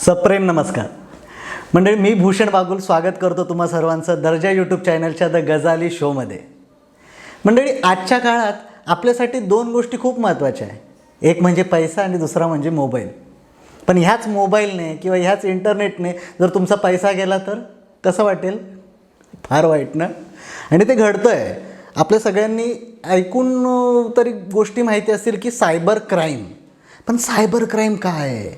सप्रेम नमस्कार मंडळी, मी भूषण बागुल स्वागत करतो तुम्हा सर्वांचं दर्जा यूट्यूब चॅनलच्या द गजाली शोमध्ये. मंडळी, आजच्या काळात आपल्यासाठी दोन गोष्टी खूप महत्त्वाच्या आहे. एक म्हणजे पैसा आणि दुसरा म्हणजे मोबाईल. पण ह्याच मोबाईलने किंवा ह्याच इंटरनेटने जर तुमचा पैसा गेला तर कसं वाटेल? फार वाईट ना. आणि ते घडतं आहे. आपल्या सगळ्यांनी ऐकून तरी गोष्टी माहिती असतील की सायबर क्राईम. पण सायबर क्राईम काय आहे,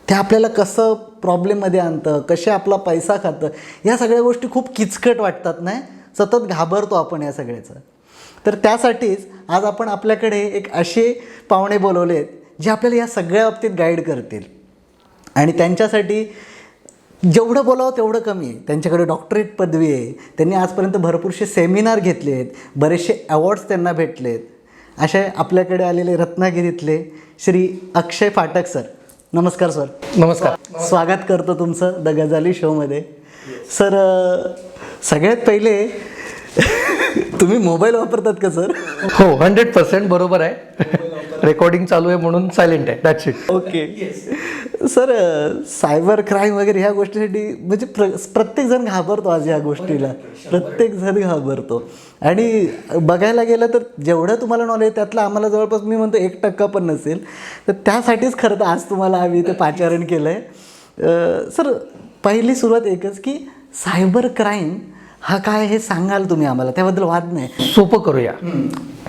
ते आपल्याला कसं प्रॉब्लेममध्ये आणतं, कसे आपला पैसा खातं, या सगळ्या गोष्टी खूप किचकट वाटतात नाही, सतत घाबरतो आपण या सगळ्याचं. तर त्यासाठीच आज आपण आपल्याकडे एक असे पाहुणे बोलवले आहेत जे आपल्याला या सगळ्या बाबतीत गाईड करतील. आणि त्यांच्यासाठी जेवढं बोलावं तेवढं कमी आहे. त्यांच्याकडे डॉक्टरेट पदवी आहे. त्यांनी आजपर्यंत भरपूरसे सेमिनार घेतले आहेत, बरेचसे अवॉर्ड्स त्यांना भेटले आहेत. असे आपल्याकडे आलेले रत्नागिरीतले श्री अक्षय फाटक सर. नमस्कार सर. नमस्कार. स्वागत करतो तुमचं द गजाली शोमध्ये. सर, सगळ्यात पहिले तुम्ही मोबाईल वापरतात का सर? हो, 100% बरोबर आहे. रेकॉर्डिंग चालू आहे म्हणून सायलेंट आहे, that's it. Okay sir, cyber crime वगैरे ह्या गोष्टीसाठी म्हणजे प्रत्येकजण घाबरतो आज ह्या गोष्टीला. प्रत्येकजण घाबरतो. आणि बघायला गेलं तर जेवढं तुम्हाला नॉलेज आहे त्यातलं आम्हाला जवळपास मी म्हणतो 1% पण नसेल. तर त्यासाठीच खरं तर आज तुम्हाला आम्ही ते पाचारण केलं आहे. सर, पहिली सुरुवात एकच की सायबर क्राईम हा काय हे सांगाल तुम्ही आम्हाला? त्याबद्दल वाद नाही, सोपं करूया.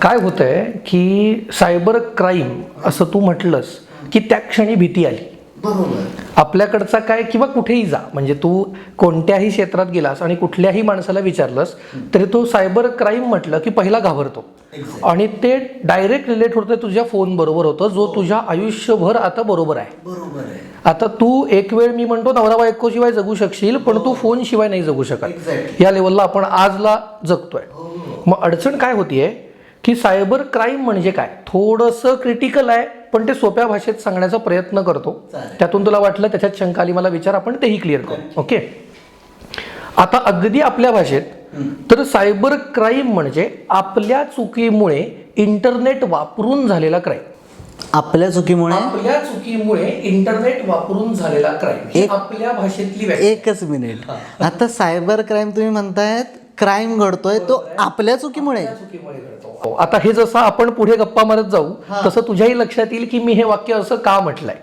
काय होतंय की सायबर क्राईम असं तू म्हटलंस की त्या क्षणी भीती आली. बरोबर. आपल्याकडचा काय किंवा कुठेही जा, म्हणजे तू कोणत्याही क्षेत्रात गेलास आणि कुठल्याही माणसाला विचारलंस तरी तो सायबर क्राईम म्हटलं की पहिला घाबरतो. आणि ते डायरेक्ट रिलेट होतं तुझ्या फोन बरोबर होतं, जो तुझ्या आयुष्यभर आता बरोबर आहे. बरोबर आहे. आता तू एक वेळ मी म्हणतो नवरा बायको शिवाय जगू शकशील, पण तू फोन शिवाय नाही जगू शकत. या लेवलला आपण आजला जगतोय. मग अडचण काय होतीये की सायबर क्राईम म्हणजे काय, थोडंसं क्रिटिकल आहे, पण ते सोप्या भाषेत सांगण्याचा प्रयत्न करतो. त्यातून तुला वाटलं त्याच्यात शंका आली, मला विचार, आपण तेही क्लिअर करू. ओके, आता अगदी आपल्या भाषेत तर सायबर क्राईम म्हणजे आपल्या चुकीमुळे इंटरनेट वापरून झालेला क्राईम. आपल्या चुकीमुळे इंटरनेट वापरून झालेला क्राईम, आपल्या भाषेतली व्याख्या. एकच मिनिट. आता सायबर क्राईम तुम्ही म्हणतायत, क्राईम घडतोय तो आपल्या चुकीमुळे. आता हे जसं आपण पुढे गप्पा मारत जाऊ तसं तुझ्याही लक्षात येईल की मी हे वाक्य असं का म्हटलंय.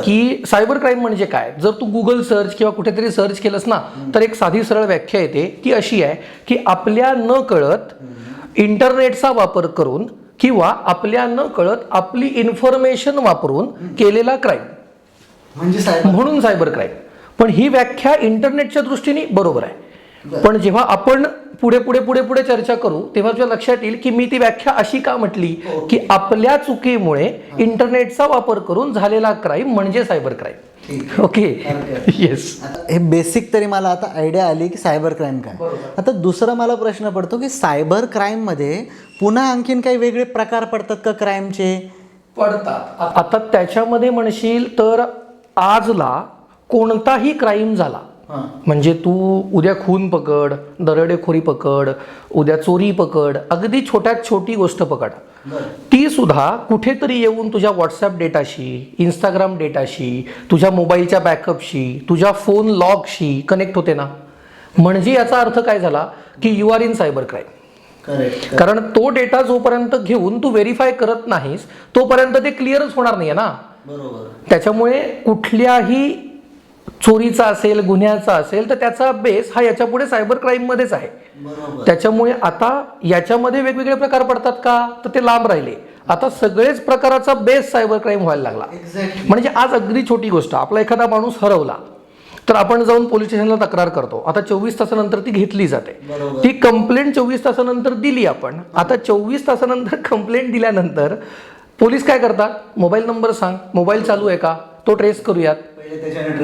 की सायबर क्राईम म्हणजे काय, जर तू गुगल सर्च किंवा कुठेतरी सर्च केलंस ना तर एक साधी सरळ व्याख्या येते. ती अशी आहे की आपल्या न कळत इंटरनेटचा वापर करून किंवा आपल्या न कळत आपली इन्फॉर्मेशन वापरून केलेला क्राईम म्हणून सायबर क्राईम. पण ही व्याख्या इंटरनेटच्या दृष्टीने बरोबर आहे. पण जेव्हा आपण पुढे पुढे पुढे पुढे चर्चा करू तेव्हा तुझ्या लक्षात येईल की मी ती व्याख्या अशी का म्हटली की आपल्या चुकीमुळे इंटरनेटचा वापर करून झालेला क्राईम म्हणजे सायबर क्राईम. Okay, yes. हे बेसिक तरी मला आता आयडिया आली की सायबर क्राईम काय. आता दुसरा मला प्रश्न पडतो की सायबर क्राईम मध्ये पुन्हा आणखीन काही वेगळे प्रकार पडतात का क्राईमचे? पडतात. आता त्याच्यामध्ये म्हणशील तर आजला कोणताही क्राईम झाला म्हणजे तू उद्या खून पकड, दरोडेखोरी पकड, उद्या चोरी पकड, अगदी छोट्यात छोटी गोष्ट पकड, ती सुद्धा कुठेतरी येऊन तुझ्या व्हॉट्सअप डेटाशी, इंस्टाग्राम डेटाशी, तुझ्या मोबाईलच्या बॅकअपशी, तुझ्या फोन लॉगशी कनेक्ट होते ना. म्हणजे याचा अर्थ काय झाला की you are in cyber crime. कारण तो डेटा जोपर्यंत घेऊन तू व्हेरीफाय करत नाहीस तोपर्यंत ते क्लिअरच होणार नाहीये ना. त्याच्यामुळे कुठल्याही चोरीचा असेल, गुन्ह्याचा असेल तर त्याचा बेस हा याच्या पुढे सायबर क्राईम मध्येच आहे. त्याच्यामुळे आता याच्यामध्ये वेगवेगळे प्रकार पडतात का, तर ते लांब राहिले. आता सगळेच प्रकाराचा बेस सायबर क्राईम व्हायला लागला. म्हणजे आज अगदी छोटी गोष्ट, आपला एखादा माणूस हरवला तर आपण जाऊन पोलीस स्टेशनला तक्रार करतो. आता 24 तासानंतर ती घेतली जाते. ती कंप्लेंट 24 तासानंतर दिली आपण. आता 24 तासानंतर कंप्लेंट दिल्यानंतर पोलीस काय करतात, मोबाईल नंबर सांग, मोबाईल चालू आहे का, तो ट्रेस करूयात.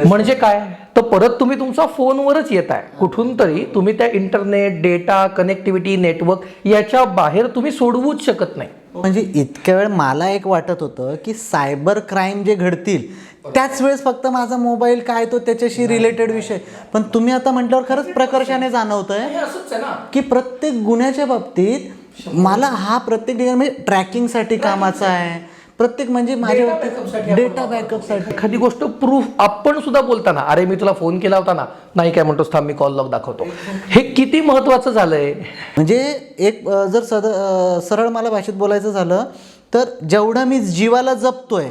म्हणजे काय, तर परत तुम्ही तुमचा फोनवरच येत आहे. कुठून तरी तुम्ही त्या इंटरनेट, डेटा, कनेक्टिव्हिटी, नेटवर्क याच्या बाहेर तुम्ही सोडवूच शकत नाही. म्हणजे इतक्या वेळ मला एक वाटत होतं की सायबर क्राईम जे घडतील त्याच वेळेस फक्त माझा मोबाईल काय तो त्याच्याशी रिलेटेड विषय. पण तुम्ही आता म्हटल्यावर खरंच प्रकर्षाने जाणवतंय की प्रत्येक गुन्ह्याच्या बाबतीत मला हा प्रत्येक ठिकाणी म्हणजे ट्रॅकिंगसाठी कामाचा आहे, प्रत्येक म्हणजे माझ्या डेटा बॅकअपसाठी. एखादी गोष्ट प्रूफ आपण सुद्धा बोलताना, अरे मी तुला फोन केला होता ना, नाही काय म्हणतोस, थांब मी कॉल लॉग दाखवतो. हे किती महत्वाचं झालंय. म्हणजे एक जर सरळ मला भाषेत बोलायचं झालं तर जेवढा मी जीवाला जपतोय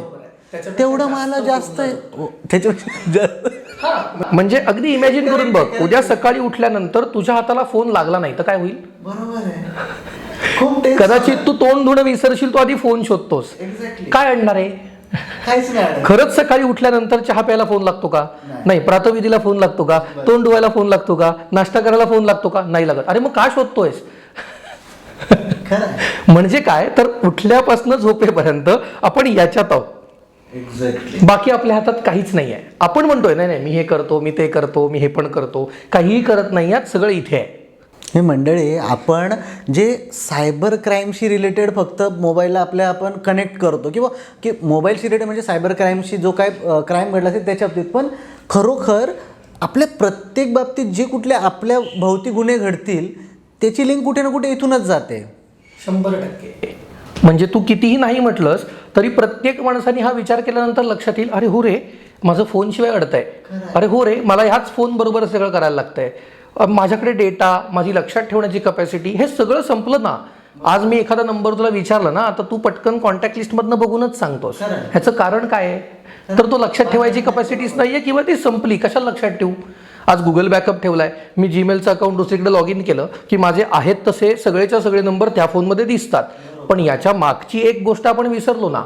तेवढं मला जास्त त्याच्यापेक्षा जास्त. म्हणजे अगदी इमॅजिन करून बघ, उद्या सकाळी उठल्यानंतर तुझ्या हाताला फोन लागला नाही तर काय होईल. बरोबर आहे. खूप कदाचित तू तोंड धुणं विसरशील, तू आधी फोन शोधतोस. काय आणणार आहे. काहीच नाही. खरंच सकाळी उठल्यानंतर चहा प्यायला फोन लागतो का. नाही. प्रातःविधीला फोन लागतो का. तोंड धुवायला फोन लागतो का. नाश्ता करायला फोन लागतो का. नाही लागत. अरे मग का शोधतोयस. म्हणजे काय तर उठल्यापासून झोपेपर्यंत आपण याच्यात आहोत. बाकी आपल्या हातात काहीच नाही आहे. आपण म्हणतोय नाही नाही मी हे करतो, मी ते करतो, मी हे पण करतो, काहीही करत नाही आहात, सगळं इथे आहे. हे मंडळी, आपण जे सायबर क्राईमशी रिलेटेड फक्त मोबाईलला आपल्या आपण कनेक्ट करतो किंवा की मोबाईलशी रिलेटेड म्हणजे सायबर क्राईमशी जो काय क्राईम घडला असेल त्याच्या बाबतीत, पण खरोखर आपल्या प्रत्येक बाबतीत जे कुठले आपल्या भोवती गुन्हे घडतील त्याची लिंक कुठे ना कुठे इथूनच जाते. 100%. म्हणजे तू कितीही नाही म्हटलंस तरी प्रत्येक माणसाने हा विचार केल्यानंतर लक्षात येईल, अरे हो रे माझं फोनशिवाय अडतंय, अरे हो रे मला ह्याच फोन बरोबर सगळं करायला लागतंय, माझ्याकडे डेटा, माझी लक्षात ठेवण्याची कपॅसिटी, हे सगळं संपलं ना. आज मी एखादा नंबर तुला विचारला ना, आता तू पटकन कॉन्टॅक्ट लिस्टमधनं बघूनच सांगतोस. ह्याचं कारण काय आहे तर तो लक्षात ठेवायची कपॅसिटीच नाहीये किंवा ती संपली. कशाला लक्षात ठेवू. आज गुगल बॅकअप ठेवलाय, मी जीमेलचं अकाउंट दुसरीकडे लॉग इन केलं की माझे आहेत तसे सगळेच्या सगळे नंबर त्या फोनमध्ये दिसतात. पण याच्या मागची एक गोष्ट आपण विसरलो ना,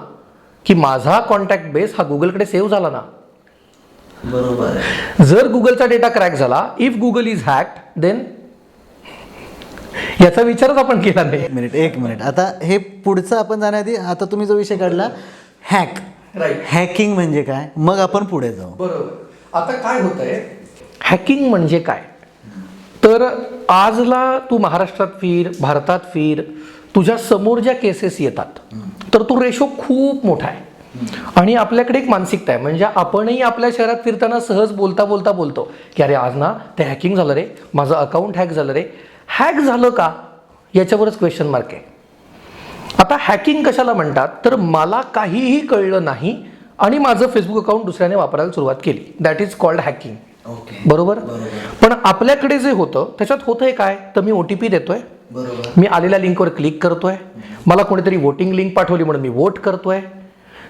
की माझा कॉन्टॅक्ट बेस हा गुगलकडे सेव्ह झाला ना. बरोबर. जर गुगलचा डेटा क्रॅक झाला, if Google is hacked then, याचा विचारच आपण केला नाही. एक मिनिट आता हे पुढचं आपण जाण्याआधी आता तुम्ही जो विषय काढला हॅक, हॅकिंग म्हणजे काय, मग आपण पुढे जाऊ. बरोबर. आता काय होतंय, हॅकिंग म्हणजे काय तर आजला तू महाराष्ट्रात फिर, भारतात फिर, तुझ्या समोर ज्या केसेस येतात तर तो रेशो खूप मोठा आहे. आणि आपल्याकडे एक मानसिकता आहे, म्हणजे आपणही आपल्या शहरात फिरताना सहज बोलता बोलता बोलतो की अरे आज ना ते हॅकिंग झालं रे, माझं अकाउंट हॅक झालं रे. हॅक झालं का याच्यावरच क्वेश्चन मार्क आहे. आता हॅकिंग कशाला म्हणतात तर मला काहीही कळलं नाही आणि माझं फेसबुक अकाउंट दुसऱ्याने वापरायला सुरुवात केली, दॅट इज कॉल्ड हॅकिंग. बरोबर. पण आपल्याकडे जे होतं त्याच्यात होतंय काय तर मी OTP देतोय, मी आलेल्या लिंकवर क्लिक करतोय, मला कोणीतरी वोटिंग लिंक पाठवली म्हणून मी वोट करतोय,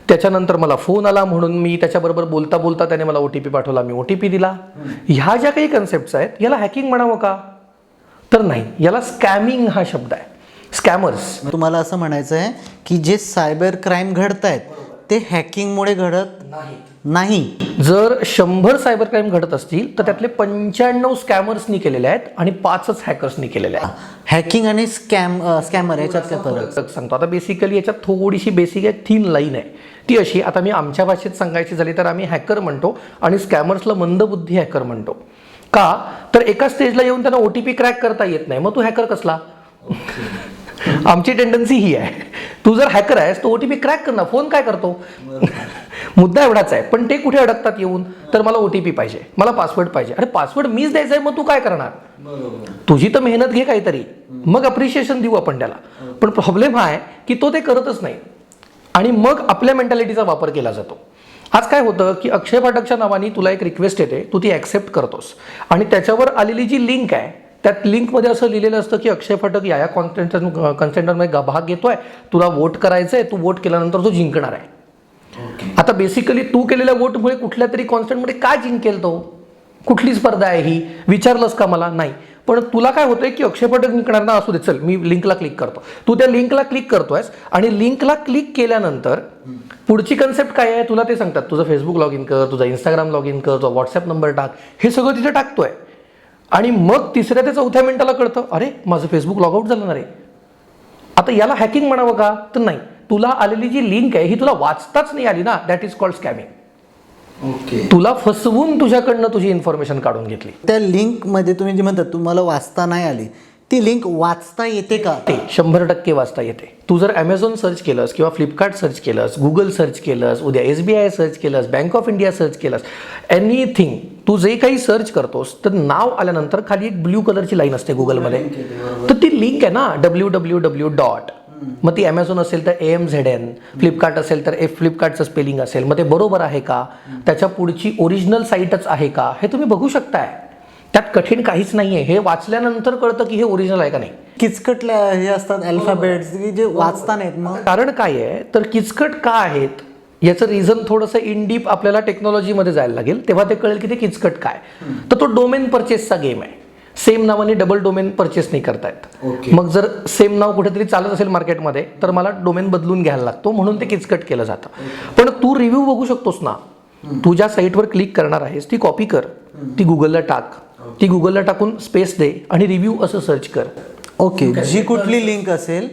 त्याच्यानंतर मला फोन आला म्हणून मी त्याच्याबरोबर बोलता बोलता त्याने मला OTP पाठवला, मी OTP दिला. ह्या ज्या काही कन्सेप्ट्स आहेत याला हॅकिंग म्हणावं का तर नाही, याला स्कॅमिंग हा शब्द आहे. स्कॅमर्स. तुम्हाला असं म्हणायचं आहे की जे सायबर क्राईम घडत आहेत ते हॅकिंगमुळे घडत नाही. जर 100 सायबर क्राईम घडत असतील तर त्यातले 95 स्कॅमर्सनी केलेले आहेत आणि 5च हॅकर्सनी केलेले आहेत. हॅकिंग आणि स्कॅमर याच्यात काय फरक सांगतो. आता बेसिकली याच्यात थोडीशी बेसिक एक थिन लाईन आहे. ती अशी, आता मी आमच्या भाषेत सांगायची झाली तर आम्ही हॅकर म्हणतो आणि स्कॅमर्सला मंदबुद्धी हॅकर म्हणतो. का तर एका स्टेजला येऊन त्यांना OTP क्रॅक करता येत नाही, मग तू हॅकर कसला. आमची टेंडन्सी ही आहे, तू जर हॅकर आहेस तर OTP क्रॅक कर ना, फोन काय करतो. मुद्दा एवढाच आहे. पण ते कुठे अडकतात येऊन तर मला OTP पाहिजे, मला पासवर्ड पाहिजे. अरे पासवर्ड मीच द्यायचा आहे, मग तू काय करणार. तुझी तर मेहनत घे काहीतरी, मग अप्रिशिएशन देऊ आपण त्याला. पण प्रॉब्लेम हा आहे की तो ते करतच नाही आणि मग आपल्या मेंटॅलिटीचा वापर केला जातो. आज काय होतं की अक्षय फाटकच्या नावाने तुला एक रिक्वेस्ट येते, तू ती ॲक्सेप्ट करतोस आणि त्याच्यावर आलेली जी लिंक आहे त्यात लिंकमध्ये असं लिहिलेलं असतं की अक्षय फाटक या कन्सेंटरमध्ये भाग घेतोय, तुला वोट करायचंय, तू वोट केल्यानंतर तो जिंकणार आहे. आता बेसिकली तू केलेल्या वोटमुळे कुठल्या तरी कॉन्स्टंटमध्ये काय जिंकेल तो, कुठली स्पर्धा आहे ही, विचारलंस का मला. नाही. पण तुला काय होतंय की अक्षय फाटक जिंकणार ना, असू दे चल मी लिंकला क्लिक करतो. तू त्या लिंकला क्लिक करतोयस आणि लिंकला क्लिक केल्यानंतर पुढची कन्सेप्ट काय आहे तुला ते सांगतात, तुझं फेसबुक लॉग इन कर, तुझा इंस्टाग्राम लॉग इन कर, तुझा व्हॉट्सअप नंबर टाक, हे सगळं तिथे टाकतोय. आणि मग तिसऱ्या ते चौथ्या मिनिटाला कळतं अरे माझं फेसबुक लॉगआउट झालं ना रे. आता याला हॅकिंग म्हणावं का तर नाही, तुला आलेली जी लिंक आहे ही तुला वाचताच नाही आली ना, दॅट इज कॉल्ड स्कॅमिंग. तुला फसवून तुझ्याकडनं तुझी इन्फॉर्मेशन काढून घेतली. त्या लिंकमध्ये तुम्ही जे म्हणतात तुम्हाला वाचता नाही आली, ती लिंक वाचता येते का. ते 100% वाचता येते. तू जर Amazon सर्च केलंस किंवा फ्लिपकार्ट सर्च केलंस, गुगल सर्च केलंस, उद्या SBI सर्च केलंस, बँक ऑफ इंडिया सर्च केलंस, एनिथिंग तू जे काही सर्च करतोस तर नाव आल्यानंतर खाली एक ब्ल्यू कलरची लाईन असते गुगलमध्ये, तर ती लिंक आहे ना www. मग ती ॲमेझॉन असेल तर AMZN, फ्लिपकार्ट असेल तर फ्लिपकार्टचं स्पेलिंग असेल, मग ते बरोबर आहे का, त्याच्या पुढची ओरिजिनल साईटच आहे का, हे तुम्ही बघू शकताय. त्यात कठीण काहीच नाही आहे. हे वाचल्यानंतर कळतं की हे ओरिजिनल आहे का नाही. किचकटल्या हे असतात अल्फाबेट्स जे वाचता नाहीत. मग कारण काय आहे तर किचकट का आहेत याचं रिझन थोडंसं इन डीप आपल्याला टेक्नॉलॉजीमध्ये जायला लागेल, तेव्हा ते कळेल की ते किचकट काय. तर तो डोमेन परचेसचा गेम आहे. सेम नावाने डबल डोमेन परचेस नाही करतायत. मग जर सेम नाव कुठेतरी चालत असेल मार्केटमध्ये तर मला डोमेन बदलून घ्यायला लागतो, म्हणून ते किचकट केलं जातं. पण तू रिव्ह्यू बघू शकतोस ना. तू ज्या साईटवर क्लिक करणार आहेस ती कॉपी कर, ती गुगलला टाक, ती गुगलला टाकून स्पेस दे आणि रिव्ह्यू असं सर्च कर. ओके, जी कुठली लिंक असेल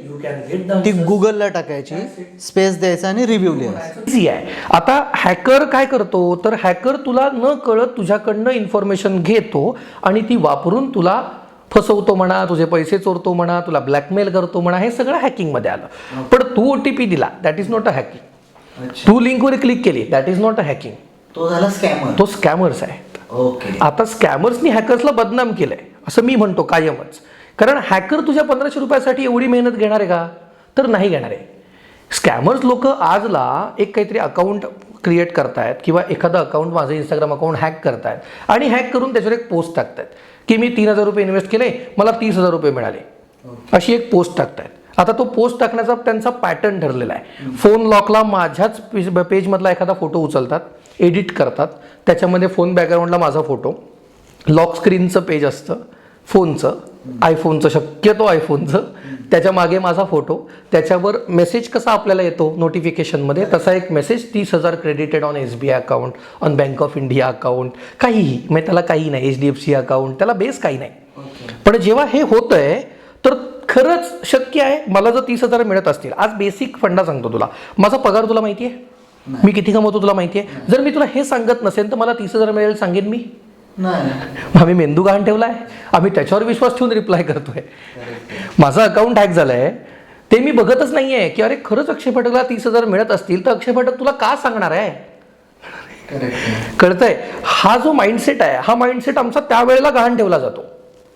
ती गुगलला टाकायची, स्पेस द्यायचा आणि रिव्ह्यू लिहायचा. इझी आहे. आता हॅकर काय करतो तर हॅकर तुला न कळत तुझ्याकडनं इन्फॉर्मेशन घेतो आणि ती वापरून तुला फसवतो म्हणा, तुझे पैसे चोरतो म्हणा, तुला ब्लॅकमेल करतो म्हणा. हे सगळं हॅकिंगमध्ये आलं. पण तू OTP दिला, that is not a hacking. तू लिंकवर क्लिक केली, that is not a hacking. तो झाला स्कॅमर. तो स्कॅमर्स आहे. ओके. आता स्कॅमर्सनी हॅकर्सला बदनाम केलंय असं मी म्हणतो कायमच. कारण हॅकर तुझ्या 1500 रुपयासाठी एवढी मेहनत घेणार आहे का, तर नाही घेणार आहे. स्कॅमर्स लोक आजला एक काहीतरी अकाउंट क्रिएट करतायत किंवा एखादं अकाउंट, माझं इंस्टाग्राम अकाउंट हॅक करतायत आणि हॅक करून त्याच्यावर एक पोस्ट टाकतायत की मी 3000 रुपये इन्व्हेस्ट केले, मला 30,000 रुपये मिळाले, अशी एक पोस्ट टाकतायत. आता तो पोस्ट टाकण्याचा त्यांचा पॅटर्न ठरलेला आहे. फोन लॉकला माझ्याच पेजमधला एखादा फोटो उचलतात, एडिट करतात, त्याच्यामध्ये फोन बॅकग्राऊंडला माझा फोटो, लॉक स्क्रीनचं पेज असतं फोनचं, आयफोनचं, शक्यतो आयफोनचं, त्याच्या मागे माझा फोटो, त्याच्यावर मेसेज कसा आपल्याला येतो नोटिफिकेशनमध्ये, तसा एक message 30,000 credited on SBI account, on bank of India account, काहीही, म्हणजे त्याला काही नाही, HDFC अकाउंट, त्याला बेस काही नाही. पण जेव्हा हे होतंय तर खरंच शक्य आहे. मला जर 30,000 मिळत असतील, आज बेसिक फंडा सांगतो तुला, माझा पगार तुला माहिती आहे, मी किती कमवतो तुला माहिती आहे. जर मी तुला हे सांगत नसेल तर मला 30,000 मिळेल सांगेन मी? आम्ही मेंदू गहाण ठेवलाय, आम्ही त्याच्यावर विश्वास ठेवून रिप्लाय करतोय. माझं अकाउंट हॅक झालंय ते मी बघतच नाहीये की अरे खरंच अक्षय पाठकला 30,000 मिळत असतील तर अक्षय पाठक तुला का सांगणार आहे. कळतंय. हा जो माइंडसेट आहे, हा माइंडसेट आमचा त्यावेळेला गहाण ठेवला जातो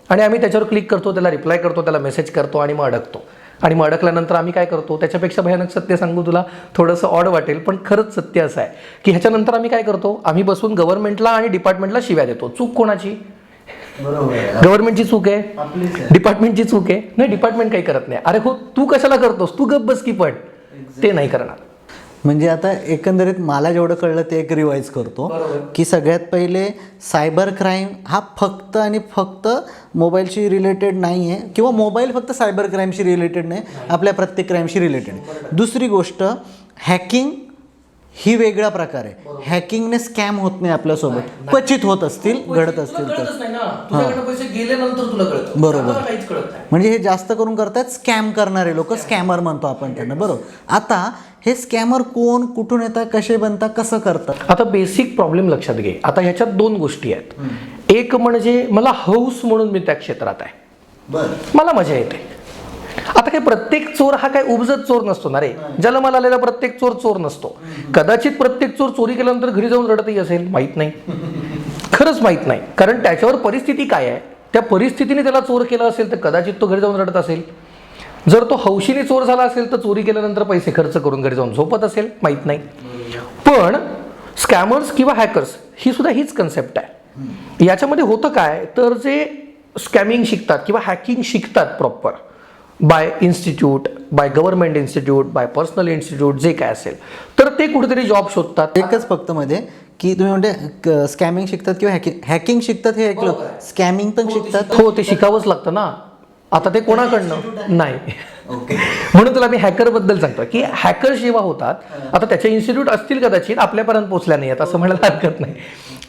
आणि आम्ही त्याच्यावर क्लिक करतो, त्याला रिप्लाय करतो, त्याला मेसेज करतो आणि मग अडकतो. आणि मग अडकल्यानंतर आम्ही काय करतो, त्याच्यापेक्षा भयानक सत्य सांगू तुला, थोडंसं ऑड वाटेल पण खरंच सत्य असं आहे की ह्याच्यानंतर आम्ही काय करतो, आम्ही बसून गव्हर्नमेंटला आणि डिपार्टमेंटला शिव्या देतो. चूक कोणाची? गव्हर्नमेंटची चूक आहे, डिपार्टमेंटची चूक आहे? नाही, डिपार्टमेंट काही करत नाही. अरे हो, तू कशाला करतोस, तू गप्प बस की. पण ते नाही करणार. म्हणजे आता एकंदरीत मला जेवढं कळलं ते एक रिवाईज करतो की सगळ्यात पहिले सायबर क्राईम हा फक्त आणि फक्त मोबाईलशी रिलेटेड नाही आहे, किंवा मोबाईल फक्त सायबर क्राईमशी रिलेटेड नाही, आपल्या प्रत्येक क्राईमशी रिलेटेड. दुसरी गोष्ट, हॅकिंग ही वेगळा प्रकार आहे. हॅकिंगने स्कॅम होत नाही आपल्यासोबत, क्वचित होत असतील, घडत असतील तर. बरोबर. म्हणजे हे जास्त करून करतात स्कॅम करणारे लोक, स्कॅमर म्हणतो आपण त्यांना. बरोबर. आता हे स्कॅमर कोण, कुठून येतात, कसे बनतात, कसं करतात? आता बेसिक प्रॉब्लेम लक्षात घे. आता ह्याच्यात दोन गोष्टी आहेत. एक म्हणजे मला हौस म्हणून मी त्या क्षेत्रात आहे, मला मजा येते. आता काय प्रत्येक चोर हा काय उपजत चोर नसतो ना रे. जन्माला आलेला प्रत्येक चोर चोर नसतो. कदाचित प्रत्येक चोर चोरी केल्यानंतर घरी जाऊन रडतही असेल, माहित नाही, खरंच माहित नाही. कारण त्याच्यावर परिस्थिती काय आहे, त्या परिस्थितीने त्याला चोर केला असेल तर कदाचित तो घरी जाऊन रडत असेल. जर तो हौशीने चोर झाला असेल तर चोरी केल्यानंतर पैसे खर्च करून घरी जाऊन झोपत असेल, माहित नाही. पण स्कॅमर्स किंवा हॅकर्स ही सुद्धा हीच कन्सेप्ट आहे. याच्यामध्ये होतं काय तर जे स्कॅमिंग शिकतात किंवा हॅकिंग शिकतात proper by institute, by government institute, by personal institute, जे काय असेल, तर ते कुठेतरी जॉब शोधतात. एकच फक्त मध्ये की तुम्ही म्हणते स्कॅमिंग शिकतात किंवा हॅकिंग शिकतात, हे ऐकलं. स्कॅमिंग पण शिकतात. हो, ते शिकावंच लागतं ना. आता ते कोणाकडनं नाही. म्हणून तुला मी हॅकर बद्दल सांगतो की हॅकर जेव्हा होतात, आता त्याचे इन्स्टिट्यूट असतील कदाचित, आपल्यापर्यंत पोहोचल्या नाही आहेत असं म्हणायला हरकत नाही.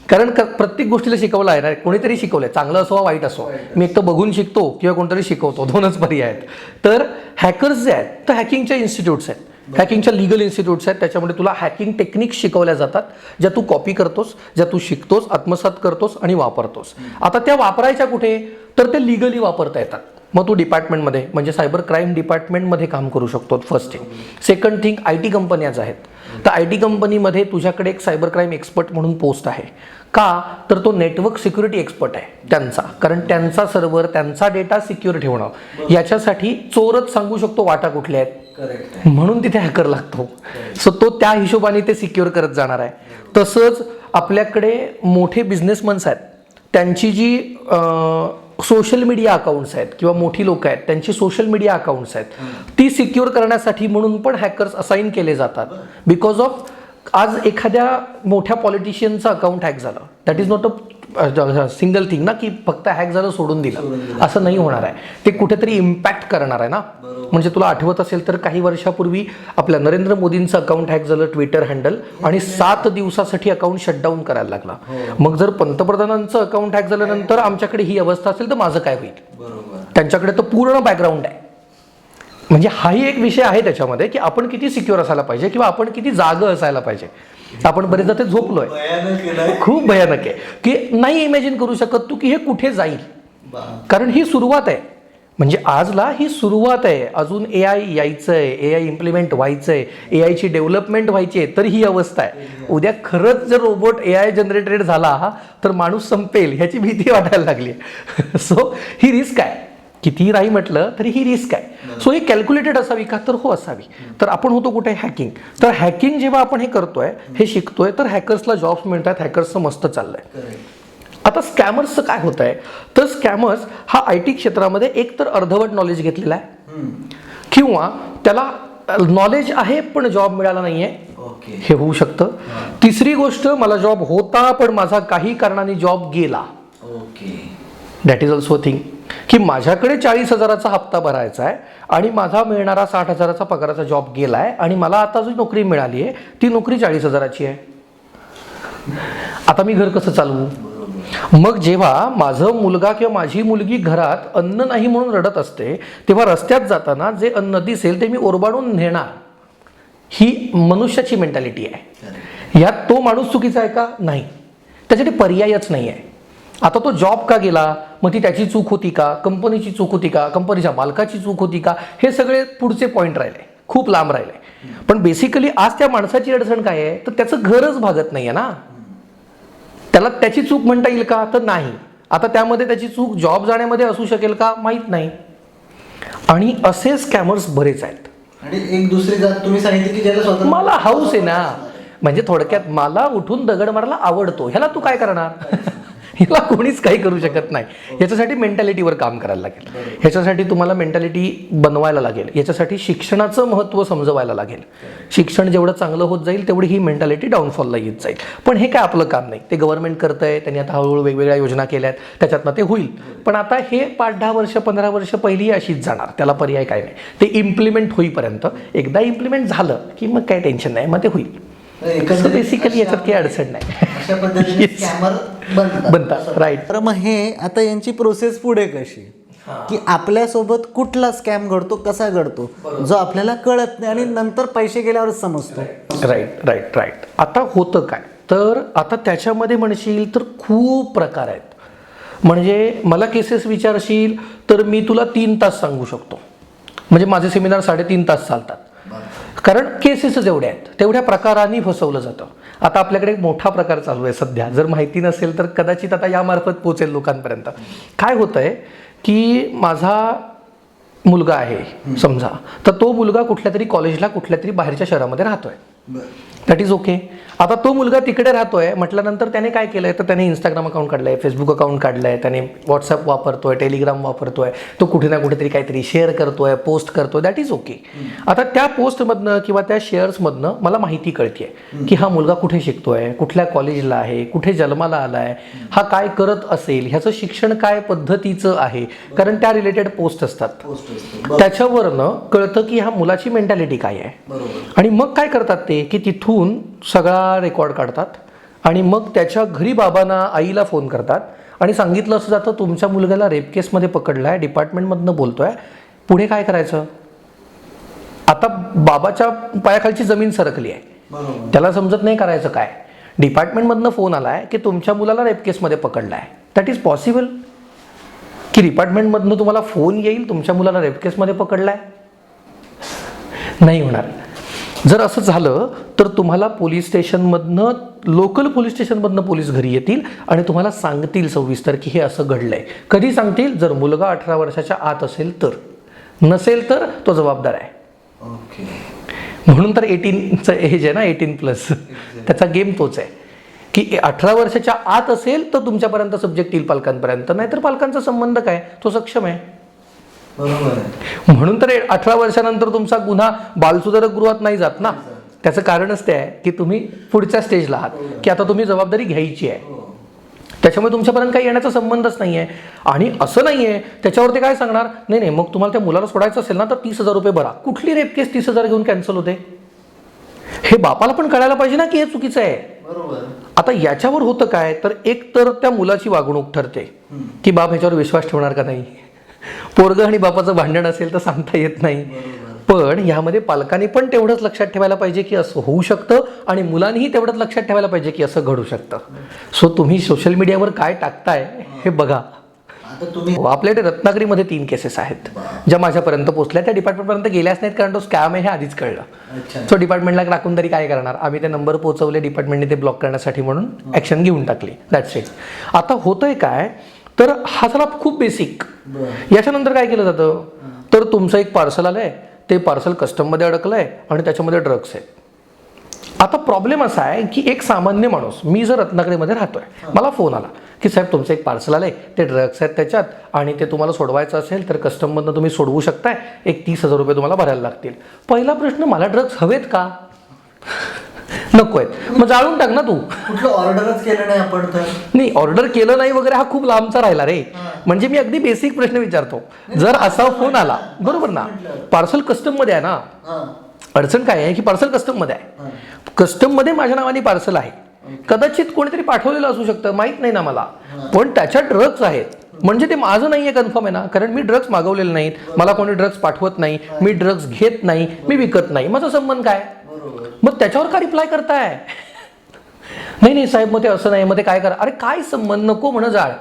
कारण प्रत्येक गोष्टीला शिकवलं आहे ना, कोणीतरी शिकवलंय, चांगलं असो वाईट असो. मी एक तर बघून शिकतो किंवा कोणतरी शिकवतो, दोनच पर्याय आहेत. तर हॅकर्स जे आहेत तर हॅकिंगच्या इन्स्टिट्यूट्स आहेत, हॅकिंगच्या लिगल इन्स्टिट्यूट्स आहेत. त्याच्यामध्ये तुला हॅकिंग टेक्निक्स शिकवल्या जातात, ज्या तू कॉपी करतोस, ज्या तू शिकतोस, आत्मसात करतोस आणि वापरतोस. आता त्या वापरायच्या कुठे तर ते लिगली वापरता येतात. मग तू डिपार्टमेंटमध्ये म्हणजे सायबर क्राईम डिपार्टमेंटमध्ये काम करू शकतो. First thing. Second thing, IT कंपन्याज आहेत. तर IT कंपनीमध्ये तुझ्याकडे एक सायबर क्राईम एक्सपर्ट म्हणून पोस्ट आहे. का तर तो नेटवर्क सिक्युरिटी एक्सपर्ट आहे त्यांचा, कारण त्यांचा सर्व्हर, त्यांचा डेटा सिक्युअर ठेवणं याच्यासाठी चोरच सांगू शकतो वाटा कुठल्या आहेत, म्हणून तिथे हॅकर लागतो. सो तो त्या हिशोबाने ते सिक्युअर करत जाणार आहे. तसंच आपल्याकडे मोठे बिझनेसमन्स आहेत, त्यांची जी सोशल मीडिया अकाउंट्स आहेत किंवा मोठी लोक आहेत त्यांची सोशल मीडिया अकाउंट्स आहेत, ती सिक्युअर करण्यासाठी म्हणून पण हॅकर्स असाइन केले जातात. बिकॉज ऑफ आज एखाद्या मोठ्या पॉलिटिशियनचं अकाउंट हॅक झालं, that is not a single thing ना, की फक्त हॅक झालं सोडून दिलं, असं नाही होणार आहे. ते कुठेतरी इम्पॅक्ट करणार आहे ना. म्हणजे तुला आठवत असेल तर काही वर्षापूर्वी आपल्या नरेंद्र मोदींचं अकाउंट हॅक झालं, ट्विटर हँडल, आणि 7 दिवसासाठी अकाउंट शटडाऊन करायला लागला. मग जर पंतप्रधानांचं अकाउंट हॅक झाल्यानंतर आमच्याकडे ही अवस्था असेल तर माझं काय होईल? त्यांच्याकडे तर पूर्ण बॅकग्राऊंड आहे. म्हणजे हाही एक विषय आहे त्याच्यामध्ये, की आपण किती सिक्युअर असायला पाहिजे किंवा आपण किती जागं असायला पाहिजे. आपण बरेचदा ते झोपलोय, खूप भयानक आहे, की नाही इमॅजिन करू शकत तू की हे कुठे जाईल. कारण ही सुरुवात आहे. म्हणजे आजला ही सुरुवात आहे. अजून AI यायचंय, AI इम्प्लिमेंट व्हायचंय, AI ची डेव्हलपमेंट व्हायची आहे, तर ही अवस्था आहे. उद्या खरंच जर रोबोट AI जनरेटेड झाला तर माणूस संपेल ह्याची भीती वाटायला लागली. सो ही रिस्क आहे. कितीही नाही म्हटलं तरी ही रिस्क आहे. सो ही कॅल्क्युलेटेड असावी का? तर हो असावी. तर आपण होतो कुठे? हॅकिंग. तर हॅकिंग जेव्हा आपण हे करतोय, हे शिकतोय, तर हॅकर्सला जॉब्स मिळतात, हॅकर्सचं मस्त चाललंय. आता स्कॅमर्सचं काय होत आहे? तर स्कॅमर्स हा IT क्षेत्रामध्ये एक तर अर्धवट नॉलेज घेतलेला आहे, किंवा त्याला नॉलेज आहे पण जॉब मिळाला नाहीये, हे होऊ शकतं. तिसरी गोष्ट, मला जॉब होता पण माझा काही कारणाने जॉब गेला. दॅट इज ऑल्सो थिंग, की माझ्याकडे 40,000चा हप्ता भरायचा आहे आणि माझा मिळणारा 60,000चा पगाराचा जॉब गेलाय आणि मला आता जी नोकरी मिळाली आहे ती नोकरी 40,000ची आहे. आता मी घर कसं चालवू? मग जेव्हा माझं मुलगा किंवा माझी मुलगी घरात अन्न नाही म्हणून रडत असते, तेव्हा रस्त्यात जाताना जे अन्न दिसेल ते मी ओरबाडून नेणार, ही मनुष्याची मेंटॅलिटी आहे. यात तो माणूस चुकीचा आहे का? नाही. त्याच्यासाठी पर्यायच नाही आहे. आता तो जॉब का गेला? मग ती त्याची चूक होती का? कंपनीची चूक होती का? कंपनीच्या मालकाची चूक होती का? हे सगळे पुढचे पॉईंट राहिले, खूप लांब राहिले. पण बेसिकली आज त्या माणसाची अडचण काय आहे? तर त्याचं घरच भागत नाहीये ना. त्याला त्याची चूक म्हणता येईल का? तर नाही. आता त्यामध्ये त्याची चूक जॉब जाण्यामध्ये असू शकेल का? माहीत नाही. आणि असे स्कॅमर्स बरेच आहेत. आणि एक दुसरी जात तुम्ही सांगितली की ज्याला स्वतः मला हाऊस आहे ना, म्हणजे थोडक्यात मला उठून दगड मारायला आवडतो, ह्याला तू काय करणार? ह्याला कोणीच काही करू शकत नाही. याच्यासाठी मेंटॅलिटीवर काम करायला लागेल, ह्याच्यासाठी तुम्हाला मेंटॅलिटी बनवायला लागेल, याच्यासाठी शिक्षणाचं महत्त्व समजवायला लागेल. शिक्षण जेवढं चांगलं होत जाईल तेवढी ही मेंटॅलिटी डाऊनफॉलला येत जाईल. पण हे काय आपलं काम नाही, ते गव्हर्नमेंट करतंय, त्यांनी आता हळूहळू वेगवेगळ्या योजना केल्यात, त्याच्यातनं ते होईल. पण आता हे 5-10 वर्ष 15 वर्ष पहिली अशीच जाणार, त्याला पर्याय काय नाही. ते इम्प्लिमेंट होईपर्यंत, एकदा इम्प्लिमेंट झालं की मग काय टेन्शन नाही, मग ते होईल. बेसिकली याच्यात काही अडचण नाही. अशा पद्धतीने स्कॅमर बनतात. राईट. तर मग हे आता यांची प्रोसेस पुढे कशी, की आपल्यासोबत कुठला स्कॅम घडतो, कसा घडतो, जो आपल्याला कळत नाही आणि नंतर पैसे गेल्यावरच समजतो. Right right right. आता होतं काय? तर आता त्याच्यामध्ये म्हणशील तर खूप प्रकार आहेत. म्हणजे मला केसेस विचारशील तर मी तुला 3 तास सांगू शकतो. म्हणजे माझे सेमिनार 3.5 तास चालतात, कारण केसेसच एवढ्या आहेत. तेवढ्या प्रकारांनी फसवलं जातं. आता आपल्याकडे एक मोठा प्रकार चालू आहे सध्या, जर माहिती नसेल तर कदाचित आता यामार्फत पोहोचेल लोकांपर्यंत. काय होतं आहे की माझा मुलगा आहे समजा, तर तो मुलगा कुठल्या तरी कॉलेजला कुठल्या तरी बाहेरच्या शहरामध्ये राहतोय. That is okay. आता तो मुलगा तिकडे राहतोय म्हटल्यानंतर त्याने काय केलंय, तर त्याने इंस्टाग्राम अकाउंट काढलंय, फेसबुक अकाउंट काढलंय, त्याने व्हॉट्सअप वापरतोय, टेलिग्राम वापरतोय, तो कुठे ना कुठेतरी काहीतरी शेअर करतोय, पोस्ट करतोय. That is okay. आता त्या पोस्टमधनं किंवा त्या शेअर्समधनं मला माहिती कळतेय की हा मुलगा कुठे शिकतोय, कुठल्या कॉलेजला आहे, कुठे जन्माला आलाय, हा काय करत असेल, ह्याचं शिक्षण काय पद्धतीचं आहे, कारण त्या रिलेटेड पोस्ट असतात. त्याच्यावरनं कळतं की ह्या मुलाची मेंटॅलिटी काय आहे. आणि मग काय करतात ते, की तिथून सगळा रेकॉर्ड काढतात आणि मग त्याच्या घरी बाबांना आईला फोन करतात आणि सांगितलं असं जातं तुमच्या मुलग्याला रेप केसमध्ये पकडलाय, डिपार्टमेंटमधनं बोलतोय, पुढे काय करायचं. आता बाबाच्या पायाखालची जमीन सरकली आहे, त्याला समजत नाही करायचं काय. डिपार्टमेंटमधनं फोन आलाय की तुमच्या मुलाला रेप केसमध्ये पकडलाय. That is possible. की डिपार्टमेंटमधनं तुम्हाला फोन येईल तुमच्या मुलाला रेप केसमध्ये पकडलाय? नाही होणार. जर असं झालं तर तुम्हाला पोलीस स्टेशनमधनं, लोकल पोलीस स्टेशनमधनं पोलीस घरी येतील आणि तुम्हाला सांगतील सविस्तर की हे असं घडलंय. कधी सांगतील? जर मुलगा 18 वर्षाच्या आत असेल तर. नसेल तर तो जबाबदार आहे. ओके. म्हणून तर 18चं एज आहे ना, 18+. त्याचा गेम तोच आहे की 18 वर्षाच्या आत असेल तर तुमच्यापर्यंत सब्जेक्ट येईल पालकांपर्यंत, नाहीतर पालकांचा संबंध काय, तो सक्षम आहे. बरोबर आहे. म्हणून तर 18 वर्षानंतर तुमचा गुन्हा बालसुधारक गृहात नाही जात ना. त्याचं कारणच ते आहे की तुम्ही पुढच्या स्टेजला आहात, की आता तुम्ही जबाबदारी घ्यायची आहे. त्याच्यामुळे तुमच्यापर्यंत काही येण्याचा संबंधच नाही आहे. आणि असं नाही आहे त्याच्यावर ते काय सांगणार, नाही नाही मग तुम्हाला त्या मुलाला सोडायचं असेल ना तर 30,000 रुपये भरा. कुठली रेप केस 30,000 घेऊन कॅन्सल होते? हे बापाला पण कळायला पाहिजे ना की हे चुकीचं आहे. बरोबर. आता याच्यावर होतं काय, तर एक तर त्या मुलाची वागणूक ठरते की बाप ह्याच्यावर विश्वास ठेवणार का नाही. पोरगं आणि बापाचं भांडण असेल तर सांगता येत नाही. पण यामध्ये पालकांनी पण तेवढंच लक्षात ठेवायला पाहिजे की असं होऊ शकतं आणि मुलांनीही तेवढंच लक्षात ठेवायला पाहिजे की असं घडू शकतं. सो तुम्ही सोशल मीडियावर काय टाकताय हे बघा. आता तुम्ही आपल्याकडे रत्नागिरीमध्ये 3 केसेस आहेत ज्या माझ्यापर्यंत पोहोचल्या. त्या डिपार्टमेंटपर्यंत गेल्याच नाहीत कारण तो स्कॅम आहे हे आधीच कळलं. अच्छा. सो डिपार्टमेंटला टाकून तरी काय करणार, आम्ही ते नंबर पोहोचवले, डिपार्टमेंटने ते ब्लॉक करण्यासाठी म्हणून ॲक्शन घेऊन टाकली. That's it. आता होतंय काय, तर हा झाला खूप बेसिक. याच्यानंतर काय केलं जातं, तर तुमचं एक पार्सल आलंय, ते पार्सल कस्टममध्ये अडकलंय आणि त्याच्यामध्ये ड्रग्स आहेत. आता प्रॉब्लेम असा आहे की एक सामान्य माणूस, मी जर रत्नागिरीमध्ये राहतोय, मला फोन आला की साहेब तुमचं एक पार्सल आलंय, ते ड्रग्स आहेत त्याच्यात आणि ते तुम्हाला सोडवायचं असेल तर कस्टममधनं तुम्ही सोडवू शकताय, एक 30,000 रुपये तुम्हाला भरायला लागतील. पहिला प्रश्न, मला ड्रग्स हवेत का? नको आहेत, मग जाळून टाक ना तू. कुठलं ऑर्डरच केलं नाही आपण तर. नाही, ऑर्डर केलं नाही वगैरे हा खूप लांबचा राहिला रे. म्हणजे मी अगदी बेसिक प्रश्न विचारतो. जर असा फोन आला, बरोबर ना, पार्सल कस्टममध्ये आहे ना, अडचण काय आहे की पार्सल कस्टममध्ये आहे, कस्टममध्ये माझ्या नावाने पार्सल आहे, कदाचित कोणीतरी पाठवलेलं असू शकतं, माहित नाही ना मला, पण त्याच्यात ड्रग्स आहेत म्हणजे ते माझं नाहीये, कन्फर्म आहे ना, कारण मी ड्रग्स मागवलेले नाहीत, मला कोणी ड्रग्स पाठवत नाही, मी ड्रग्स घेत नाही, मी विकत नाही, माझा संबंध काय? मग त्याच्यावर का रिप्लाय करताय? नाही नाही साहेब मग ते असं नाही, मग ते काय करा. अरे काय संबंध, नको म्हण जाळ,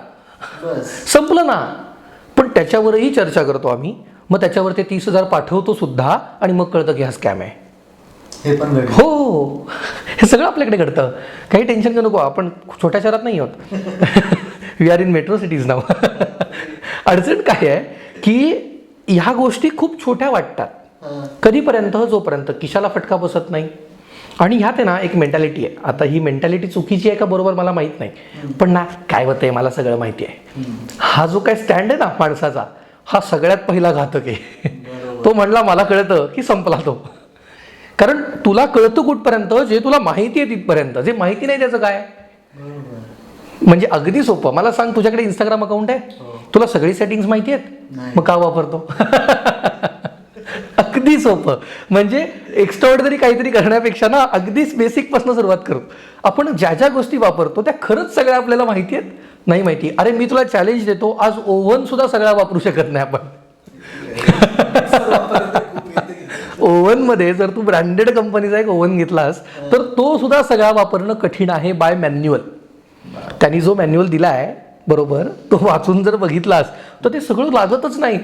संपलं ना. पण त्याच्यावरही चर्चा करतो आम्ही, मग त्याच्यावर ते 30,000 पाठवतो सुद्धा आणि मग कळतं की हा स्कॅम आहे. हे पण घडलं. हो, हे सगळं आपल्याकडे घडतं, काही टेन्शन नको. आपण छोट्या शहरात नाही आहोत, we are in metro cities now. अडचण काय आहे की ह्या गोष्टी खूप छोट्या वाटतात कधीपर्यंत, जोपर्यंत खिशाला फटका बसत नाही. आणि ह्यात आहे ना एक मेंटॅलिटी आहे. आता ही मेंटॅलिटी चुकीची आहे का बरोबर मला माहीत नाही, पण ना काय होतंय मला सगळं माहिती आहे. हा जो काय स्टँड आहे ना माणसाचा, हा सगळ्यात पहिला घातक आहे. तो म्हणला मला कळतं की संपला तो. कारण तुला कळतं कुठपर्यंत, जे तुला माहिती आहे तिथपर्यंत, जे माहिती नाही त्याचं काय. म्हणजे अगदी सोपं, मला सांग तुझ्याकडे इंस्टाग्राम अकाउंट आहे, तुला सगळी सेटिंग्स माहिती आहेत, मग का वापरतो? अगदी सोपं. म्हणजे एक्स्ट्राऑर्डिनरी काहीतरी करण्यापेक्षा ना अगदीच बेसिक पासून सुरुवात करू. आपण ज्या ज्या गोष्टी वापरतो त्या खरंच सगळ्या आपल्याला माहिती आहेत? नाही माहिती. अरे मी तुला चॅलेंज देतो, आज ओव्हन सुद्धा सगळा वापरू शकत नाही आपण. ओव्हन मध्ये जर तू ब्रँडेड कंपनीचा एक ओव्हन घेतलास तर तो सुद्धा सगळा वापरणं कठीण आहे बाय मॅन्युअल. त्यांनी जो मॅन्युअल दिला आहे बरोबर, तो वाचून जर बघितलास तर ते सगळं लागतच नाही.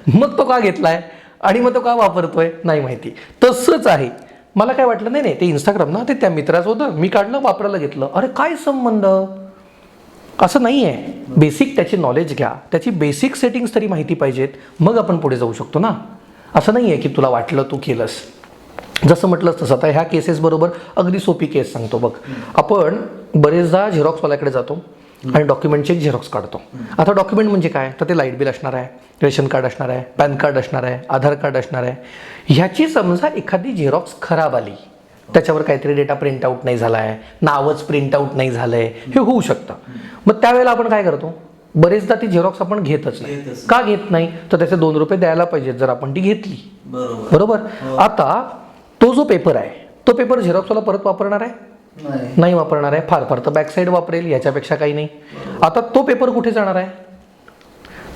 मग तो का घेतलाय आणि मग तो का वापरतोय नाही माहिती. तसंच आहे. मला काय वाटलं, नाही नाही ते इंस्टाग्राम ना ते त्या मित्राचं होतं, मी काढलं वापरायला घेतलं. अरे काय संबंध, असं नाही आहे. बेसिक त्याची नॉलेज घ्या, त्याची बेसिक सेटिंग्स तरी माहिती पाहिजेत, मग आपण पुढे जाऊ शकतो ना. असं नाही आहे की तुला वाटलं तू केलंस. जसं म्हटलंस तसं. आता ह्या केसेस बरोबर अगदी सोपी केस सांगतो बघ. आपण बरेचदा झेरॉक्सवाल्याकडे जातो आणि डॉक्युमेंटचे झेरॉक्स काढतो. आता डॉक्युमेंट म्हणजे काय, तर ते लाईट बिल असणार आहे, रेशन कार्ड असणार आहे, पॅन कार्ड असणार आहे, आधार कार्ड असणार आहे. ह्याची समजा एखादी झेरॉक्स खराब आली, त्याच्यावर काहीतरी डेटा प्रिंट आऊट नाही झाला आहे, नावच प्रिंट आऊट नाही झालं आहे, हे होऊ शकतं. मग त्यावेळेला आपण काय करतो, बरेचदा ती झेरॉक्स आपण घेतच नाही. का घेत नाही, तर त्याचे 2 रुपये द्यायला पाहिजेत जर आपण ती घेतली. बरोबर. आता तो जो पेपर आहे तो पेपर झेरॉक्सवाला परत वापरणार आहे? नाही वापरणार आहे. फार फार तर बॅक साईड वापरेल, याच्यापेक्षा काही नाही. आता तो पेपर कुठे जाणार आहे,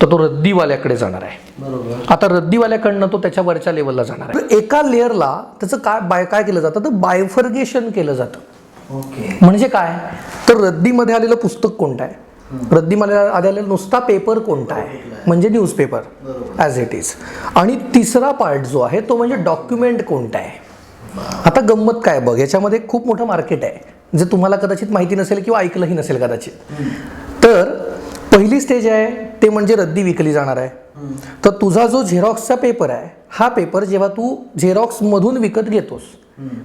तर तो रद्दीवाल्याकडे जाणार आहे. आता रद्दीवाल्याकडनं तो त्याच्या वरच्या लेवलला जाणार आहे. एका लेअरला त्याचं काय केलं जातं, तर बायफर्गेशन केलं जातं. म्हणजे काय, तर रद्दीमध्ये आलेलं पुस्तक कोणतं आहे, रद्दीमध्ये आलेला नुसता पेपर कोणता आहे, म्हणजे न्यूजपेपर ॲज इट इज. आणि तिसरा पार्ट जो आहे तो म्हणजे डॉक्युमेंट कोणता आहे. आता गंमत काय बघ, याच्यामध्ये खूप मोठं मार्केट आहे जे तुम्हाला कदाचित माहिती नसेल किंवा ऐकलंही नसेल कदाचित. तर पहिली स्टेज आहे ते म्हणजे रद्दी विकली जाणार आहे. तर तुझा जो झेरॉक्सचा पेपर आहे, हा पेपर जेव्हा तू झेरॉक्समधून विकत घेतोस,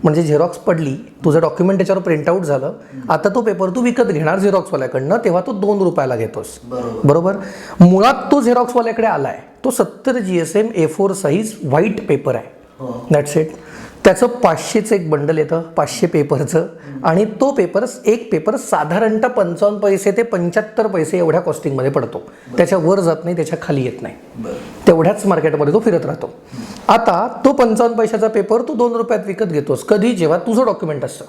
म्हणजे झेरॉक्स पडली, तुझं डॉक्युमेंट त्याच्यावर प्रिंटआउट झालं, आता तो पेपर तू विकत घेणार झेरॉक्सवाल्याकडनं, तेव्हा तो 2 रुपयाला घेतोस. बरोबर. मुळात तो झेरॉक्सवाल्याकडे आलाय, तो 70 GSM A4 size white paper आहे. That's it. त्याचं 500चं एक बंडल येतं, 500 पेपरचं. आणि तो एक पेपर साधारणतः 55 पैसे ते 75 पैसे एवढ्या कॉस्टिंगमध्ये पडतो. त्याच्या वर जात नाही, त्याच्या खाली येत नाही, तेवढ्याच मार्केटमध्ये तो फिरत राहतो. आता तो 55 पैशाचा पेपर तू 2 रुपयात विकत घेतोस, कधी, जेव्हा तुझं डॉक्युमेंट असतं.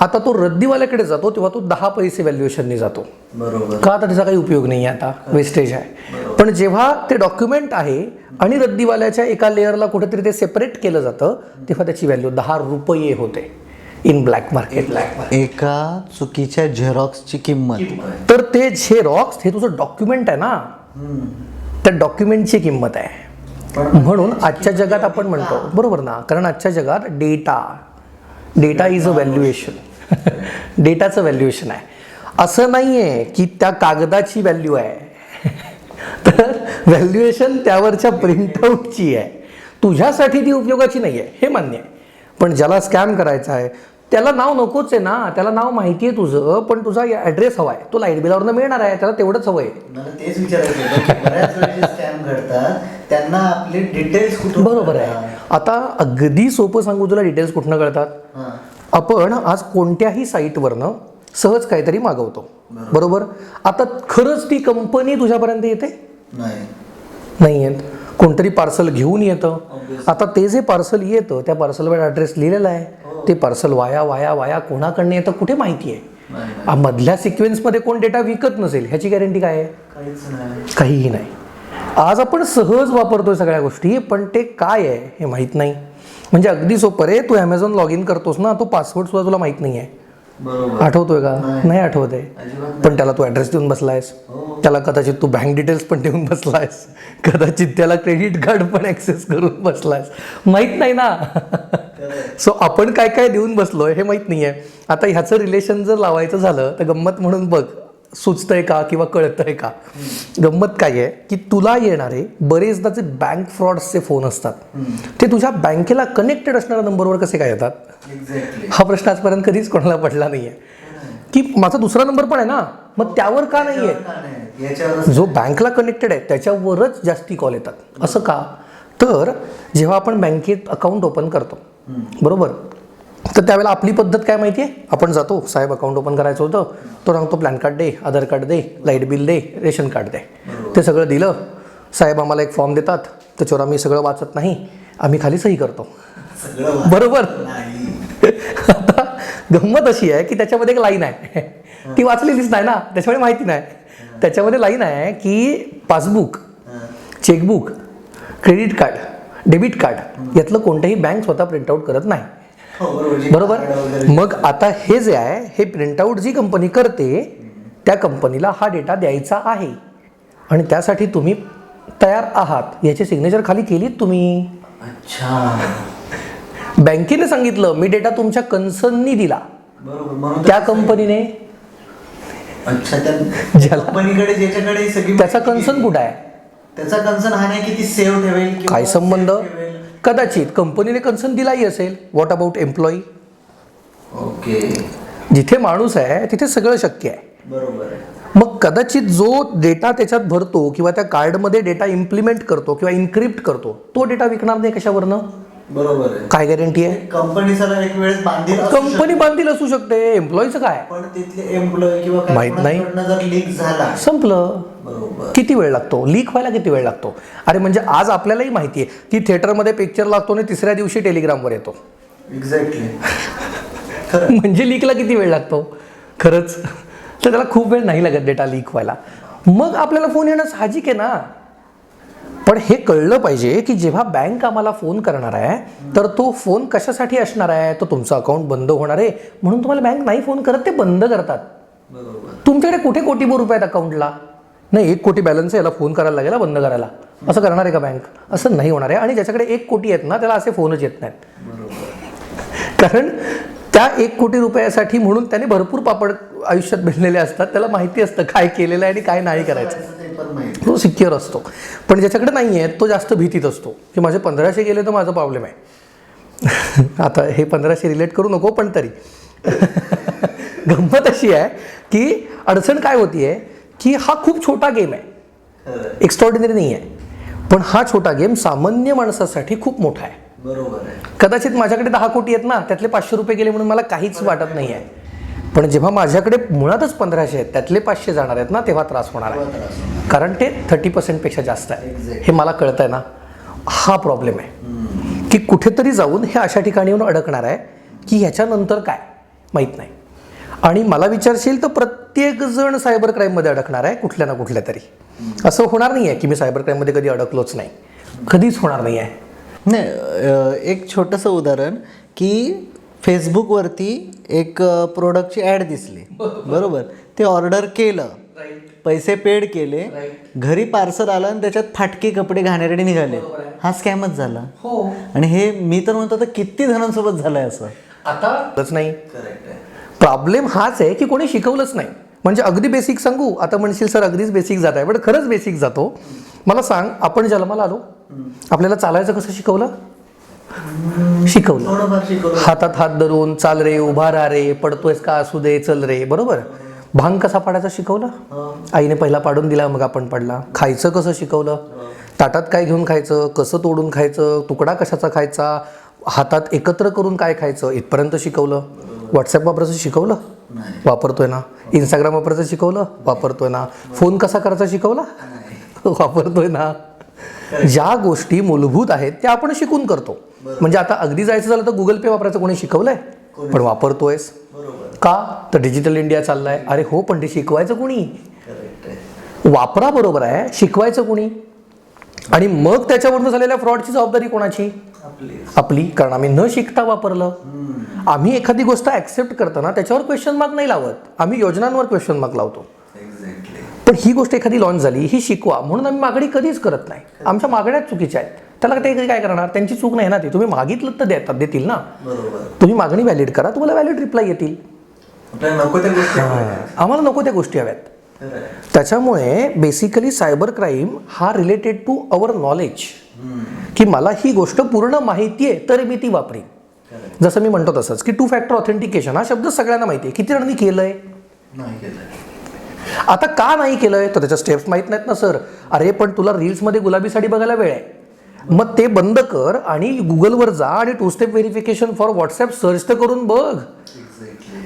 आता तो रद्दीवाल्याकडे जातो तेव्हा तो 10 पैसे व्हॅल्युएशनने जातो. का, तर त्याचा काही उपयोग नाही आहे, आता वेस्टेज आहे. पण जेव्हा ते डॉक्युमेंट आहे आणि रद्दीवाल्याच्या एका लेअरला कुठेतरी ते सेपरेट केलं जातं, तेव्हा त्याची व्हॅल्यू 10 रुपये होते इन ब्लॅक मार्केट. एका चुकीच्या झेरॉक्सची किंमत. तर ते झेरॉक्स हे तुझं डॉक्युमेंट आहे ना, त्या डॉक्युमेंटची किंमत आहे. म्हणून आजच्या जगात आपण म्हणतो, बरोबर ना, कारण आजच्या जगात डेटा इज अ व्हॅल्युएशन. डेटाचं व्हॅल्युएशन आहे. असं नाही आहे की त्या कागदाची व्हॅल्यू आहे, तर व्हॅल्युएशन त्यावरच्या प्रिंटआउटची आहे. तुझ्यासाठी ती उपयोगाची नाही आहे, हे मान्य आहे. पण ज्याला स्कॅम करायचा आहे त्याला नाव नकोच आहे ना, त्याला नाव माहिती आहे तुझं, पण तुझा ॲड्रेस हवा आहे, तो लाईट बिलावरनं मिळणार आहे, त्याला तेवढंच हवं आहे. मला तेच विचारायचं होतं की बऱ्याच वेळेस स्कॅम घडतात, त्यांना आपले डिटेल्स कुठून. बरोबर आहे. आता अगदी सोपं सांगू तुला डिटेल्स कुठनं कळतात. आपण आज कोणत्याही साईटवरनं सहज काहीतरी मागवतो, बरोबर. आता खरंच ती कंपनी तुझ्यापर्यंत येते? नाही येत. कोणतरी पार्सल घेऊन येतं. आता ते जे पार्सल येतं त्या पार्सलवर ॲड्रेस लिहिलेला आहे. ते पार्सल वाया कोणाकडनं येतं कुठे माहिती आहे. मधल्या सिक्वेन्समध्ये कोण डेटा विकत नसेल ह्याची गॅरंटी काय आहे? काहीही नाही. आज आपण सहज वापरतोय सगळ्या गोष्टी, पण ते काय आहे हे माहीत नाही. म्हणजे अगदी सोपं रे, तू ॲमेझॉन लॉग इन करतोस ना, तो पासवर्ड सुद्धा तुला माहीत नाही आहे. आठवतोय का? नाही आठवत आहे. पण त्याला तू ॲड्रेस देऊन बसलायस, त्याला कदाचित तू बँक डिटेल्स पण देऊन बसलायस, कदाचित त्याला क्रेडिट कार्ड पण ॲक्सेस करून बसलायस, माहीत नाही ना. सो आपण काय काय देऊन बसलोय हे माहीत नाही आहे. आता ह्याचं रिलेशन जर लावायचं झालं तर गंमत म्हणून बघ, सुचतंय का किंवा कळतंय का. गंमत काय आहे की तुला येणारे बरेचदा जे बँक फ्रॉड्सचे फोन असतात ते तुझ्या बँकेला कनेक्टेड असणाऱ्या नंबरवर कसे काय येतात, हा प्रश्न आजपर्यंत कधीच कोणाला पडला नाही आहे. की माझा दुसरा नंबर पण आहे ना, मग त्यावर का नाही आहे. जो बँकला कनेक्टेड आहे त्याच्यावरच जास्ती कॉल येतात. असं का, तर जेव्हा आपण बँकेत अकाउंट ओपन करतो, बरोबर, तर त्यावेळेला आपली पद्धत काय माहिती आहे, आपण जातो, साहेब अकाउंट ओपन करायचं होतं, तो सांगतो पॅन कार्ड दे, आधार कार्ड दे, लाईट बिल दे, रेशन कार्ड दे. ते सगळं दिलं, साहेब आम्हाला एक फॉर्म देतात, त्याच्यावर आम्ही सगळं वाचत नाही, आम्ही खाली सही करतो, बरोबर. आता गंमत अशी आहे की त्याच्यामध्ये एक लाईन आहे, ती वाचलेलीच नाही ना, त्याच्यामुळे माहिती नाही. त्याच्यामध्ये लाईन आहे की passbook, chequebook, credit card, debit card यातलं कोणतंही बँक स्वतः प्रिंटआउट करत नाही, बरोबर. मग आता हे जे आहे हे प्रिंटआउट जी कंपनी करते त्या कंपनीला हा डेटा द्यायचा आहे आणि त्यासाठी तुम्ही तयार आहात याची सिग्नेचर खाली केलीत तुम्ही. अच्छा. बँकेने सांगितलं मी डेटा तुमच्या कन्सर्ननी दिला, त्या कंपनीने त्याचा कन्सर्न कुठं आहे, त्याचा कन्सर्न हा नाही की ती सेव्ह ठेवेल, काय संबंध. कदाचित कंपनीने कन्सर्न दिलाही असेल. What about employee. ओके. जिथे माणूस आहे तिथे सगळं शक्य आहे, बरोबर. मग कदाचित जो डेटा त्याच्यात भरतो किंवा त्या कार्डमध्ये डेटा इम्प्लिमेंट करतो किंवा इन्क्रिप्ट करतो तो डेटा विकणार नाही कशावरनं, बरोबर. काय गॅरंटी आहे. कंपनी बांधील असू शकते, एम्प्लॉईचं काय, पण तिथले एम्प्लॉई किंवा माहित नाही, जर लीक झाला संपलं. किती वेळ लागतो लीक व्हायला, किती वेळ लागतो. अरे म्हणजे आज आपल्यालाही माहिती आहे की थिएटरमध्ये पिक्चर लागतो आणि तिसऱ्या दिवशी टेलिग्रामवर येतो. एक्झॅक्टली. म्हणजे लीकला किती वेळ लागतो खरंच, तर त्याला खूप वेळ नाही लागत डेटा लीक व्हायला. मग आपल्याला फोन येणं साहजिक आहे ना. पण हे कळलं पाहिजे की जेव्हा बँक आम्हाला फोन करणार आहे तर तो फोन कशासाठी असणार आहे, तो तुमचं अकाउंट बंद होणार आहे म्हणून तुम्हाला बँक नाही फोन करत, ते बंद करतात. तुमच्याकडे कुठे कोटीभर रुपये आहेत अकाउंटला? नाही 1 कोटी बॅलन्स आहे, याला फोन करायला लागेल हा बंद करायला, असं करणार आहे का बँक? असं नाही होणार आहे. आणि ज्याच्याकडे 1 कोटी आहेत ना त्याला असे फोनच येत नाहीत, कारण त्या 1 कोटी रुपयासाठी म्हणून त्याने भरपूर पापड आयुष्यात भिडलेले असतात, त्याला माहिती असतं काय केलेलं आहे आणि काय नाही करायचं, तो सिक्युअर असतो. पण ज्याच्याकडे नाही आहे तो जास्त भीतीत असतो की माझे 1500 गेले तर माझा प्रॉब्लेम आहे. आता हे 1500 रिलेट करू नको, पण तरी गंमत अशी आहे की अडचण काय होती आहे की हा खूप छोटा गेम आहे, एक्स्ट्रॉर्डिनरी नाही आहे, पण हा छोटा गेम सामान्य माणसासाठी खूप मोठा आहे. बरोबर आहे. कदाचित माझ्याकडे 10 कोटी आहेत ना, त्यातले 500 रुपये गेले म्हणून मला काहीच वाटत नाही आहे, पण जेव्हा माझ्याकडे मुळातच 1500 आहेत त्यातले 500 जाणार आहेत ना, तेव्हा त्रास होणार आहे, कारण ते 30% पेक्षा जास्त आहे. हे मला कळत आहे ना, हा प्रॉब्लेम आहे की कुठेतरी जाऊन हे अशा ठिकाणी येऊन अडकणार आहे की ह्याच्यानंतर काय माहीत नाही. आणि मला विचारशील तर प्रत्येक जण सायबर क्राईममध्ये अडकणार आहे कुठल्या ना कुठल्या तरी. असं होणार नाही आहे की मी सायबर क्राईममध्ये कधी अडकलोच नाही, कधीच होणार नाही आहे. नाही, एक छोटंसं उदाहरण की फेसबुकवरती एक प्रोडक्टची ॲड दिसली, बरोबर, ते ऑर्डर केलं, पैसे पेड केले, घरी पार्सल आलं आणि त्याच्यात फाटके कपडे घाणेरडे निघाले, हा स्कॅमच झाला. आणि हे मी तर म्हणतो तर किती जणांसोबत झालंय असं. आता नाही, प्रॉब्लेम हाच आहे की कोणी शिकवलंच नाही. म्हणजे अगदी बेसिक सांगू, आता म्हणशील सर अगदीच बेसिक जात आहे, पण खरंच बेसिक जातो. मला सांग, आपण जन्माला आलो, आपल्याला चालायचं कसं शिकवलं? शिकवलं, हातात हात धरून चाल रे, उभा राहा रे, पडतोयस का असू दे, चल रे, बरोबर. भांग कसा पाडायचा शिकवलं? आईने पहिला पाडून दिला मग आपण पडला. खायचं कसं शिकवलं? ताटात काय घेऊन खायचं, कसं तोडून खायचं, तुकडा कशाचा खायचा, हातात एकत्र करून काय खायचं, इथपर्यंत शिकवलं. व्हॉट्सॲप वापरायचं शिकवलं? वापरतोय ना. इंस्टाग्राम वापरायचं शिकवलं? वापरतोय ना. फोन कसा करायचा शिकवला? वापरतोय ना. ज्या गोष्टी मूलभूत आहेत त्या आपण शिकून करतो. म्हणजे आता अगदी जायचं झालं तर गुगल पे वापरायचं कोणी शिकवलंय? पण वापरतोयस का? तर डिजिटल इंडिया चाललाय. अरे हो, पण ते शिकवायचं कोणी? वापरा, बरोबर आहे, शिकवायचं कोणी? आणि मग त्याच्यावरून झालेल्या फ्रॉडची जबाबदारी कोणाची? आपली. कारण आम्ही न शिकता वापरलं. आम्ही एखादी गोष्ट ऍक्सेप्ट करताना त्याच्यावर क्वेश्चन मार्क नाही लावत, आम्ही योजनांवर क्वेश्चन मार्क लावतो. पण ही गोष्ट एखादी लॉन्च झाली, ही शिकवा म्हणून आम्ही मागणी कधीच करत नाही. आमच्या मागण्याच चुकीच्या आहेत. त्याला ते काय करणार? त्यांची चूक नाही ना ती. तुम्ही मागितलं तर देतील ना. तुम्ही मागणी व्हॅलिड करा, तुम्हाला व्हॅलिड रिप्लाय येतील. आम्हाला नको त्या गोष्टी हव्यात. त्याच्यामुळे बेसिकली सायबर क्राईम हा रिलेटेड टू अवर नॉलेज, की मला ही गोष्ट पूर्ण माहिती आहे तर मी ती वापरीन. जसं मी म्हणतो तसंच की 2 फॅक्टर ऑथेंटिकेशन हा शब्द सगळ्यांना माहिती आहे. किती जणांनी केलंय? आता का नाही केलंय? तर त्याच्या स्टेप्स माहित नाहीत ना सर. अरे पण तुला रील्समध्ये गुलाबी साडी बघायला वेळ आहे, मग ते बंद कर आणि गुगलवर जा आणि 2 step verification for WhatsApp search तर करून बघ,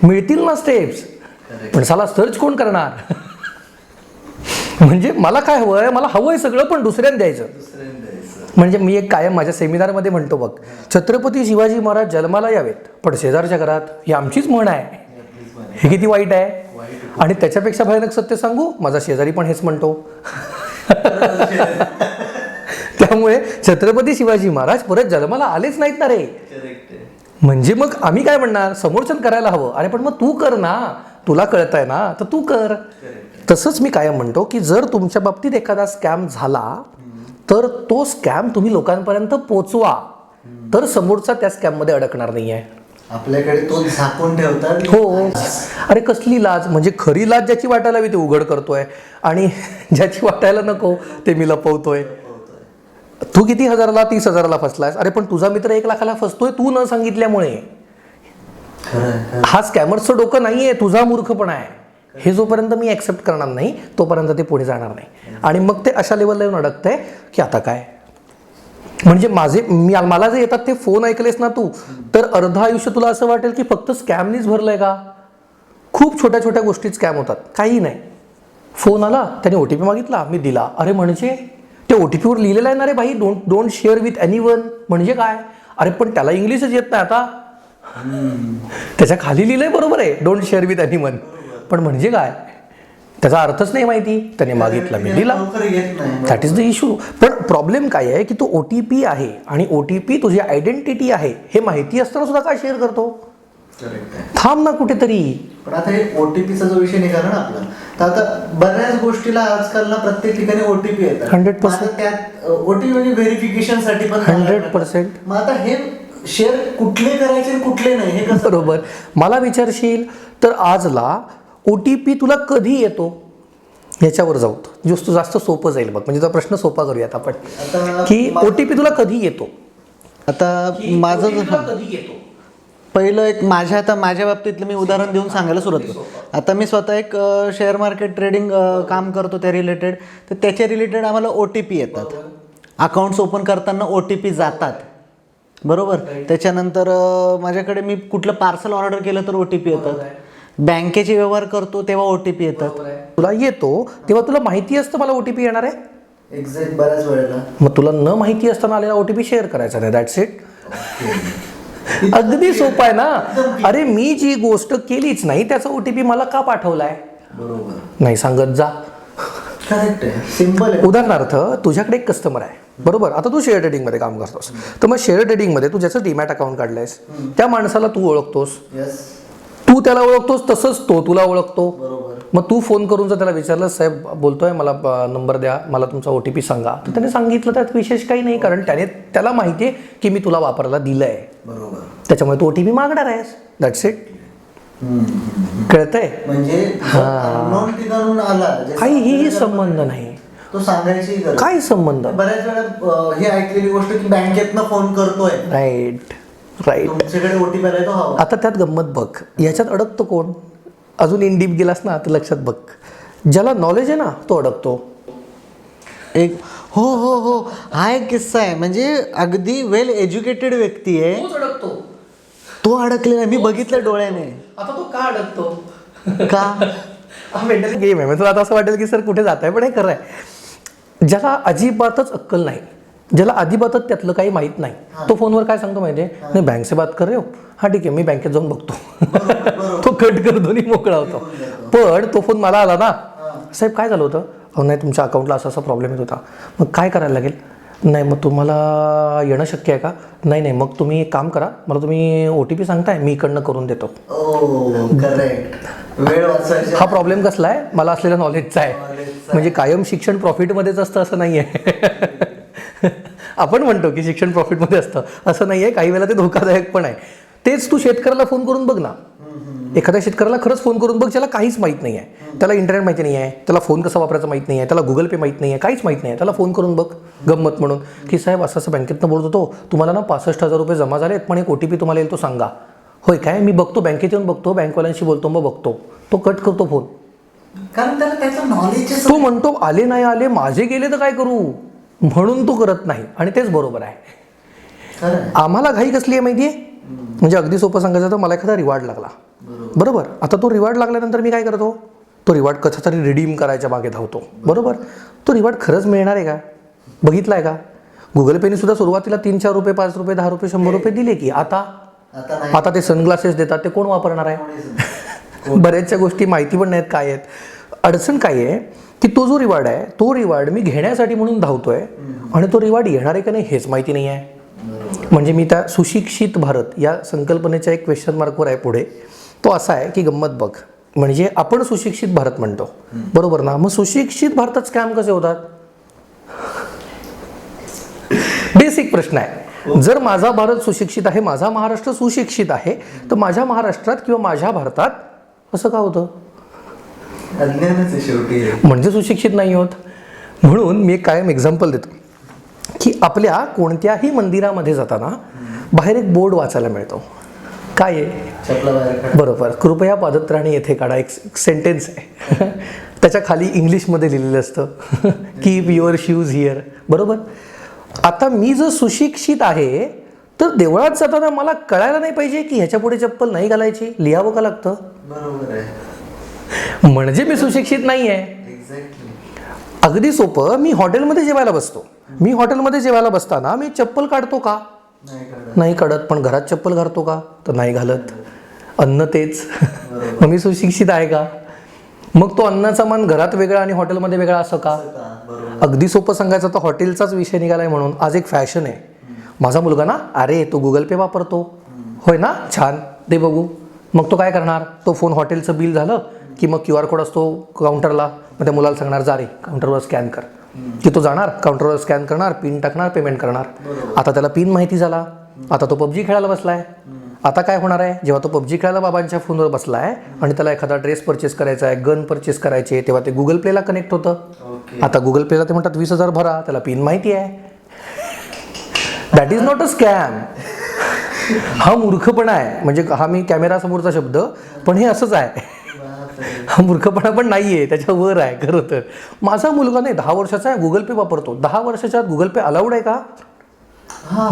मिळतील ना स्टेप्स. पण साला सर्च कोण करणार? म्हणजे मला काय हवंय? मला हवंय सगळं पण दुसऱ्याने द्यायचं. म्हणजे मी एक कायम माझ्या सेमिनारमध्ये म्हणतो बघ, छत्रपती शिवाजी महाराज जन्माला यावेत पण शेजारच्या घरात, ही आमचीच म्हण आहे. हे किती वाईट आहे. आणि त्याच्यापेक्षा भयानक सत्य सांगू, माझा शेजारी पण हेच म्हणतो. त्यामुळे छत्रपती शिवाजी महाराज परत जन्माला आलेच नाहीत ना रे. म्हणजे मग आम्ही काय म्हणणार? समोरच्यान करायला हवं. अरे पण मग तू कर ना, तुला कळतंय ना तर तू कर. तसंच मी कायम म्हणतो की जर तुमच्या बाबतीत एखादा स्कॅम झाला तर तो स्कॅम तुम्ही लोकांपर्यंत पोचवा, तर समोरचा त्या स्कॅममध्ये अडकणार नाही आहे. आपल्याकडे तो झाकून ठेवतात. हो. अरे कसली लाज? म्हणजे खरी लाज ज्याची वाटायला हवी ते उघड करतोय आणि ज्याची वाटायला नको ते मी लपवतोय. तू किती हजाराला? 30,000ला फसलायस. अरे पण तुझा मित्र 1 लाखाला फसतोय तू न सांगितल्यामुळे. हा स्कॅमरचं डोकं नाहीये, तुझा मूर्खपणा आहे. हे जोपर्यंत मी ऍक्सेप्ट करणार नाही तोपर्यंत ते पुढे जाणार नाही. आणि मग ते अशा लेवलला येऊन अडकतंय की आता काय. म्हणजे मला जे येतात ते फोन ऐकलेस ना तू, तर अर्ध आयुष्य तुला असं वाटेल की फक्त स्कॅमनीच भरलंय का. खूप छोट्या छोट्या गोष्टीत स्कॅम होतात. काही नाही. फोन आला, त्याने OTP मागितला, मी दिला. अरे म्हणजे ते OTPवर लिहिलेलं आहे ना रे भाई, डोंट शेअर विथ एनीवन. म्हणजे काय? अरे पण त्याला इंग्लिशच येत नाही आता. त्याच्या खाली लिहिलंय, बरोबर आहे, डोंट शेअर विथ एनीवन. पण म्हणजे काय? त्याचा अर्थच नाही माहिती. त्याने मागितला, मी दिला. That is the issue. पण प्रॉब्लेम काय आहे की तो OTP आहे आणि OTP तुझी आयडेंटिटी आहे हे माहिती असताना सुद्धा काय शेअर करतो? थांब ना कुठेतरी. पण आता हे ओटीपीचा जो विषय निघाला ना आपला, तर आता बऱ्याच गोष्टीला आजकाल ना प्रत्येक ठिकाणी ओटीपी येतात. 100%. मग आता त्यात ओटीपी म्हणजे व्हेरिफिकेशन साठी पण 100%. मग आता हे शेअर कुठले करायचे आणि कुठले नाही हे कसं? बरोबर. मला विचारशील तर आजला OTP तुला कधी येतो याच्यावर जाऊ, जास्त सोपं जाईल बघ. म्हणजे तो प्रश्न सोपा करूयात आपण, आता की OTP तुला कधी येतो. आता माझं कधी येतो पहिलं एक माझ्या बाबतीतलं मी उदाहरण देऊन सांगायला सुरुवात करतो. आता मी स्वतः एक शेअर मार्केट ट्रेडिंग काम करतो त्या रिलेटेड. तर त्याच्या रिलेटेड आम्हाला OTP येतात. अकाउंट्स ओपन करताना OTP जातात, बरोबर. त्याच्यानंतर माझ्याकडे मी कुठलं पार्सल ऑर्डर केलं तर OTP येतात. बँकेचे व्यवहार करतो तेव्हा OTP येतात. तुला येतो तेव्हा तुला माहिती असतं मला OTP येणार आहे. एक्झॅक्ट बऱ्याच वेळेला मग तुला न माहिती असताना आलेला OTP शेअर करायचा नाही. That's it. अगदी सोपं आहे ना. अरे मी जी गोष्ट केलीच नाही त्याचा OTP मला का पाठवलाय, बरोबर नाही सांगत जा. करेक्ट आहे, सिंपल आहे. उदाहरणार्थ तुझ्याकडे एक कस्टमर आहे, बरोबर. आता तू शेअर ट्रेडिंगमध्ये काम करतोस, तर मग शेअर ट्रेडिंगमध्ये तू ज्याचं डीमॅट अकाउंट काढलंयस त्या माणसाला तू ओळखतोस, यस तू त्याला ओळखतोस, तसंच तो तुला ओळखतो. बरोबर. मग तू फोन करून जर त्याला विचारलं, साहेब बोलतोय, मला नंबर द्या, मला तुमचा OTP सांगा, तर त्याने सांगितलं, त्यात विशेष काही नाही, कारण त्याला माहिती आहे की मी तुला वापरायला दिलंय, बरोबर. त्याच्यामुळे तू OTP मागणार आहेस. That's it. कळतंय. म्हणजे unknown ठिकाणून आला काहीही संबंध नाही, तो सांगायची गरज. काय संबंध. बऱ्याच वेळा हे ऐकलेली गोष्ट की बँकेतनं फोन करतोय, राईट. तुमच्याकडे OTP आलाय तो हवा. आता त्यात गंमत बघ, याच्यात अडकतो कोण. अजून इन डीप गेलास ना तर लक्षात बघ, ज्याला नॉलेज आहे ना तो अडकतो. एक हो हो हो हा एक किस्सा आहे. म्हणजे अगदी वेल एज्युकेटेड व्यक्ती आहे, अडकतो, तो अडकलेला मी बघितलं डोळ्याने. आता तो का अडकतो. का? हा मेंटल गेम आहे. तुला आता असं वाटेल की सर कुठे जात आहे, पण हे खरं आहे. ज्याला अजिबातच अक्कल नाही, ज्याला अजिबातच त्यातलं काही माहीत नाही, तो फोनवर काय सांगतो माहिती आहे, नाही बँक से बात कर रहे हो, हां ठीक आहे मी बँकेत जाऊन बघतो. तो कट करतो आणि मोकळा होतो. पण तो फोन मला आला ना, साहेब काय झालं होतं, अहो नाही तुमच्या अकाउंटला असा प्रॉब्लेम येत होता, मग काय करायला लागेल, नाही मग तुम्हाला येणं शक्य आहे का, नाही मग तुम्ही एक काम करा, मला तुम्ही OTP सांगताय, मी इकडनं करून देतो. वेळ वाचवायची. हा प्रॉब्लेम कसला आहे, मला असलेल्या नॉलेजचा आहे. म्हणजे कायम शिक्षण प्रॉफिटमध्येच असतं असं नाही आहे. आपण म्हणतो की शिक्षण प्रॉफिटमध्ये असतं, असं नाही आहे. काही वेळेला ते धोकादायक पण आहे. तेच तू शेतकऱ्याला फोन करून बघ ना, एखाद्या शेतकऱ्याला खरंच फोन करून बघ ज्याला काहीच माहीत नाही आहे, त्याला इंटरनेट माहिती नाही आहे, त्याला फोन कसा वापरायचा माहीत नाही आहे, त्याला गुगल पे माहीत नाही आहे, काहीच माहीत नाही आहे, त्याला फोन करून बघ गंमत म्हणून की साहेब असं बँकेतनं बोलत होतो, तुम्हाला ना 65,000 रुपये जमा झालेत, पण एक OTP तुम्हाला येईल तो सांगा. होय काय, मी बघतो, बँकेत येऊन बघतो, बँकवाल्यांशी बोलतो, मग बघतो. तो कट करतो फोन, कारण त्याला त्याचं नॉलेज. तो म्हणतो आले नाही आले, माझे गेले तर काय करू, म्हणून तो करत नाही. आणि तेच बरोबर आहे. आम्हाला घाई कसली आहे माहिती आहे, म्हणजे अगदी सोपं सांगायचं तर मला एखादा रिवॉर्ड लागला, बरोबर. आता तो रिवॉर्ड लागल्यानंतर मी काय करतो, तो रिवॉर्ड कसा तरी रिडीम करायच्या मागे धावतो, बरोबर. तो रिवॉर्ड खरंच मिळणार आहे का, बघितला आहे का. गुगल पेने सुद्धा सुरुवातीला 3-4 रुपये, 5 रुपये, 10 रुपये, 100 रुपये दिले की आता ते सनग्लासेस देतात, ते कोण वापरणार आहे. बऱ्याचशा गोष्टी माहिती पण नाहीत काय आहेत. अडचण काय आहे की तो जो रिवॉर्ड आहे, तो रिवॉर्ड मी घेण्यासाठी म्हणून धावतोय, आणि तो रिवॉर्ड येणार आहे का नाही हेच माहिती नाही आहे. म्हणजे मी त्या सुशिक्षित भारत या संकल्पनेच्या एक क्वेश्चन मार्कवर आहे पुढे. तो असा आहे की गंमत बघ, म्हणजे आपण सुशिक्षित भारत म्हणतो, बरोबर ना. मग सुशिक्षित भारतात स्कॅम कसे होतात, बेसिक प्रश्न आहे. जर माझा भारत सुशिक्षित आहे, माझा महाराष्ट्र सुशिक्षित आहे, तर माझ्या महाराष्ट्रात किंवा माझ्या भारतात असं का होतं, शेवटी म्हणजे सुशिक्षित नाही होत. म्हणून मी एक कायम एक्झाम्पल देतो की आपल्या कोणत्याही मंदिरामध्ये जाताना बाहेर एक बोर्ड वाचायला मिळतो, काय आहे, बरोबर, कृपया पादत्राणे येथे काढा. एक सेंटेन्स आहे, त्याच्या खाली इंग्लिशमध्ये लिहिलेलं असतं कीप युअर शूज हिअर, बरोबर. आता मी जर सुशिक्षित आहे तर देवळात जाताना मला कळायला नाही पाहिजे की ह्याच्या पुढे चप्पल नाही घालायची, लिहावं का लागतं, बरोबर आहे. म्हणजे मी सुशिक्षित नाही आहे. अगदी सोपं, मी हॉटेलमध्ये जेवायला बसतो, मी हॉटेलमध्ये जेवायला बसताना मी चप्पल काढतो का, नाही काढत. पण घरात चप्पल घालतो का, तर नाही घालत. अन्न तेच, मग मी सुशिक्षित आहे का. मग तो अन्नाचा मान घरात वेगळा आणि हॉटेलमध्ये वेगळा असं का. अगदी सोपं सांगायचं तर हॉटेलचाच विषय निघालाय म्हणून आज एक फॅशन आहे. माझा मुलगा ना, अरे तो गुगल पे वापरतो, होय ना, छान, दे बघू, मग तो काय करणार, तो फोन हॉटेलचं बिल झालं की मग QR कोड असतो काउंटरला, मग त्या मुलाला सांगणार जा रे काउंटरवर स्कॅन कर, की तो जाणार काउंटरवर स्कॅन करणार, पिन टाकणार, पेमेंट करणार. आता त्याला पिन माहिती झाला, आता तो PUBG खेळायला बसलाय. आता काय होणार आहे, जेव्हा तो PUBG खेळायला बाबांच्या फोनवर बसलाय आणि त्याला एखादा ड्रेस परचेस करायचा आहे, गन परचेस करायचे, तेव्हा ते गुगल प्लेला कनेक्ट होतं. आता गुगल प्लेला ते म्हणतात 20,000 भरा, त्याला पिन माहिती आहे. That is not a scam. हा मूर्खपणा आहे. म्हणजे हा मी कॅमेरासमोरचा शब्द, पण हे असंच आहे. हा मूर्खपणा पण नाही आहे, त्याच्यावर आहे खरं तर. माझा मुलगा नाही 10 वर्षाचा आहे, गुगल पे वापरतो. 10 वर्षाच्या आत गुगल पे अलाउड आहे का?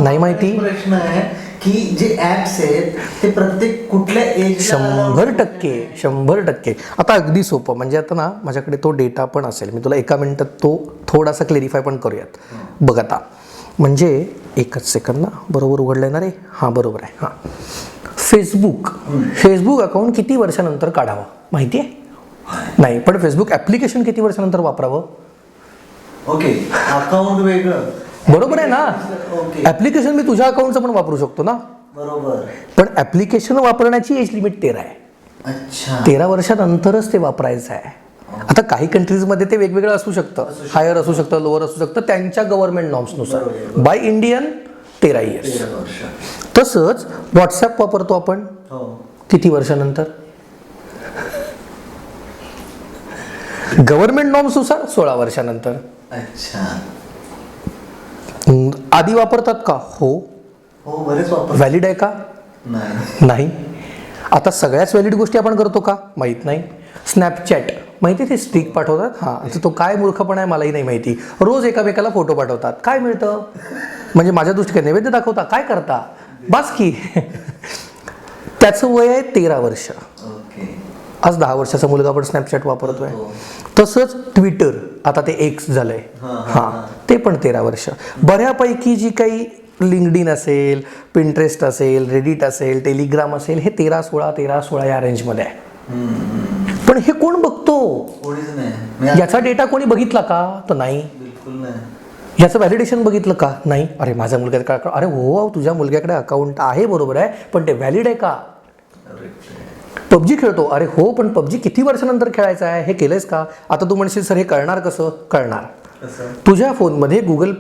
नाही माहिती. प्रश्न आहे की जे ऍप्स आहेत ते प्रत्येक कुठल्या एज 100%. आता अगदी सोपं, म्हणजे आता ना माझ्याकडे तो डेटा पण असेल, मी तुला एका मिनिटात तो थोडासा क्लेरिफाय पण करूयात. बघ आता, म्हणजे एकच सेकंद ना, बरोबर उघडलंय ना रे? हां बरोबर आहे. हां, फेसबुक अकाउंट किती वर्षानंतर काढावं माहिती आहे? नाही, पण फेसबुक ॲप्लिकेशन किती वर्षानंतर वापरावं? ओके, अकाउंट वेगळं. बरोबर आहे ना. ॲप्लिकेशन मी तुझ्या अकाउंटचं पण वापरू शकतो ना. बरोबर. पण ॲप्लिकेशन वापरण्याची एज लिमिट 13 आहे. अच्छा. 13 वर्षानंतरच ते वापरायचं आहे. आता काही कंट्रीजमध्ये ते वेगवेगळं असू शकतं, हायर असू शकतं, लोअर असू शकतं, त्यांच्या गव्हर्नमेंट नॉर्म्सनुसार. By Indian 13 years. तसंच व्हॉट्सॲप वापरतो आपण किती वर्षानंतर? गव्हर्नमेंट नॉर्म्सनुसार 16 वर्षानंतर. अच्छा. आधी वापरतात का? हो. बरेच वापर. व्हॅलिड आहे का? नाही. आता सगळ्याच व्हॅलिड गोष्टी आपण करतो का? माहीत नाही. स्नॅपचॅट माहिती, ते स्टिक पाठवतात. हां, तो काय मूर्खपणा आहे मलाही नाही माहिती. रोज एकामेकाला फोटो पाठवतात. काय मिळतं? म्हणजे माझ्या दृष्टीने नैवेद्य दाखवता, काय करता? बास की. त्याचं वय आहे 13 वर्ष. आज 10 वर्षाचा मुलगा पण स्नॅपचॅट वापरतोय. तसंच ट्विटर, आता ते X झालंय. हां, ते पण 13 वर्ष. बऱ्यापैकी जी काही लिंक्डइन असेल, पिंट्रेस्ट असेल, रेडिट असेल, टेलिग्राम असेल, हे 13-16 या रेंजमध्ये आहे. पण हे कोण बघतो? याचा डेटा कोणी बघितला का? तर नाही. याचं व्हॅलिडेशन बघितलं का? नाही. अरे माझ्या मुलग्याकडे, अरे हो तुझ्या मुलग्याकडे अकाउंट आहे बरोबर आहे, पण ते व्हॅलिड आहे का? PUBG खेळतो, अरे हो पण PUBG किती वर्षानंतर खेळायचं आहे, हे केलंयस का? आता तू म्हणशील सर हे कळणार कसं? कळणार. तुझ्या फोनमध्ये गुगल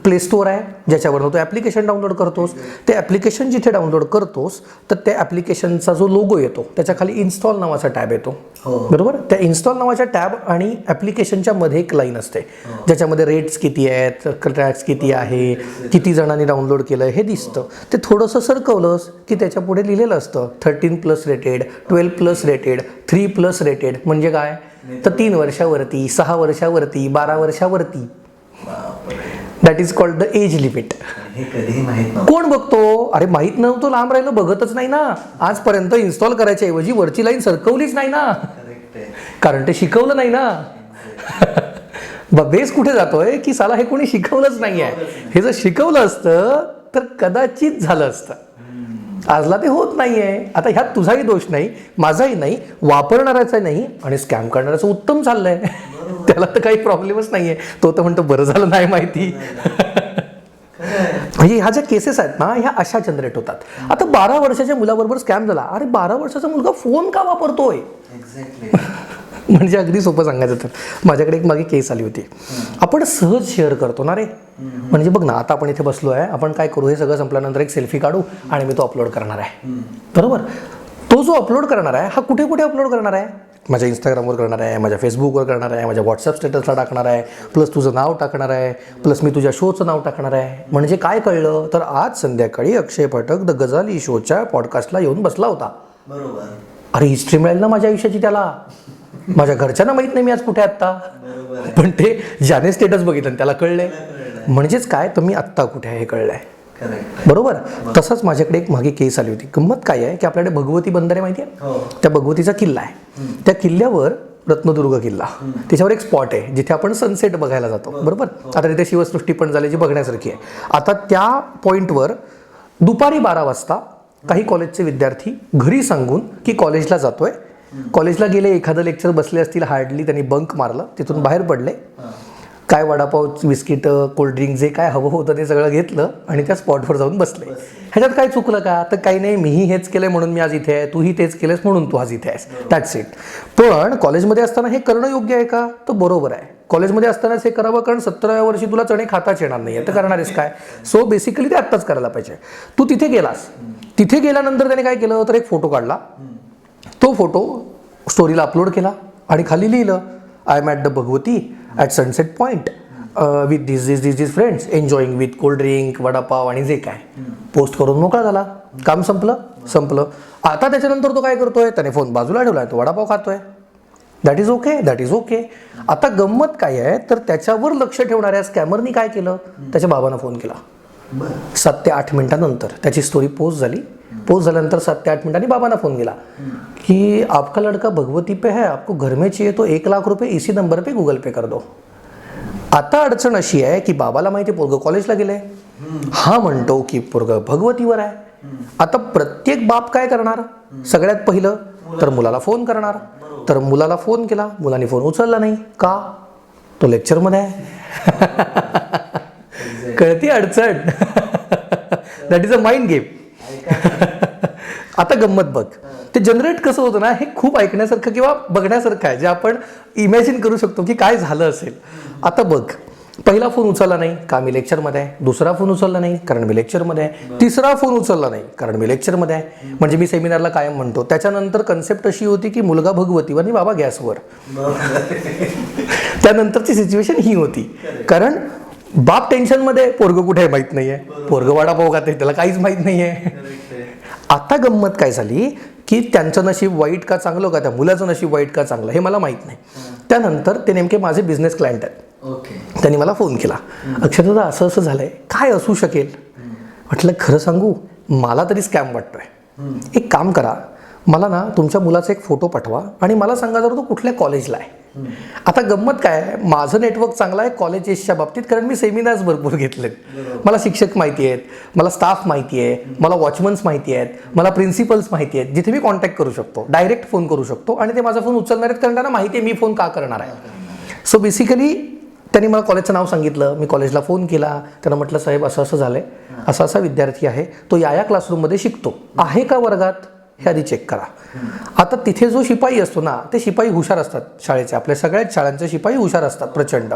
प्ले स्टोअर आहे, ज्याच्यावरनं तू ॲप्लिकेशन डाउनलोड करतोस. ते ॲप्लिकेशन जिथे डाउनलोड करतोस तर त्या ॲप्लिकेशनचा जो लोगो येतो त्याच्या खाली इन्स्टॉल नावाचा टॅब येतो. बरोबर. त्या इन्स्टॉल नावाच्या टॅब आणि ॲप्लिकेशनच्या मध्ये एक लाईन असते, ज्याच्यामध्ये रेट्स किती आहेत, ट्रॅक्स किती आहे, किती जणांनी डाउनलोड केलं हे दिसतं. ते थोडंसं सरकवलंस की त्याच्या पुढे लिहिलेलं असतं 13+ रेटेड, 12+ रेटेड, 3+ रेटेड. म्हणजे काय? तर 3 वर्षावरती, 6 वर्षावरती, 12 वर्षावरती. That is called the age limit. कोण बघतो? अरे माहित नव्हतं, लांब राहिलं, बघतच नाही ना. आजपर्यंत इन्स्टॉल करायच्या ऐवजी वरची लाईन सरकवलीच नाही ना, कारण ते शिकवलं नाही ना. बेस कुठे जातोय की साला हे कोणी शिकवलंच नाही आहे. हे जर शिकवलं असतं तर कदाचित झालं असतं. आजला ते होत नाहीये. आता ह्यात तुझाही दोष नाही, माझाही नाही, वापरणाराचा नाही, आणि स्कॅम करणाऱ्याचं उत्तम चाललंय. त्याला तर काही प्रॉब्लेमच नाहीये. तो तर म्हणतो बरं झालं नाही माहिती. म्हणजे ह्या ज्या केसेस आहेत ना, ह्या अशा जनरेट होतात. आता 12 वर्षाच्या मुलाबरोबर स्कॅम झाला. अरे 12 वर्षाचा मुलगा फोन का वापरतोय? म्हणजे अगदी सोपं सांगायचं तर माझ्याकडे एक मागे केस आली होती. आपण सहज शेअर करतो ना रे. म्हणजे बघ ना, आता आपण इथे बसलो आहे, आपण काय करू, हे सगळं संपल्यानंतर एक सेल्फी काढू आणि मी तो अपलोड करणार आहे. बरोबर. तो जो अपलोड करणार आहे हा कुठे कुठे अपलोड करणार आहे? माझ्या इंस्टाग्रामवर करणार आहे, माझ्या फेसबुकवर करणार आहे, माझ्या व्हॉट्सअप स्टेटसला टाकणार आहे, प्लस तुझं नाव टाकणार आहे, प्लस मी तुझ्या शोचं नाव टाकणार आहे. म्हणजे काय कळलं तर आज संध्याकाळी अक्षय पाठक द गजाली शोच्या पॉडकास्टला येऊन बसला होता. बरोबर. अरे हिस्ट्री मिळेल ना माझ्या आयुष्याची त्याला. माझ्या घरच्यांना माहित नाही मी आज कुठे आत्ता, पण ते ज्याने स्टेटस बघितलं त्याला कळलंय. म्हणजेच काय, तर मी आत्ता कुठे आहे हे कळलंय. बरोबर. तसंच माझ्याकडे एक मागे केस आली होती. गंमत काय आहे की आपल्याकडे भगवती बंदर आहे माहिती आहे? त्या भगवतीचा किल्ला आहे. त्या किल्ल्यावर रत्नदुर्ग किल्ला, त्याच्यावर एक स्पॉट आहे जिथे आपण सनसेट बघायला जातो. बरोबर. आता तिथे शिवसृष्टी पण झाली जी बघण्यासारखी आहे. आता त्या पॉईंटवर दुपारी 12 वाजता काही कॉलेजचे विद्यार्थी घरी सांगून की कॉलेजला जातोय, कॉलेजला गेले, एखादं लेक्चर बसले असतील, हार्डली त्यांनी बंक मारलं, तिथून बाहेर पडले, काय वडापाव, बिस्किट, कोल्ड्रिंक जे काय हवं होतं ते सगळं घेतलं आणि त्या स्पॉटवर जाऊन बसले. ह्याच्यात काय चुकलं का? तर काही नाही, मीही हेच केलंय म्हणून मी आज इथे आहे, तूही तेच केलंस म्हणून तू आज इथे आहेस, दॅट्स इट. पण कॉलेजमध्ये असताना हे करणं योग्य आहे का? तर बरोबर आहे. कॉलेजमध्ये असतानाच हे करावं, कारण 17व्या वर्षी तुला चणे खाताच येणार नाही आहे, तर करणारेस काय? सो बेसिकली ते आत्ताच करायला पाहिजे. तू तिथे गेलास, तिथे गेल्यानंतर त्याने काय केलं तर एक फोटो काढला, तो फोटो स्टोरीला अपलोड केला आणि खाली लिहिलं, I am at the Bhagwati at sunset point with this friends enjoying with cold drink, vada pav आणि जे काय. पोस्ट करून मोकळा झाला, काम संपलं. आता त्याच्यानंतर तो काय करतोय, त्याने फोन बाजूला ठेवलाय, तो वडापाव खातोय. That is okay. आता गंमत काय आहे तर त्याच्यावर लक्ष ठेवणाऱ्या स्कॅमरनी काय केलं, त्याच्या बाबांना फोन केला. 7 ते 8 मिनिटांनंतर त्याची स्टोरी पोस्ट झाल्यानंतर 7 ते 8 मिनिटांनी बाबांना फोन केला की आपका लड़का भगवती पे है, आपको घर में चाहिए तो 1 लाख रुपये इसी नंबर पे गूगल पे कर दो. आता अडचण अशी आहे की बाबाला माहिती पोरगं कॉलेजला गेलंय, हा म्हणतो की पोरगं भगवतीवर आहे. आता प्रत्येक बाप काय करणार, सगळ्यात पहिलं तर मुलाला फोन करणार. तर मुलाला फोन केला, मुलाने फोन उचलला नाही का, तो लेक्चरमध्ये आहे. कळती अडचण. That is a mind game. आता गंमत बघ, ते जनरेट कसं होतं ना, हे खूप ऐकण्यासारखं किंवा बघण्यासारखं आहे, जे आपण इमॅजिन करू शकतो की काय झालं असेल. आता बघ, पहिला फोन उचलला नाही का, मी लेक्चरमध्ये आहे. दुसरा फोन उचलला नाही कारण मी लेक्चरमध्ये आहे. तिसरा फोन उचलला नाही कारण मी लेक्चरमध्ये आहे. म्हणजे मी सेमिनारला कायम म्हणतो, त्याच्यानंतर कन्सेप्ट अशी होती की मुलगा भगवतीवर आणि बाबा गॅसवर. त्यानंतरची सिच्युएशन ही होती, कारण बाप टेन्शनमध्ये, पोरगं कुठे आहे माहीत नाही आहे, पोरगं वडापाव खाते त्याला काहीच माहीत नाही आहे. आता गंमत काय झाली की त्यांचं नशीब वाईट का चांगलं का, त्या मुलाचं नशीब वाईट का चांगलं हे मला माहीत नाही. त्यानंतर ते नेमके माझे बिझनेस क्लायंट आहेत. त्यांनी मला फोन केला, अक्षरशः असं झालंय, काय असू शकेल. म्हटलं खरं सांगू, मला तरी स्कॅम वाटतोय. एक काम करा, मला ना तुमच्या मुलाचा एक फोटो पाठवा आणि मला सांगा जर तो कुठल्या कॉलेजला आहे. आता गंमत काय आहे, माझं नेटवर्क चांगलं आहे कॉलेजेसच्या बाबतीत, कारण मी सेमिनार्स भरपूर घेतलेत. मला शिक्षक माहिती आहेत, मला स्टाफ माहिती आहे, मला वॉचमन्स माहिती आहेत, मला प्रिन्सिपल्स माहिती आहेत, जिथे मी कॉन्टॅक्ट करू शकतो, डायरेक्ट फोन करू शकतो आणि ते माझा फोन उचलणार आहेत, कारण त्यांना माहिती आहे मी फोन का करणार आहे. सो बेसिकली त्यांनी मला कॉलेजचं नाव सांगितलं, मी कॉलेजला फोन केला, त्यांना म्हटलं साहेब असं झालंय, असा विद्यार्थी आहे, तो या क्लासरूममध्ये शिकतो, आहे का वर्गात हे आधी चेक करा. आता तिथे जो शिपाई असतो ना, ते शिपाई हुशार असतात शाळेचे, आपल्या सगळ्याच शाळांचे शिपाई हुशार असतात प्रचंड.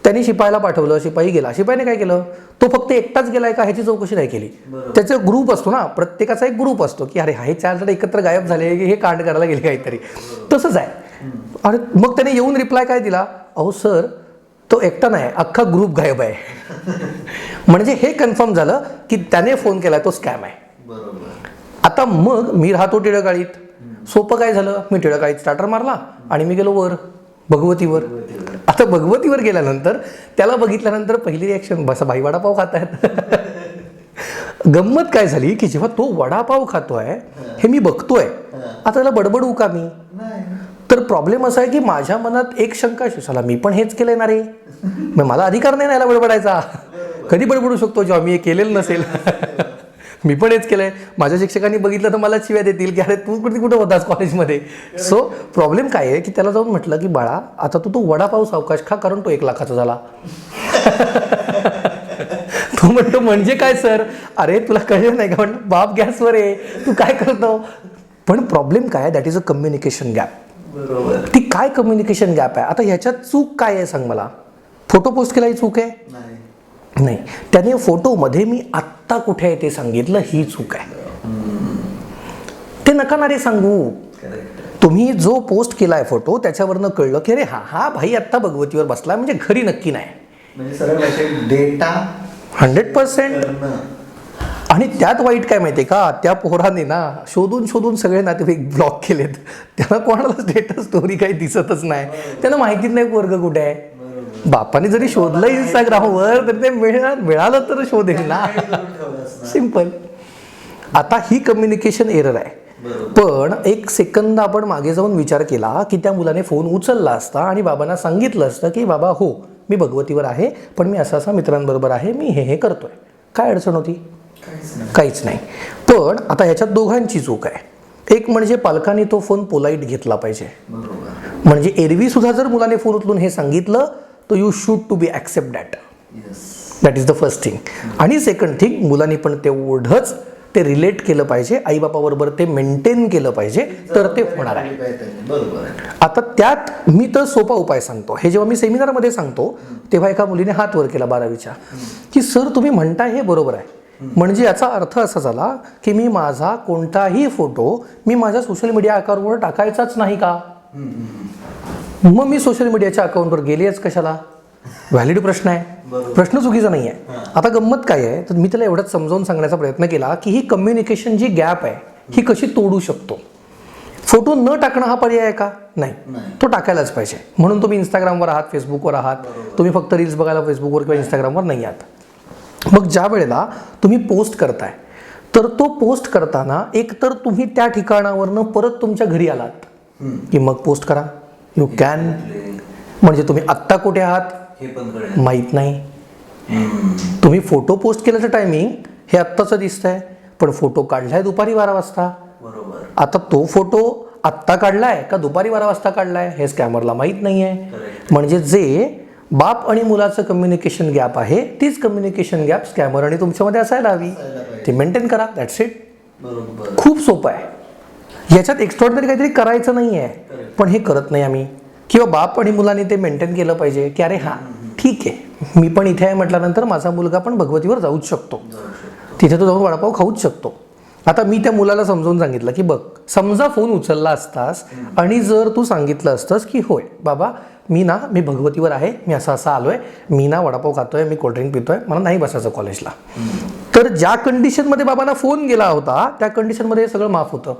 त्यांनी शिपाईला पाठवलं, शिपाई गेला. शिपाईने काय केलं, तो फक्त एकटाच गेलाय का ह्याची चौकशी नाही केली. त्याचा ग्रुप असतो ना, प्रत्येकाचा एक ग्रुप असतो की अरे हे 4 जण एकत्र गायब झाले, हे कांड करायला गेले काहीतरी. तसंच आहे. आणि मग त्याने येऊन रिप्लाय काय दिला, अहो सर तो एकटा नाही, अख्खा ग्रुप गायब आहे. म्हणजे हे कन्फर्म झालं की त्याने फोन केला तो स्कॅम आहे. आता मग मी राहतो टिळकाळीत, सोपं काय झालं, मी टिळकाळीत स्टार्टर मारला आणि मी गेलो वर भगवतीवर. आता भगवतीवर गेल्यानंतर त्याला बघितल्यानंतर पहिली रिॲक्शन, बस भाई वडापाव खात आहेत. गंमत काय झाली की जेव्हा तो वडापाव खातोय हे मी बघतोय, आता त्याला बडबडू का मी. तर प्रॉब्लेम असा आहे की माझ्या मनात एक शंका झाला, मी पण हेच केलंय ना रे, मला अधिकार नाही ना याला बडबडायचा. कधी बडबडू शकतो जेव्हा मी हे केलेलं नसेल. मी पण हेच केलंय. माझ्या शिक्षकांनी बघितलं तर मला शिव्या देतील की अरे तू कुठे होतास कॉलेजमध्ये. सो प्रॉब्लेम काय आहे की त्याला जाऊन म्हटलं की बाळा आता तू वडापाव सावकाश खा, कारण तो 1 लाखाचा झाला. तो म्हणतो म्हणजे काय सर, अरे तुला कळलं नाही का, म्हणलं बाप गॅसवर आहे, तू काय करतो. पण प्रॉब्लेम काय आहे, that is a communication gap. ती काय कम्युनिकेशन गॅप आहे. आता ह्याच्यात चूक काय आहे सांग मला. फोटो पोस्ट केला ही चूक आहे नाही, त्याने फोटोमध्ये मी आत्ता कुठे आहे ते सांगितलं, ही चूक आहे. ते नका ना रे सांगू. तुम्ही जो पोस्ट केलाय फोटो त्याच्यावरनं कळलं की अरे हा भाई आत्ता भगवतीवर बसला, म्हणजे घरी नक्की नाही. म्हणजे डेटा 100%. आणि त्यात वाईट काय माहितीये का, त्या पोराने ना शोधून सगळे नातेवाईक ब्लॉक केलेत. त्यांना कोणाला स्टेटस स्टोरी काही दिसतच नाही, त्यांना माहितीच नाही पोरगं कुठे आहे. बापाने जरी शोधलं इंस्टाग्रामवर तर ते मिळालं तर शोधेल ना, सिंपल. आता ही कम्युनिकेशन एरर आहे. पण एक सेकंद आपण मागे जाऊन विचार केला की त्या मुलाने फोन उचलला असता आणि बाबांना सांगितलं असतं की बाबा हो मी भगवतीवर आहे, पण मी असा मित्रांबरोबर आहे, मी हे करतोय, काय अडचण होती. काहीच नाही. पण आता ह्याच्यात दोघांची चूक आहे. एक म्हणजे पालकांनी तो फोन पोलाईट घेतला पाहिजे. म्हणजे एरवी सुद्धा जर मुलाने फोन उचलून हे सांगितलं तर you should to be accept that. That is the first thing. आणि सेकंड थिंग, मुलांनी पण तेवढंच ते रिलेट केलं पाहिजे, आईबापाबरोबर ते मेंटेन केलं पाहिजे, तर ते होणार आहे. बरोबर. आता त्यात मी तर सोपा उपाय सांगतो. हे जेव्हा मी सेमिनारमध्ये सांगतो तेव्हा एका मुलीने हात वर केला 12वीच्या, की सर तुम्ही म्हणताय हे बरोबर आहे. म्हणजे याचा अर्थ असा झाला की मी माझा कोणताही फोटो मी माझ्या सोशल मीडिया अकाउंटवर टाकायचाच नाही का? मग मी सोशल मीडियाच्या अकाउंटवर गेलेच कशाला? व्हॅलिड प्रश्न आहे, प्रश्न चुकीचा नाही आहे. आता गंमत काय आहे, तर मी त्याला एवढंच समजावून सांगण्याचा प्रयत्न केला की ही कम्युनिकेशन जी गॅप आहे ही कशी तोडू शकतो. फोटो न टाकणं हा पर्याय आहे का? नाही, तो टाकायलाच पाहिजे. म्हणून तुम्ही इंस्टाग्रामवर आहात, फेसबुकवर आहात, तुम्ही फक्त रील्स बघायला फेसबुकवर किंवा इंस्टाग्रामवर नाही आहात. मग ज्या वेळेला तुम्ही पोस्ट करताय तर तो पोस्ट करताना एक तर तुम्ही त्या ठिकाणावरनं परत तुमच्या घरी आलात की मग पोस्ट करा. You can. म्हणजे तुम्ही आत्ता कुठे आहात हे पण माहीत नाही. तुम्ही फोटो पोस्ट केल्याचं टायमिंग हे आत्ताचं दिसतंय, पण फोटो काढलाय दुपारी 12 वाजता. बरोबर. आता तो फोटो आत्ता काढलाय का दुपारी 12 वाजता काढलाय हे स्कॅमरला माहीत नाही आहे. म्हणजे जे बाप आणि मुलाचं कम्युनिकेशन गॅप आहे तीच कम्युनिकेशन गॅप स्कॅमर आणि तुमच्यामध्ये असायला हवी. ते मेंटेन करा. That's it. बरोबर. खूप सोपं आहे. याच्यात एक्स्ट्रॉर्डिनरी काहीतरी करायचं नाही आहे, पण हे करत नाही आम्ही. किंवा बाप आणि मुलांनी ते मेंटेन केलं पाहिजे की अरे हां ठीक आहे, मी पण इथे आहे म्हटल्यानंतर माझा मुलगा पण भगवतीवर जाऊच शकतो, तिथे तो जाऊन वडापाव खाऊच शकतो. आता मी त्या मुलाला समजावून सांगितलं की बघ, समजा फोन उचलला असतास आणि जर तू सांगितलं असतंस की होय बाबा मी भगवतीवर आहे, मी असं आलोय, मी वडापाव खातोय, मी कोल्ड्रिंक पितोय, मला नाही बसायचं कॉलेजला, तर ज्या कंडिशनमध्ये बाबांना फोन गेला होता त्या कंडिशनमध्ये हे सगळं माफ होतं.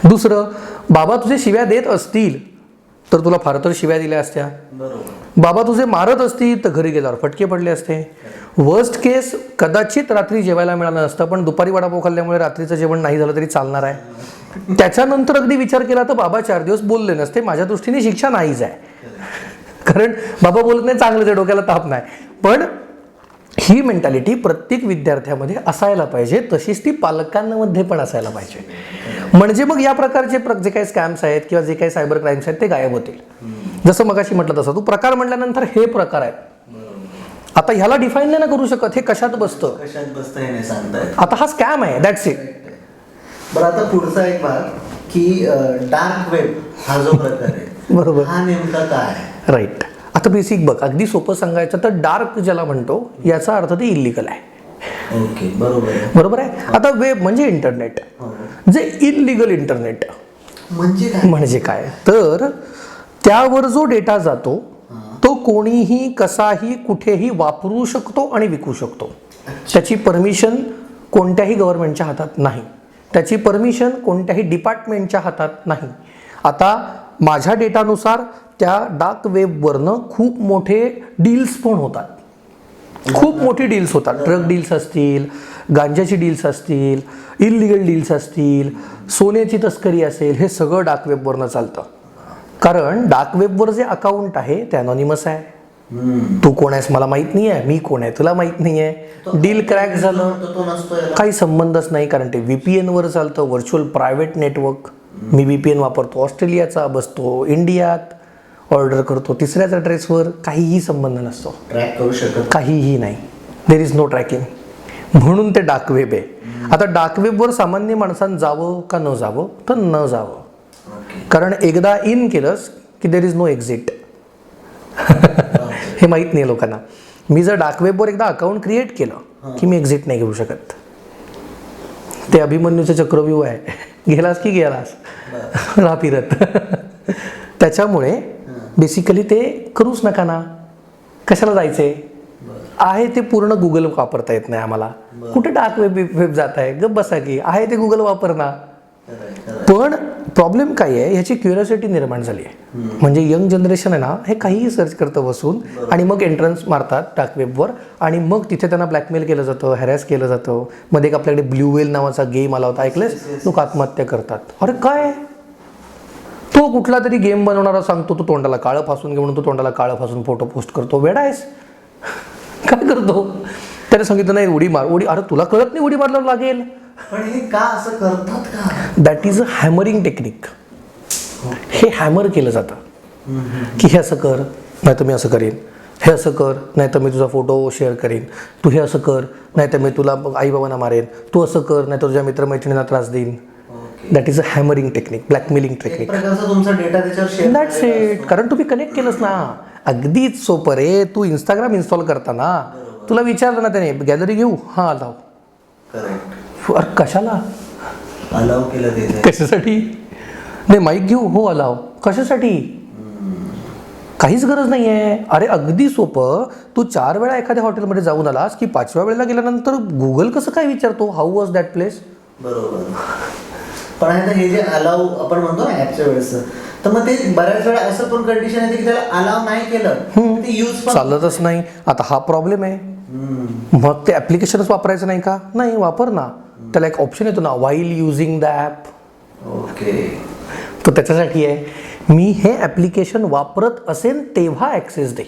दुसरं, बाबा तुझे शिव्या देत असतील तर तुला फार तर शिव्या दिल्या असत्या. बाबा तुझे मारत असतील तर घरी गेल्यावर फटके पडले असते. वर्स्ट केस कदाचित रात्री जेवायला मिळालं नसतं, पण दुपारी वडापाव खाल्ल्यामुळे रात्रीचं जेवण नाही झालं तरी चालणार आहे. त्याच्यानंतर अगदी विचार केला तर बाबा 4 दिवस बोलले नसते. माझ्या दृष्टीने शिक्षा नाहीच आहे, कारण बाबा बोलत नाही चांगलं, ते डोक्याला ताप नाही. पण ही मेंटॅलिटी प्रत्येक विद्यार्थ्यामध्ये असायला पाहिजे, तशीच ती पालकांमध्ये पण असायला पाहिजे. म्हणजे मग या प्रकारचे जे काही स्कॅम्स आहेत किंवा जे काही सायबर क्राईम्स आहेत ते गायब होतील. जसं मगाशी म्हटलं तसं तू प्रकार म्हटल्यानंतर हे प्रकार आहेत. आता ह्याला डिफाईन नाही ना करू शकत हे कशात बसतं, हे नाही सांगताय. आता हा स्कॅम आहे, दॅट्स इट. बरं, आता पुढचा एक भाग की डार्क वेब हा जो प्रकार आहे बरोबर, हा नेमका काय? राईट. आता बेसिक बघ, अगदी सोपं सांगायचं तर डार्क ज्याला म्हणतो याचा अर्थ ते इलिगल आहे. ओके, बरोबर आहे. बरोबर आहे. आता वेब म्हणजे इंटरनेट, जे इलिगल इंटरनेट म्हणजे काय, तर त्यावर जो डेटा जातो तो कोणीही कसाही कुठेही वापरू शकतो आणि विकू शकतो. त्याची परमिशन कोणत्याही गव्हर्नमेंटच्या हातात नाही, त्याची परमिशन कोणत्याही डिपार्टमेंटच्या हातात नाही. आता माझ्या डेटानुसार त्या डार्क वेबवरनं खूप मोठे डील्स पण होतात, खूप मोठी डील्स होतात. ड्रग डील्स असतील, गांजाची डील्स असतील, इलिगल डील्स असतील, सोन्याची तस्करी असेल, हे सगळं डार्क वेबवरनं चालतं. कारण डार्क वेबवर जे अकाउंट आहे ते अनॉनिमस आहे. तू कोण आहेस मला माहित नाही आहे, मी कोण आहे तुला माहित नाही आहे. डील क्रॅक झालं काही संबंधच नाही, कारण ते VPN वर चालतं, व्हर्च्युअल प्रायव्हेट नेटवर्क. मी VPN वापरतो ऑस्ट्रेलियाचा, बसतो इंडियात, ऑर्डर करतो तिसऱ्याच ॲड्रेसवर, काहीही संबंध नसतो, ट्रॅक करू शकत काहीही नाही. There is no tracking. म्हणून ते डार्क वेब आहे. आता डार्क वेबवर सामान्य माणसांनी जावं का न जावं, तर न जावं. कारण एकदा इन केलंस की देर इज नो एक्झिट. हे माहीत नाही लोकांना. मी जर डार्क वेबवर एकदा अकाउंट क्रिएट केलं की मी एक्झिट नाही घेऊ शकत. ते अभिमन्यूचं चक्रव्यूह आहे, गेलास की गेलास राहा फिरत. त्याच्यामुळे बेसिकली ते करूच नका ना. कशाला जायचंय आहे ते पूर्ण गुगल वापरता येत नाही आम्हाला. कुठे डार्क वेब जात आहे, गप बसा की आहे ते गुगल वापर ना. पण प्रॉब्लेम काय आहे, ह्याची क्युरिओसिटी निर्माण झाली आहे. म्हणजे यंग जनरेशन आहे ना, हे काहीही सर्च करतं बसून आणि मग एंट्रन्स मारतात डार्क वेबवर आणि मग तिथे त्यांना ब्लॅकमेल केलं जातं, हॅरॅस केलं जातं. मध्ये एक आपल्याकडे ब्ल्यू व्हेल नावाचा गेम आला होता, ऐकलेस? लोक आत्महत्या करतात. अरे काय, तो कुठला तरी गेम बनवणारा सांगतो तू तोंडाला काळं फासून घे म्हणून, तू तोंडाला काळं फासून फोटो पोस्ट करतो. वेडा आहेस काय करतो? त्याने सांगितलं नाही उडी मार, उडी. अरे तुला कळत नाही उडी मारल्यावर लागेल. पण हे का असं करतात का? That is a hammering technique. हे हॅमर केलं जातं की हे असं कर, नाही तर मी असं करेन, हे असं कर नाही तर मी तुझा फोटो शेअर करीन, तू हे असं कर नाही तर मी तुला आईबाबांना मारेन, तू असं कर नाही तर तुझ्या मित्रमैत्रिणींना त्रास देईन. That is a hammering technique, blackmailing technique. तुमचा डेटा त्याच्यावर शेअर. That's it. कारण तुम्ही कनेक्ट केलंस ना. अगदीच सोपं रे. तू इंस्टाग्राम इन्स्टॉल करताना तुला विचारलं ना त्याने गॅलरी घेऊ, हां अलाव. अरे कशाला अलाव केलं ते? कशासाठी? नाही माईक घेऊ, हो अलाव. कशासाठी? काहीच गरज नाही आहे. अरे अगदी सोपं. तू 4 वेळा एखाद्या हॉटेलमध्ये जाऊन आलास की 5व्या वेळेला गेल्यानंतर गुगल कसं काय विचारतो हाऊ वॉज दॅट प्लेस? बरोबर. पण आता हे जे अलाव आपण म्हणतो ना ऍपच्या वेळेस, तर मग ते बऱ्याच वेळा असं पण कंडिशन येते की त्याला अलाव नाही केलं ते यूज चालतच नाही. आता हा प्रॉब्लेम आहे. मग ते ऍप्लिकेशनच वापरायचं नाही का? नाही, वापर ना. त्याला एक ऑप्शन येतो ना, while using the app. Okay. तो त्याच्यासाठी आहे मी हे ॲप्लिकेशन वापरत असेल तेव्हा access they.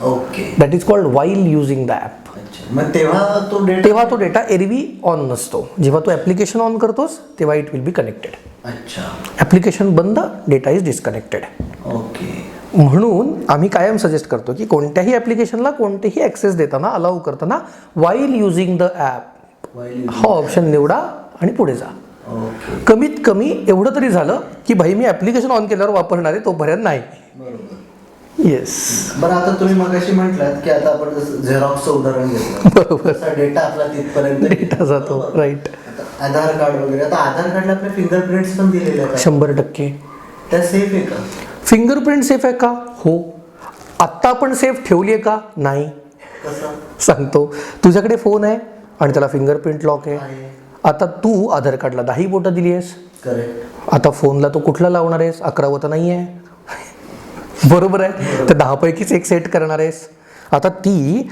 Okay. That is called while using the app. मग तेव्हा तो डेटा एरवी ऑन नसतो. जेव्हा तू ॲप्लिकेशन ऑन करतोस तेव्हा इट विल बी कनेक्टेड. अच्छा. ॲप्लिकेशन बंद, डेटा इज डिस्कनेक्टेड. ओके. म्हणून आम्ही कायम सजेस्ट करतो की कोणत्याही ॲप्लिकेशनला कोणतेही ॲक्सेस देताना, अलाउ करताना व्हाईल युझिंग द ॲप हा ऑप्शन निवडा आणि पुढे जा. कमीत कमी एवढं तरी झालं की भाई मी ॲप्लिकेशन ऑन केल्यावर वापरणार आहे, तोपर्यंत नाही. बरोबर. येस. बरं, आता तुम्ही मगाशी म्हटलात की आता आपण झेरॉक्सचं उदाहरण घेतलं, बरोबर. डेटा आपला तिथपर्यंत डेटा जातो. राईट. आधार कार्ड वगैरे, आता आधार कार्डला आपले फिंगरप्रिंट्स पण दिलेले आहेत. 100%. त्या सेफ आहे का? फिंगरप्रिंट सेफ आहे का? हो. आत्ता आपण सेफ ठेवली आहे का? नाही. कसं सांगतो. तुझ्याकडे फोन आहे आणि त्याला फिंगरप्रिंट लॉक आहे. आता तू आधार कार्डला 10 बोटं दिली आहेस. करेक्ट. आता फोनला तू कुठला लावणार आहेस? 11वं तर नाही आहे. बरोबर आहे. तर 10 पैकीच एक सेट करणार आहेस. आता ती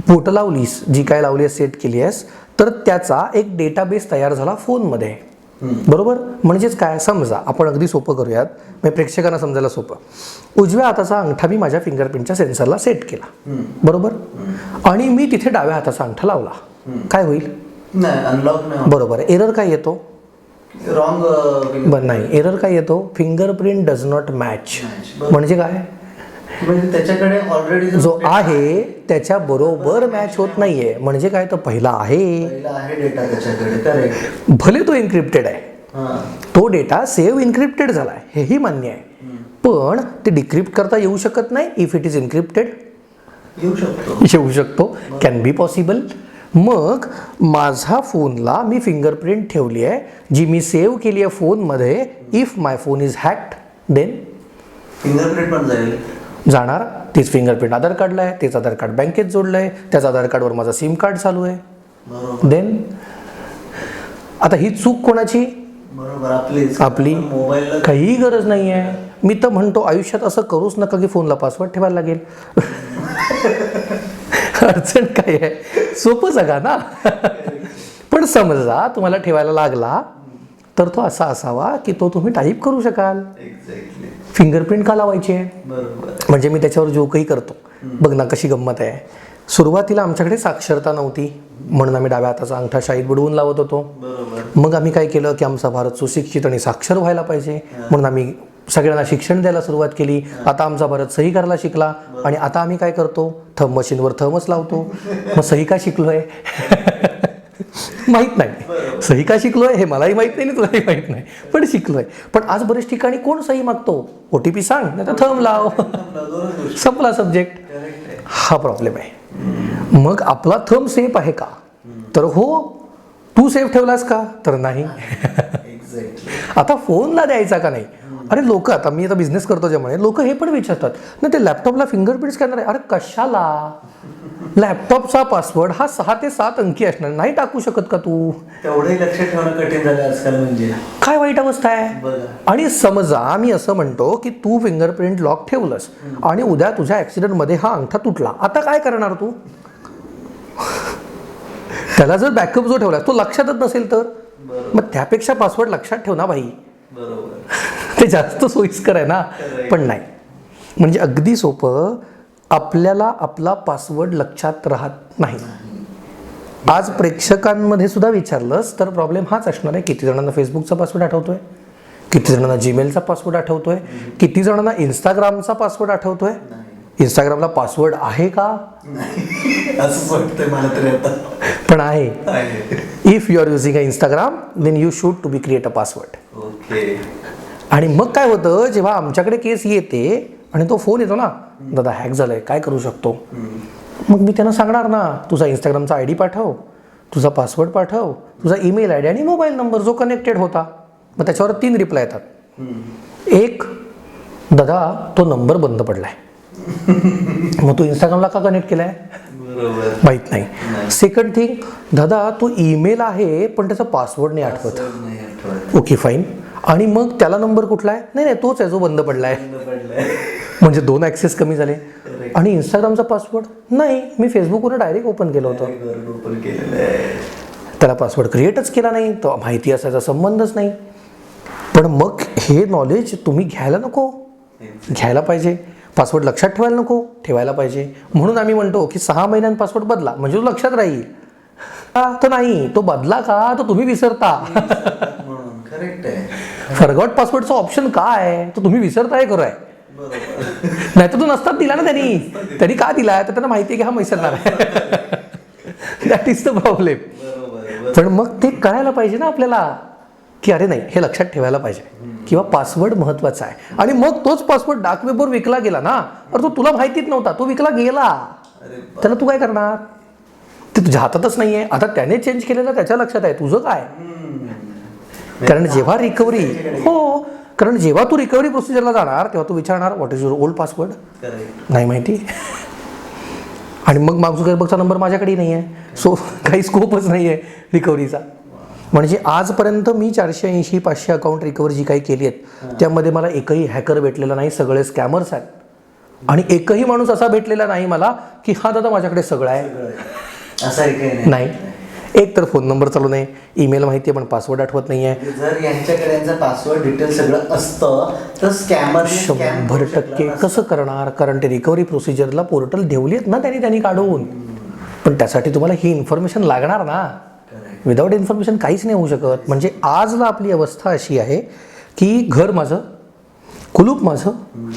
बोटं लावलीस, जी काय लावली आहेस, सेट केली आहेस, तर त्याचा एक डेटाबेस तयार झाला फोनमध्ये. बरोबर. म्हणजेच काय, समजा आपण अगदी सोपं करूयात, म्हणजे प्रेक्षकांना समजायला सोपं. उजव्या हाताचा अंगठा मी माझ्या फिंगरप्रिंटच्या सेन्सरला सेट केला. बरोबर. आणि मी तिथे डाव्या हाताचा अंगठा लावला. काय होईल? नाही, अनलॉक नाही. बरोबर आहे. एरर काय येतो? रॉंग. बरं नाही, एरर काय येतो? Fingerprint does not match. म्हणजे काय? म्हणजे त्याच्याकडे ऑलरेडी जो आहे त्याच्या बरोबर मॅच होत नाहीये. म्हणजे काय? तर पहिला आहे डेटा त्याच्याकडे. करेक्ट. भले तो इन्क्रिप्टेड आहे, तो डेटा सेव्ह इन्क्रिप्टेड झाला आहे, हेही मान्य आहे. पण ते डिक्रिप्ट करता येऊ शकत नाही. इफ इट इज इन्क्रिप्टेड येऊ शकतो. Can be possible. मग माझा फोनला मी फिंगरप्रिंट ठेवली आहे, जी मी सेव्ह केली आहे फोनमध्ये. If my phone is hacked, then fingerprint पण जाईल. जाणार. तीच फिंगरप्रिंट आधार कार्डला आहे, तेच आधार कार्ड बँकेत जोडलं आहे, त्याच आधार कार्डवर माझा सिम कार्ड चालू आहे. देन आता ही चूक कोणाची? बरोबर, आपली. काही गरज नाही आहे. मी तर म्हणतो आयुष्यात असं करूच नका की फोनला पासवर्ड ठेवायला लागेल. अडचण काय आहे? सोपं जगा ना. पण समजा तुम्हाला ठेवायला लागला तर तो असा असावा की तो तुम्ही टाईप करू शकाल. फिंगरप्रिंट का लावायची आहे? म्हणजे मी त्याच्यावर जो काही करतो, बघ ना कशी गंमत आहे. सुरुवातीला आमच्याकडे साक्षरता नव्हती म्हणून आम्ही डाव्या हाताचा अंगठा शाईत बुडवून लावत होतो. मग आम्ही काय केलं की आमचा भारत सुशिक्षित आणि साक्षर व्हायला पाहिजे म्हणून आम्ही सगळ्यांना शिक्षण द्यायला सुरुवात केली. आता आमचा भारत सही करायला शिकला आणि आता आम्ही काय करतो? थंब मशीनवर थंबच लावतो. मग सही का शिकलोय? माहीत नाही. सही का शिकलोय हे मलाही माहीत नाही, तुलाही माहीत नाही, पण शिकलोय. पण आज बरेच ठिकाणी कोण सही मागतो? OTP सांग, नाही तर थंब लाव. संपला सब्जेक्ट. हा प्रॉब्लेम आहे. मग आपला थंब सेफ आहे का? तर हो. तू सेफ ठेवलास का? तर नाही. आता फोनला द्यायचा का नाही? अरे लोक, आता मी आता बिझनेस करतो ज्यामुळे लोक हे पण विचारतात ना, ते लॅपटॉपला फिंगरप्रिंट स्कॅनर आहे. अरे कशाला? लॅपटॉपचा पासवर्ड हा 6 ते 7 अंकी असणार, नाही टाकू शकत का तू? तेवढे लक्ष ठेवणं कठीण झालं आजकाल. म्हणजे काय वाईट अवस्था आहे. आणि समजा मी असं म्हणतो की तू फिंगरप्रिंट लॉक ठेवलंस आणि उद्या तुझ्या ऍक्सिडेंटमध्ये हा अंगठा तुटला, आता काय करणार तू? त्याला जर बॅकअप जो ठेवला तो लक्षातच नसेल तर मग त्यापेक्षा पासवर्ड लक्षात ठेव ना भाई. ते जास्त सोयीस्कर आहे ना. पण नाही, म्हणजे अगदी सोपं. आपल्याला आपला पासवर्ड लक्षात राहत नाही. आज प्रेक्षकांमध्ये सुद्धा विचारलंस तर प्रॉब्लेम हाच असणार आहे. किती जणांना फेसबुकचा पासवर्ड आठवतोय? किती जणांना जीमेलचा पासवर्ड आठवतोय? किती जणांना इंस्टाग्रामचा पासवर्ड आठवतोय? इंस्टाग्रामला पासवर्ड आहे का? असंच वाटतंय मला तरी आता. पण आहे. If you are using a Instagram then you should to be create a password. Okay. आणि मग काय होतं, जेव्हा आमच्याकडे केस येते आणि तो फोन येतो ना, दादा हॅक झालंय, काय करू शकतो? मग मी त्यांना सांगणार ना, तुझा इंस्टाग्रामचा आय डी पाठव, तुझा पासवर्ड पाठव, तुझा ईमेल आय डी आणि मोबाईल नंबर जो कनेक्टेड होता. मग त्याच्यावर 3 रिप्लाय येतात. एक, दादा तो नंबर बंद पडलाय. मग तू इंस्टाग्रामला का कनेक्ट केलाय? माहित नाही. सेकंड थिंग, दादा तो ईमेल आहे पण त्याचा पासवर्ड नाही आठवत. Okay fine. आणि मग त्याला नंबर कुठला आहे? नाही नाही, तोच आहे जो बंद पडलाय. म्हणजे 2 ॲक्सेस कमी झाले. आणि इंस्टाग्रामचा पासवर्ड नाही, मी फेसबुकवरून डायरेक्ट ओपन केलं होतं. त्याला पासवर्ड क्रिएटच केला नाही, तो माहिती असायचा संबंधच नाही. पण मग हे नॉलेज तुम्ही घ्यायला नको? घ्यायला पाहिजे. पासवर्ड लक्षात ठेवायला नको? ठेवायला पाहिजे. म्हणून आम्ही म्हणतो की 6 महिन्यांत पासवर्ड बदला म्हणजे तो लक्षात राहील. तर नाही, तो बदला का तर तुम्ही विसरता. फॉरगॉट पासवर्डचा ऑप्शन काय आहे तो तुम्ही विसरताय खरं आहे. नाही तर तो नसतात दिला ना त्यांनी का दिलाय? तर त्यांना माहिती आहे की हा विसरणार आहे. That is the problem. पण मग ते कळायला पाहिजे ना आपल्याला की अरे नाही, हे लक्षात ठेवायला पाहिजे किंवा पासवर्ड महत्वाचा आहे. आणि मग तोच पासवर्ड डार्क वेबवर विकला गेला ना, तर तो तुला माहितीच नव्हता, तो विकला गेला. त्याला तू काय करणार? ते तुझ्या हातातच नाहीये. आता त्याने चेंज केलेलं त्याच्या लक्षात आहे, तुझं काय? कारण जेव्हा रिकव्हरी कारण जेव्हा तू रिकव्हरी प्रोसिजरला जाणार तेव्हा तू विचारणार what is your old password? नाही माहिती. आणि मग मार्क झुकरबर्गचा नंबर माझ्याकडे नाही आहे, सो काही स्कोपच नाही आहे रिकव्हरीचा. म्हणजे आजपर्यंत मी 480-500 अकाउंट रिकव्हरी जी काही केली आहेत त्यामध्ये मला एकही हॅकर भेटलेला नाही, सगळे स्कॅमर्स आहेत. आणि एकही माणूस असा भेटलेला नाही मला की हा दादा माझ्याकडे सगळं आहे असं नाही. एक तर फोन नंबर चालू नाही, ईमेल माहिती आहे पण पासवर्ड आठवत नाही आहे. जर यांच्याकडे यांचं पासवर्ड डिटेल सगळं असतं तर स्कॅमर 100% कसं करणार? कारण ते रिकव्हरी प्रोसिजरला पोर्टल ठेवली आहेत ना त्यांनी काढून. पण त्यासाठी तुम्हाला ही इन्फॉर्मेशन लागणार ना. विदाऊट इन्फॉर्मेशन काहीच नाही होऊ शकत. म्हणजे आजला आपली अवस्था अशी आहे की घर माझं, कुलूप माझं,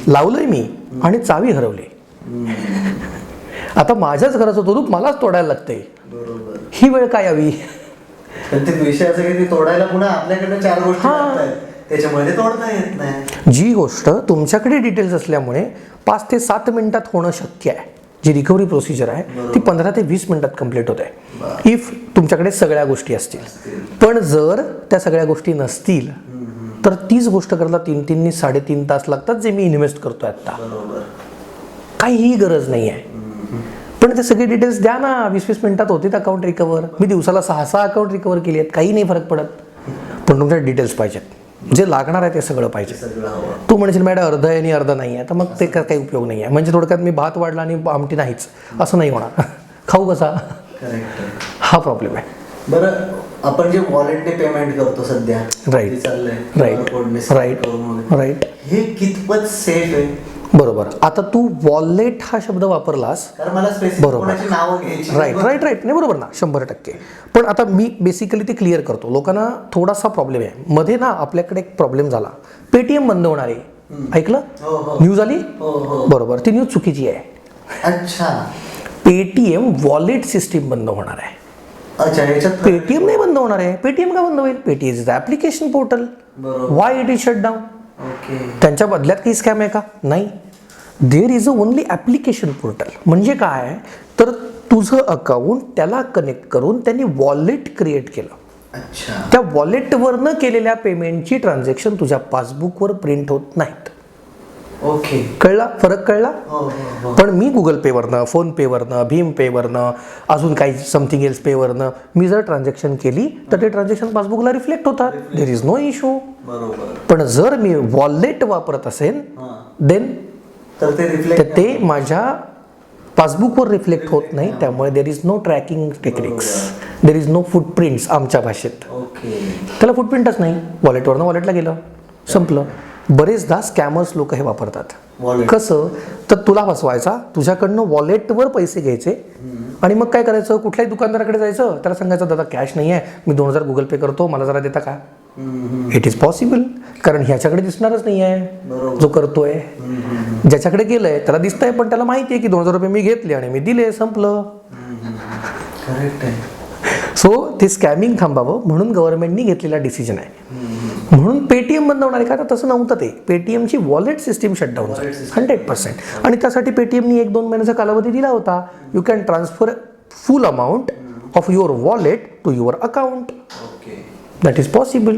लावलंय मी आणि चावी हरवली. आता माझ्याच घराचं कुलूप मलाच तोडायला लागतंय. ही वेळ काय यावी? विषय असं की तोडायला पुन्हा आपल्याकडे 4 गोष्टी लागतात, त्याच्यामुळे ते तोडता येत नाही. जी गोष्ट तुमच्याकडे डिटेल्स असल्यामुळे 5 ते 7 मिनिटात होणं शक्य आहे, जी रिकव्हरी प्रोसिजर आहे ती 15 ते 20 मिनिटात कंप्लीट होते इफ तुमच्याकडे सगळ्या गोष्टी असतील. पण जर त्या सगळ्या गोष्टी नसतील तर तीच गोष्ट करायला 3 3.5 तास लागतात, जे मी इन्व्हेस्ट करतोय आता. काहीही गरज नाही आहे. पण ते सगळे डिटेल्स द्या ना. 20-20 मिनिटात होते अकाउंट रिकवर. मी दिवसाला 6 अकाउंट रिकवर केली आहेत, काही नाही फरक पडत. पण तुमच्या डिटेल्स पाहिजेत, जे लागणार आहे ते सगळं पाहिजे. तू म्हणशील मॅडम अर्ध आहे आणि अर्ध नाही आहे, तर मग ते काही उपयोग नाही आहे. म्हणजे थोडक्यात मी भात वाढला आणि आमटी नाहीच असं नाही होणार. खाऊ कसा? हा प्रॉब्लेम आहे. बरं, आपण जे वॉलेटने पेमेंट करतो सध्या, राईट, हे कितपत सेफ आहे? बरोबर. आता तू वॉलेट हा शब्द वापरलास, बरोबर, राईट नाही बरोबर ना, 100%. पण आता मी बेसिकली ते क्लिअर करतो. लोकांना थोडासा प्रॉब्लेम आहे. मध्ये ना आपल्याकडे एक प्रॉब्लेम झाला, पेटीएम बंद होणार आहे. ऐकलं? न्यूज आली? बरोबर, ती न्यूज चुकीची आहे. अच्छा, पेटीएम वॉलेट सिस्टीम बंद होणार आहे. पेटीएम नाही बंद होणार आहे. पेटीएम का बंद होईल? Paytm is the application portal. Why it is shut down? त्यांच्या बदल्यात काही स्कॅम आहे का? नाही. There is a only application portal. म्हणजे काय तर तुझं अकाउंट त्याला कनेक्ट करून त्यांनी वॉलेट क्रिएट केलं. त्या वॉलेटवरनं केलेल्या पेमेंटची ट्रान्झॅक्शन तुझ्या पासबुकवर प्रिंट होत नाहीत. ओके, कळला? फरक कळला? पण मी गुगल पेवरनं, फोन पेवरनं, भीम पेवरनं, अजून काही समथिंग एल्स पेवरनं मी जर ट्रान्झॅक्शन केली तर ते ट्रान्झॅक्शन पासबुकला रिफ्लेक्ट होतात. There is no issue. पण जर मी वॉलेट वापरत असेल देन ते माझ्या पासबुकवर रिफ्लेक्ट होत नाही. त्यामुळे there is no tracking techniques, there is no footprints आमच्या भाषेत. त्याला फुटप्रिंटच नाही. वॉलेटवरनं वॉलेटला गेलं, संपलं. बरेचदा स्कॅमर्स लोक हे वापरतात. कसं तर तुला फसवायचा, तुझ्याकडनं वॉलेटवर पैसे घ्यायचे आणि मग काय करायचं, कुठल्याही दुकानदाराकडे जायचं, त्याला सांगायचं दादा कॅश नाही आहे, मी 2000 गुगल पे करतो, मला जरा देता का? इट इज पॉसिबल, कारण ह्याच्याकडे दिसणारच नाही आहे जो करतोय. ज्याच्याकडे गेलंय त्याला दिसतंय, पण त्याला माहिती आहे की 2,000 रुपये मी घेतले आणि मी दिले, संपलं. करेक्ट आहे. सो ते स्कॅमिंग थांबावं म्हणून गव्हर्नमेंटनी घेतलेला डिसिजन आहे. म्हणून पेटीएम बंद होणार आहे का? तसं नव्हतं. ते पेटीएमची वॉलेट सिस्टीम शटडाऊन झाली 100%. आणि त्यासाठी पेटीएमनी 1-2 महिन्याचा कालावधी दिला होता. You can transfer full amount of your wallet to your account. That is possible.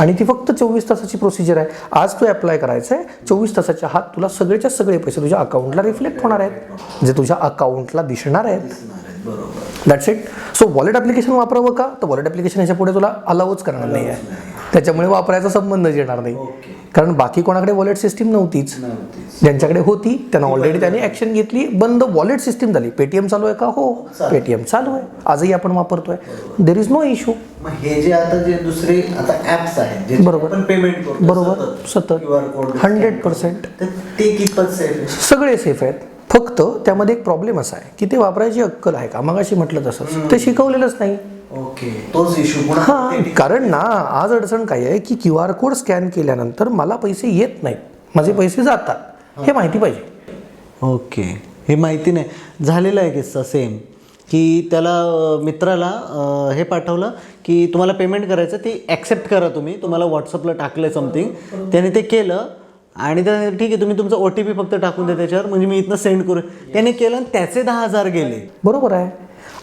आणि ती फक्त 24 तासाची प्रोसिजर आहे. आज तू अप्लाय करायचं आहे, 24 तासाच्या आत तुला सगळेच्या सगळे पैसे तुझ्या अकाउंटला रिफ्लेक्ट होणार आहेत, जे तुझ्या अकाउंटला दिसणार आहेत. That's it. So wallet application वापरावं का? तर वॉलेट ॲप्लिकेशन ह्याच्या पुढे तुला अलाउच करणार नाही आहे. त्याच्यामुळे वापरायचा संबंधच येणार नाही, कारण बाकी कोणाकडे वॉलेट सिस्टीम नव्हतीच. ज्यांच्याकडे होती त्यांना ऑलरेडी त्यांनी ॲक्शन घेतली, बंद वॉलेट सिस्टीम झाली. पेटीएम चालू आहे का? हो, पेटीएम चालू आहे, आजही आपण वापरतोय. There is no issue. हे जे आता जे दुसरे आता ऍप्स आहेत जे बरोबर. आपण पेमेंट करतो, बरोबर, सतत 100%. ते कितपत सेफ आहे? सगळे सेफ आहेत. फक्त त्यामध्ये एक प्रॉब्लेम असा आहे की ते वापरायची अक्कल आहे का? मगाशी म्हटलं तसंच ते शिकवलेलंच नाही. ओके, तोच इश्यू. हां, कारण ना आज अडचण काय आहे की QR कोड स्कॅन केल्यानंतर मला पैसे येत नाहीत, माझे पैसे जातात, हे माहिती पाहिजे. ओके, हे माहिती नाही. झालेला आहे किस्सा सेम, की त्याला मित्राला हे पाठवलं की तुम्हाला पेमेंट करायचं, ती ॲक्सेप्ट करा तुम्हाला व्हॉट्सअपला टाकलं समथिंग. त्याने ते केलं आणि त्याने ठीक आहे तुम्ही तुमचा OTP फक्त टाकून द्या त्याच्यावर, म्हणजे मी इथनं सेंड करू. त्याने केलं आणि त्याचे 10,000 गेले. बरोबर आहे.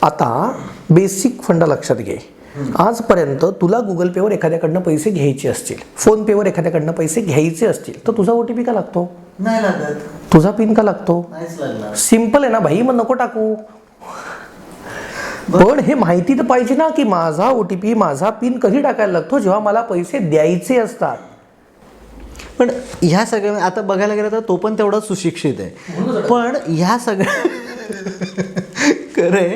आता बेसिक फंडा लक्षात घे. आजपर्यंत तुला गुगल पेवर एखाद्याकडनं पैसे घ्यायचे असतील, फोन पेवर एखाद्याकडनं पैसे घ्यायचे असतील, तर तुझा OTP का लागतो? नाही लागत. तुझा पिन का लागतो? नाहीच लागणार. सिम्पल आहे ना भाई, मग नको टाकू. पण हे माहिती तर पाहिजे ना की माझा OTP, माझा पिन कधी टाकायला लागतो? जेव्हा मला पैसे द्यायचे असतात. पण ह्या सगळ्या आता बघायला गेलं तर तो पण तेवढा सुशिक्षित आहे, पण ह्या सगळ्या खरे,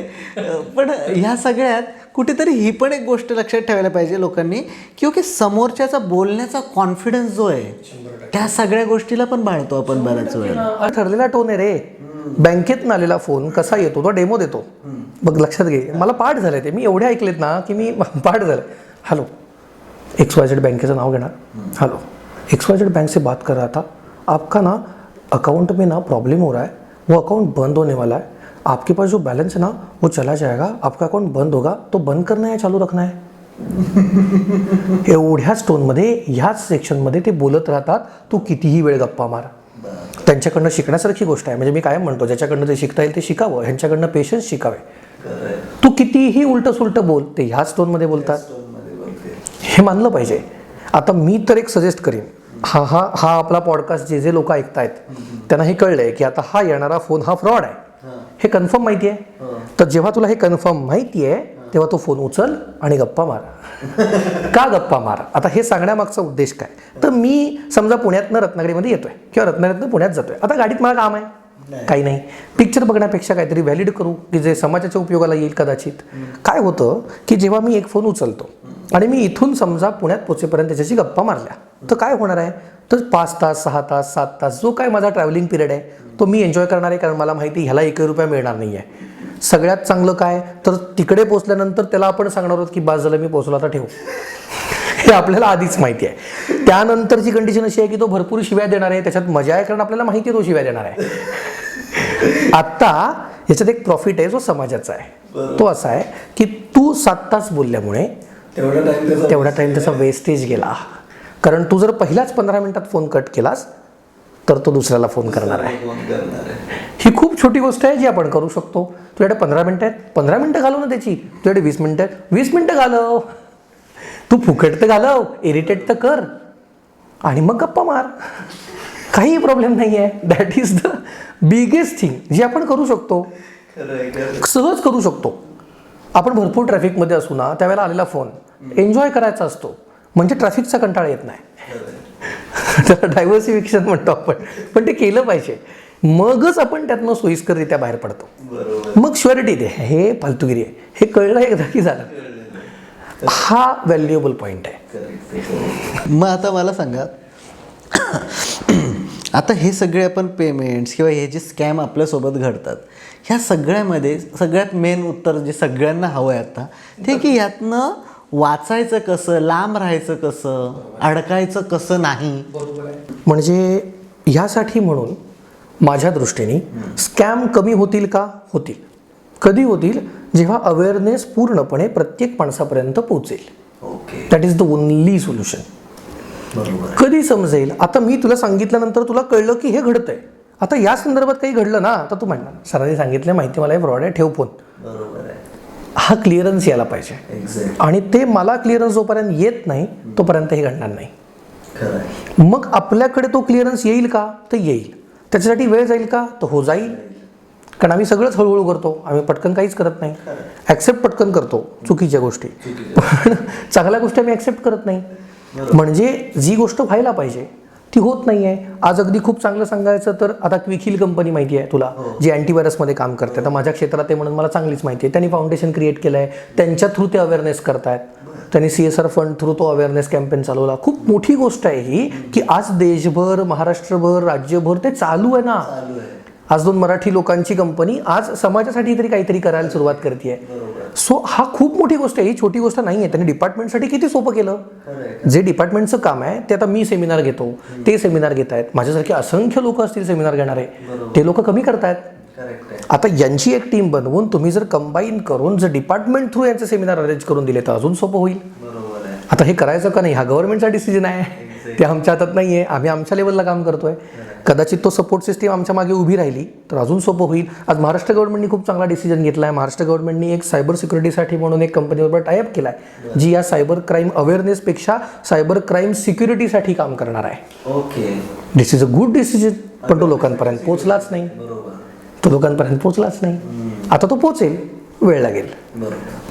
पण ह्या सगळ्यात कुठेतरी ही पण एक गोष्ट लक्षात ठेवायला पाहिजे लोकांनी, की ओके समोरच्याचा बोलण्याचा कॉन्फिडन्स जो आहे त्या सगळ्या गोष्टीला पण बाळतो आपण बऱ्याच वेळेला. ठरलेला टोन आहे रे. बँकेत आलेला फोन कसा येतो तो डेमो देतो बघ, लक्षात घे. मला पाठ झालंय ते, मी एवढे ऐकलेत ना की मी पाठ झालं. हॅलो, XYZ बँकेचं नाव घेणार. हॅलो, XYZ बैंक से बात कर रहा था, आपका ना अकाउंट में ना प्रॉब्लम हो रहा है, वो अकाउंट बंद होने वाला है, आपके पास जो बैलेंस है ना वो चला जाएगा, आपका अकाउंट बंद होगा, तो बंद करना है चालू रखना है. एवढ्याच टोनमध्ये ह्याच सेक्शनमध्ये ते बोलत राहतात. तू कितीही वेळ गप्पा मार. त्यांच्याकडनं शिकण्यासारखी गोष्ट आहे. म्हणजे मी काय म्हणतो, ज्याच्याकडनं ते शिकता येईल ते शिकावं, ह्यांच्याकडनं पेशन्स शिकावे. तू कितीही उलट सुलट बोल, ते ह्याच टोनमध्ये बोलतात, हे मानलं पाहिजे. आता मी तर एक सजेस्ट करीन, हा आपला पॉडकास्ट जे लोक ऐकतायत त्यांना हे कळलंय की आता हा येणारा फोन हा फ्रॉड आहे, हे कन्फर्म माहिती आहे. तर जेव्हा तुला हे कन्फर्म माहिती आहे तेव्हा तो फोन उचल आणि गप्पा मार. का गप्पा मार? आता हे सांगण्यामागचा उद्देश काय, तर मी समजा पुण्यातनं रत्नागिरीमध्ये येतोय किंवा रत्नागिरीतनं पुण्यात जातोय. आता गाडीत मला काम आहे, काही नाही, पिक्चर बघण्यापेक्षा काहीतरी व्हॅलिड करू की जे समाजाच्या उपयोगाला येईल कदाचित. काय होतं की जेव्हा मी एक फोन उचलतो आणि मी इथून समजा पुण्यात पोचेपर्यंत त्याच्याशी गप्पा मारल्या, तर काय होणार आहे, तर 5 तास 6 तास 7 तास जो काय माझा ट्रॅव्हलिंग पिरियड आहे तो मी एन्जॉय करणार आहे, कारण मला माहिती ह्याला 1 रुपया मिळणार नाही आहे. सगळ्यात चांगलं काय, तर तिकडे पोचल्यानंतर त्याला आपण सांगणार आहोत की बास झालं मी पोचलो, आता ठेवू. हे आपल्याला आधीच माहिती आहे. त्यानंतरची कंडिशन अशी आहे की तो भरपूर शिव्या देणार आहे, त्याच्यात मजा आहे कारण आपल्याला माहिती आहे तो शिव्या देणार आहे. आता याच्यात एक प्रॉफिट आहे जो समाजाचा आहे. तो असा आहे की तू 7 तास बोलल्यामुळे तेवढा टाइम त्याचा वेस्टेज गेला. कारण तू जर पहिल्याच 15 मिनिटात फोन कट केलास तर तो दुसऱ्याला फोन करणार आहे. ही खूप छोटी गोष्ट आहे जी आपण करू शकतो. तुझ्याकडे 15 मिनिटं आहेत, 15 मिनिटं घालव ना त्याची. तुझ्याकडे 20 मिनिटं आहेत, 20 मिनिटं घालव. तू फुकट तर घालव, इरिटेट तर कर आणि मग गप्पा मार, काही प्रॉब्लेम नाही आहे. That is the biggest thing जी आपण करू शकतो, सहज करू शकतो. आपण भरपूर ट्रॅफिकमध्ये असू ना, त्यावेळेला आलेला फोन एन्जॉय करायचा असतो, म्हणजे ट्रॅफिकचा कंटाळा येत नाही. त्याला डायव्हर्सिफिकेशन म्हणतो आपण, पण ते केलं पाहिजे. मगच आपण त्यातनं सोयीस्कररित्या बाहेर पडतो. मग श्युअरिटी दे, हे फालतूगिरी आहे, हे कळलं एकदा की झालं. हा व्हॅल्युएबल पॉईंट आहे. मग आता मला सांगा, आता हे सगळे आपण पेमेंट्स किंवा हे जे स्कॅम आपल्यासोबत घडतात, ह्या सगळ्यामध्ये सगळ्यात मेन उत्तर जे सगळ्यांना हवं आहे आता, ते की यातनं वाचायचं कसं, लांब राहायचं कसं, अडकायचं कसं नाही. म्हणजे ह्यासाठी म्हणून माझ्या दृष्टीने स्कॅम कमी होतील का? होतील. कधी होतील? जेव्हा अवेअरनेस पूर्णपणे प्रत्येक माणसापर्यंत पोहोचेल. Okay, that is the only solution. बरोबर. कधी समजेल? आता मी तुला सांगितल्यानंतर तुला कळलं की हे घडतंय. आता या संदर्भात काही घडलं ना, तर तू म्हणणार सरांनी सांगितलं माहिती मला हे फ्रॉड आहे, ठेव फोन. बरोबर आहे. हा क्लिअरन्स यायला पाहिजे. एक्झॅक्ट. आणि ते मला क्लिअरन्स जोपर्यंत येत नाही तोपर्यंत हे घडणार नाही. खरं आहे. मग आपल्याकडे तो क्लिअरन्स येईल का? तर येईल. त्याच्यासाठी वेळ जाईल का? तर हो जाईल. कारण आम्ही सगळंच हळूहळू करतो, आम्ही पटकन काहीच करत नाही. ॲक्सेप्ट पटकन करतो चुकीच्या गोष्टी, पण चांगल्या गोष्टी आम्ही ॲक्सेप्ट करत नाही. म्हणजे जी गोष्ट व्हायला पाहिजे ती होत नाही आहे. आज अगदी खूप चांगलं सांगायचं तर आता क्विकहिल कंपनी माहिती आहे तुला, जी अँटीव्हायरसमध्ये काम करते. आता माझ्या क्षेत्रात आहे म्हणून मला चांगलीच माहिती आहे. त्यांनी फाउंडेशन क्रिएट केलं आहे, त्यांच्या थ्रू ते अवेअरनेस करतायत. त्यांनी CSR फंड थ्रू तो अवेअरनेस कॅम्पेन चालवला. खूप मोठी गोष्ट आहे ही, की आज देशभर, महाराष्ट्रभर, राज्यभर ते चालू आहे ना. आज 2 मराठी लोकांची कंपनी आज समाजासाठी तरी काहीतरी करायला सुरुवात करते. सो हा खूप मोठी गोष्ट आहे, ही छोटी गोष्ट नाही आहे. त्यांनी डिपार्टमेंटसाठी किती सोपं केलं. जे डिपार्टमेंटचं काम आहे ते आता मी सेमिनार घेतो, ते सेमिनार घेत आहेत, माझ्यासारखे असंख्य लोक असतील सेमिनार घेणारे, ते लोक कमी करतायत. आता यांची एक टीम बनवून तुम्ही जर कंबाईन करून जर डिपार्टमेंट थ्रू यांचे सेमिनार अरेंज करून दिले तर अजून सोपं होईल. आता हे करायचं का नाही हा गव्हर्नमेंटचा डिसिजन आहे, ते आमच्या हातात नाही आहे. आम्ही आमच्या लेवलला काम करतोय. कदाचित तो सपोर्ट सिस्टीम आमच्या मागे उभी राहिली तर अजून सोपं होईल. आज महाराष्ट्र गव्हर्नमेंटनी खूप चांगला डिसिजन घेतला आहे. महाराष्ट्र गव्हर्नमेंटनी एक सायबर सिक्युरिटीसाठी म्हणून एक कंपनीबरोबर टायअप केला आहे, जी या सायबर क्राईम अवेअरनेसपेक्षा सायबर क्राईम सिक्युरिटीसाठी काम करणार आहे. Okay, this is a good decision. पण तो लोकांपर्यंत पोहोचलाच नाही. तो लोकांपर्यंत पोहोचलाच नाही. आता तो पोहोचेल, वेळ लागेल.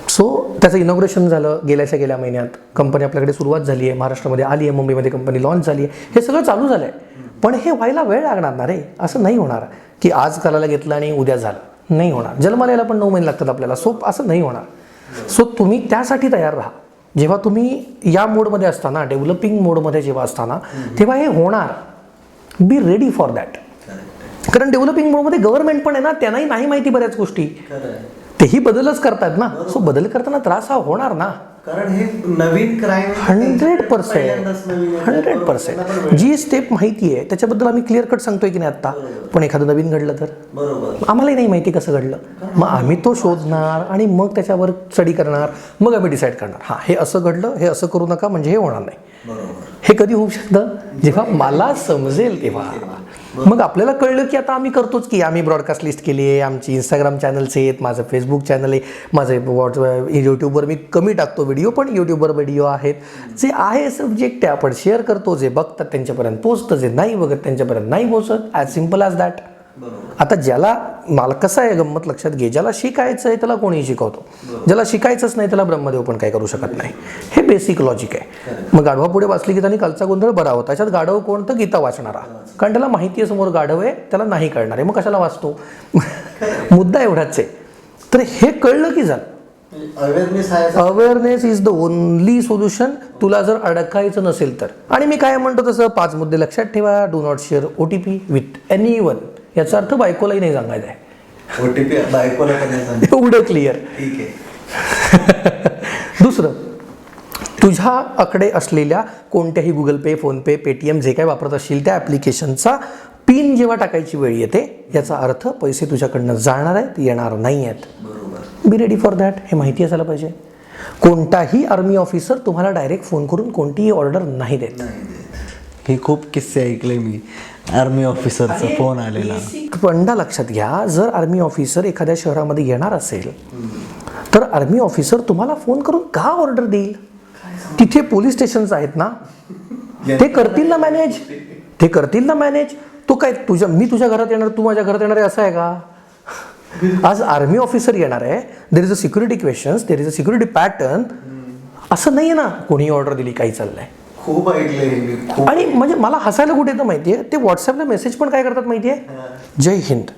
सो त्याचं इनॉग्रेशन झालं गेल्या महिन्यात. कंपनी आपल्याकडे सुरुवात झाली आहे, महाराष्ट्रामध्ये आली आहे, मुंबईमध्ये कंपनी लॉन्च झाली आहे. हे सगळं चालू झालं आहे. पण हे व्हायला वेळ लागणार ना रे. असं नाही होणार की आज करायला घेतलं आणि उद्या झालं. नाही होणार. जन्माला यायला पण 9 महिने लागतात आपल्याला. सो असं नाही होणार. सो तुम्ही त्यासाठी तयार राहा. जेव्हा तुम्ही या मोडमध्ये असताना, डेव्हलपिंग मोडमध्ये जेव्हा असताना, तेव्हा हे होणार. Be ready for that. कारण डेव्हलपिंग मोडमध्ये गव्हर्नमेंट पण आहे ना, त्यांनाही नाही माहिती बऱ्याच गोष्टी, तेही बदलच करतात ना. सो बदल करताना त्रास हा होणार ना. कारण हे नवीन क्राईम 100%. जी स्टेप माहिती आहे त्याच्याबद्दल आम्ही क्लिअर कट सांगतोय की नाही आत्ता. पण एखादं नवीन घडलं तर आम्हालाही नाही माहिती कसं घडलं. मग आम्ही तो शोधणार आणि मग त्याच्यावर स्टडी करणार, मग आम्ही डिसाईड करणार हा हे असं घडलं, हे असं करू नका म्हणजे हे होणार नाही. हे कधी होऊ शकतं? जेव्हा मला समजेल तेव्हा. मग आपल्याला कळलं की आता आम्ही करतोच की आम्ही ब्रॉडकास्ट लिस्ट केली आहे, आमची इंस्टाग्राम चॅनल्स आहेत, माझं फेसबुक चॅनल आहे, माझं यूट्यूबवर मी कमी टाकतो व्हिडिओ, पण यूट्यूबवर व्हिडिओ आहेत जे आहे सब्जेक्ट आहे आपण शेअर करतो. जे बघतात त्यांच्यापर्यंत पोहोचतं, जे नाही बघत त्यांच्यापर्यंत नाही पोहोचत. As simple as that. आता ज्याला मला कसं आहे गंमत लक्षात घे, ज्याला शिकायचं आहे त्याला कोणीही शिकवतो, ज्याला शिकायचंच नाही त्याला ब्रह्मदेव पण काय करू शकत नाही. हे बेसिक लॉजिक आहे. मग गाढवा पुढे वाचली गीता आणि कालचा गोंधळ बरा होता. त्याच्यात गाढव कोण? तर गीता वाचणारा. कारण त्याला माहिती आहे समोर गाढव आहे, त्याला नाही कळणार आहे, मग कशाला वाचतो. मुद्दा एवढाच आहे. तर हे कळलं की झालं. Awareness is the only solution. तुला जर अडकायचं नसेल तर. आणि मी काय म्हणतो तसं 5 मुद्दे लक्षात ठेवा. Do not share OTP with anyone. याचा अर्थ बायकोलाही नाही सांगायचा आहे. OTP बायकोला पण नाही सांगायचं. एवढं क्लिअर. ठीक आहे. दुसरं, तुझ्याकडे असलेल्या कोणत्याही गुगल पे, फोनपे, पेटीएम जे काय वापरत असशील त्या ॲप्लिकेशनचा पिन जेव्हा टाकायची वेळ येते, याचा अर्थ पैसे तुझ्याकडनं जाणार आहेत, येणार नाही आहेत. Be ready for that. हे माहिती असायला पाहिजे. कोणताही आर्मी ऑफिसर तुम्हाला डायरेक्ट फोन करून कोणतीही ऑर्डर नाही देत. हे खूप किस्से ऐकले मी. आर्मी ऑफिसरचा फोन आलेला. पंडा लक्षात घ्या, जर आर्मी ऑफिसर एखाद्या शहरामध्ये येणार असेल तर आर्मी ऑफिसर तुम्हाला फोन करून का ऑर्डर देईल? तिथे पोलीस स्टेशन्स आहेत ना, ते करतील ना मॅनेज. ते करतील ना मॅनेज. तो काय मी तुझ्या घरात येणार, तू माझ्या घरात येणार आहे असं आहे का? आज आर्मी ऑफिसर येणार आहे, there is a security questions, there is a security pattern. असं नाही आहे ना कोणी ऑर्डर दिली काही चाललंय. खूप ऐकलंय. आणि म्हणजे मला हसायला कुठे येतं माहितीये, ते व्हॉट्सअपला मेसेज पण काय करतात माहितीये, जय हिंद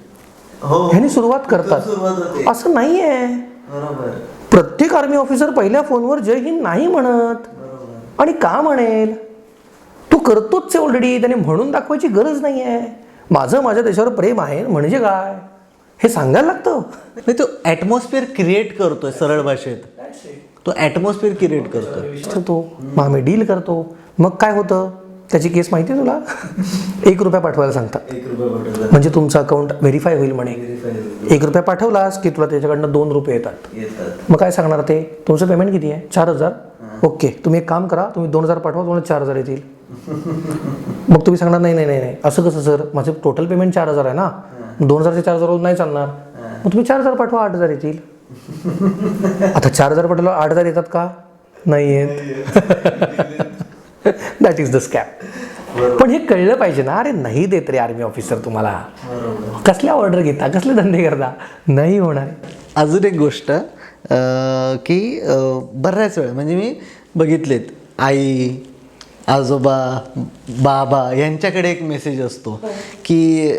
ह्यानी सुरुवात करतात. असं नाहीये. प्रत्येक आर्मी ऑफिसर पहिल्या फोनवर जय हिंद नाही म्हणत. आणि का म्हणेल? तो करतोच ऑलरेडी. त्याने म्हणून दाखवायची गरज नाहीये. माझ्या देशावर प्रेम आहे म्हणजे काय हे सांगायला लागतं. नाही, तो ॲटमॉस्फिअर क्रिएट करतोय सरळ भाषेत. तो ॲटमॉस्फिअर क्रिएट करतो. ठेवतो, मग आम्ही डील करतो. मग काय होतं त्याची केस माहिती आहे तुला? ₹1 पाठवायला सांगतात, म्हणजे तुमचं अकाउंट व्हेरीफाय होईल म्हणे. ₹1 पाठवलास की तुला त्याच्याकडनं ₹2 येतात. मग काय सांगणार ते, तुमचं पेमेंट किती आहे? 4,000. ओके, तुम्ही एक काम करा, तुम्ही 2,000 पाठवा, तुम्हाला 4,000 येतील. मग तुम्ही सांगणार नाही नाही नाही असं कसं सर, माझं टोटल पेमेंट 4,000 आहे ना, 2,000 चे 4,000 नाही चालणार. मग तुम्ही 4,000 पाठवा, 8,000 येतील. आता 4,000 पाठवलं 8,000 येतात का? नाही येत. That is the scam. पण हे कळलं पाहिजे ना, अरे नाही देत रे आर्मी ऑफिसर तुम्हाला, कसल्या ऑर्डर घेता, कसले धंदे करता, नाही होणार. अजून एक गोष्ट की बऱ्याच वेळा म्हणजे मी बघितलेत, आई आजोबा बाबा यांच्याकडे एक मेसेज असतो की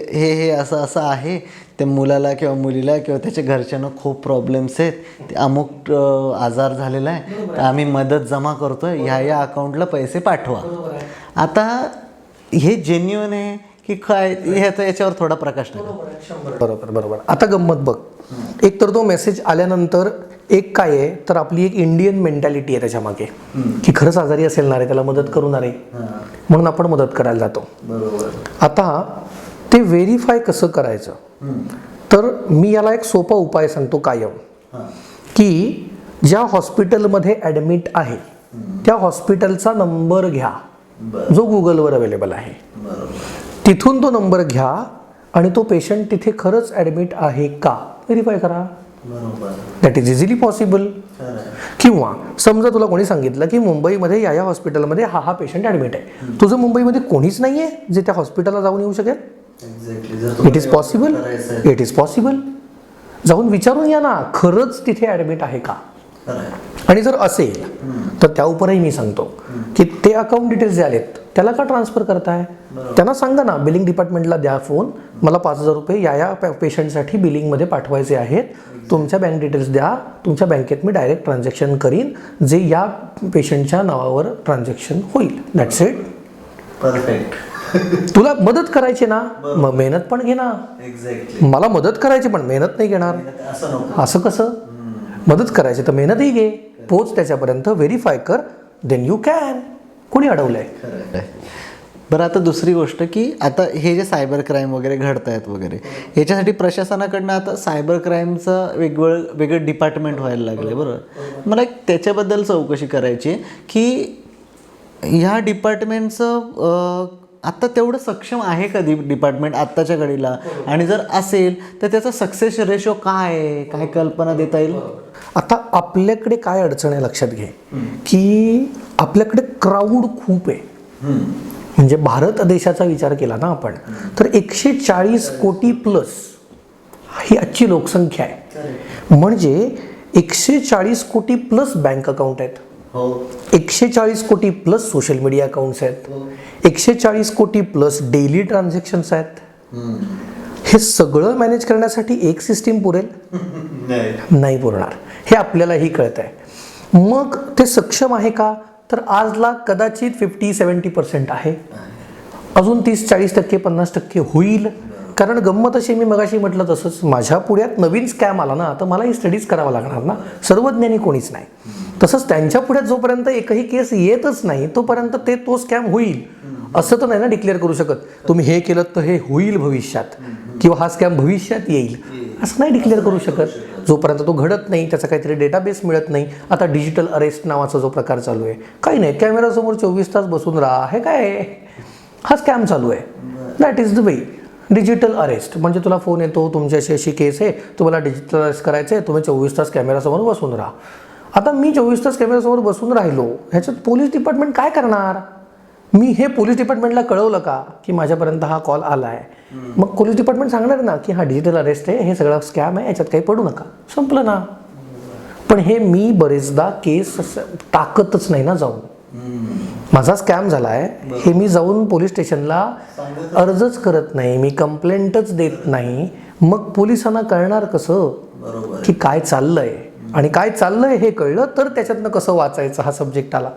हे असं असं आहे, त्या मुलाला किंवा मुलीला किंवा त्याच्या घरच्यांना खूप प्रॉब्लेम्स आहेत, ते अमुक आजार झालेला आहे, तर आम्ही मदत जमा करतोय, ह्या अकाउंटला पैसे पाठवा. आता हे जेन्युइन आहे की काय, ह्याचा याच्यावर थोडा प्रकाश टाका. बरोबर. आता गंमत बघ, एक तर तो मेसेज आल्यानंतर एक काय आहे तर आपली एक इंडियन मेंटॅलिटी आहे त्याच्यामागे, की खरंच आजारी असेल ना रे त्याला मदत करू ना रे, म्हणून आपण मदत करायला जातो. आता ते व्हेरीफाय कसं करायचं, तर मी याला एक सोपा उपाय सांगतो कायम, की ज्या हॉस्पिटलमध्ये ॲडमिट आहे त्या हॉस्पिटलचा नंबर घ्या जो गुगलवर अवेलेबल आहे, तिथून तो नंबर घ्या आणि तो पेशंट तिथे खरंच ॲडमिट आहे का व्हेरीफाय करा. That is easily possible. किंवा समजा तुला कोणी सांगितलं की मुंबईमध्ये या हॉस्पिटलमध्ये हा पेशंट ॲडमिट आहे, तुझं मुंबईमध्ये कोणीच नाही आहे जे त्या हॉस्पिटलला जाऊन येऊ शकेल. It is possible. It is possible. जाऊन विचारून या ना खरंच तिथे ॲडमिट आहे का. आणि जर असेल तर त्या उपरही मी सांगतो की ते अकाउंट डिटेल्स जे आलेत त्याला का ट्रान्सफर करताय, त्यांना सांगा ना, बिलिंग डिपार्टमेंटला द्या फोन, मला ₹5,000 या पेशंटसाठी बिलिंगमध्ये पाठवायचे आहेत, तुमच्या बँक डिटेल्स द्या, तुमच्या बँकेत मी डायरेक्ट ट्रान्झॅक्शन करीन, जे या पेशंटच्या नावावर ट्रान्झॅक्शन होईल. That's it. परफेक्ट. तुला मदत करायची ना, मग मेहनत पण घे ना. मला मदत करायची पण मेहनत नाही घेणार, असं कसं. मदत करायची तर मेहनतही घे, पोच त्याच्यापर्यंत, व्हेरीफाय कर, देन यू कॅन. कोणी अडवलंय. बरं, आता दुसरी गोष्ट की आता हे जे सायबर क्राईम वगैरे घडत आहेत वगैरे, याच्यासाठी प्रशासनाकडनं आता सायबर क्राईमचं वेगळं डिपार्टमेंट व्हायला लागलं आहे. बरोबर. मला एक त्याच्याबद्दल चौकशी करायची आहे की ह्या डिपार्टमेंटचं आत्ता तेवढं सक्षम आहे का डिपार्टमेंट आत्ताच्या घडीला, आणि जर असेल तर त्याचा सक्सेस रेशो काय आहे, काय कल्पना देता येईल. आता आपल्याकडे काय अडचण आहे लक्षात घे, की आपल्याकडे क्राऊड खूप आहे. म्हणजे भारत देशाचा विचार केला ना आपण तर 140 कोटी प्लस ही आजची लोकसंख्या आहे. म्हणजे 140 कोटी प्लस बँक अकाउंट आहेत, 140 कोटी प्लस सोशल मीडिया अकाउंट्स आहेत, 140 कोटी प्लस डेली ट्रान्झॅक्शन्स आहेत. हे सगळं मॅनेज करण्यासाठी एक सिस्टीम पुरेल? नाही पुरणार. हे आपल्यालाही कळत आहे. मग ते सक्षम आहे का, तर आजला कदाचित 50-70% आहे. अजून 30-40%, 50% होईल. कारण गंमत अशी, मी मगाशी म्हटलं तसंच, माझ्या पुढ्यात नवीन स्कॅम आला ना तर मलाही स्टडीज करावा लागणार ना, सर्वज्ञानी कोणीच नाही. तसंच त्यांच्या पुढ्यात जोपर्यंत एकही केस येतच नाही तोपर्यंत तो स्कॅम होईल असं तर नाही ना डिक्लेअर करू शकत. तुम्ही हे केलं तर हे होईल भविष्यात, किंवा हा स्कॅम भविष्यात येईल असं नाही डिक्लेअर करू शकत. जोपर्यंत तो घडत नाही, त्याचा काहीतरी डेटाबेस मिळत नाही. आता डिजिटल अरेस्ट नावाचा जो प्रकार चालू आहे, काही नाही, कॅमेरासमोर 24 तास बसून राहा, हे काय, हा स्कॅम चालू आहे. That is the way. Digital arrest म्हणजे तुला फोन येतो, तुमची अशी केस आहे, तुम्हाला डिजिटल अरेस्ट करायचं आहे, तुम्ही 24 तास कॅमेरासमोर बसून राहा. आता मी 24 तास कॅमेरासमोर बसून राहिलो, ह्याच्यात पोलीस डिपार्टमेंट काय करणार. मी हे पोलीस डिपार्टमेंटला कळवलं का की माझ्यापर्यंत हा कॉल आला आहे, मग पोलीस डिपार्टमेंट सांगणार ना की हा डिजिटल अरेस्ट आहे, हे सगळं स्कॅम आहे, याच्यात काही पडू नका, संपलं ना. पण हे मी बरेचदा केस टाकतच नाही ना जाऊन. माझा स्कॅम झाला आहे हे मी जाऊन पोलीस स्टेशनला अर्जच करत नाही, मी कंप्लेंटच देत नाही. मग पोलिसांना कळणार कसं की काय चाललंय, आणि काय चाललंय हे कळलं तर त्याच्यातनं कसं वाचायचं हा सब्जेक्ट आला.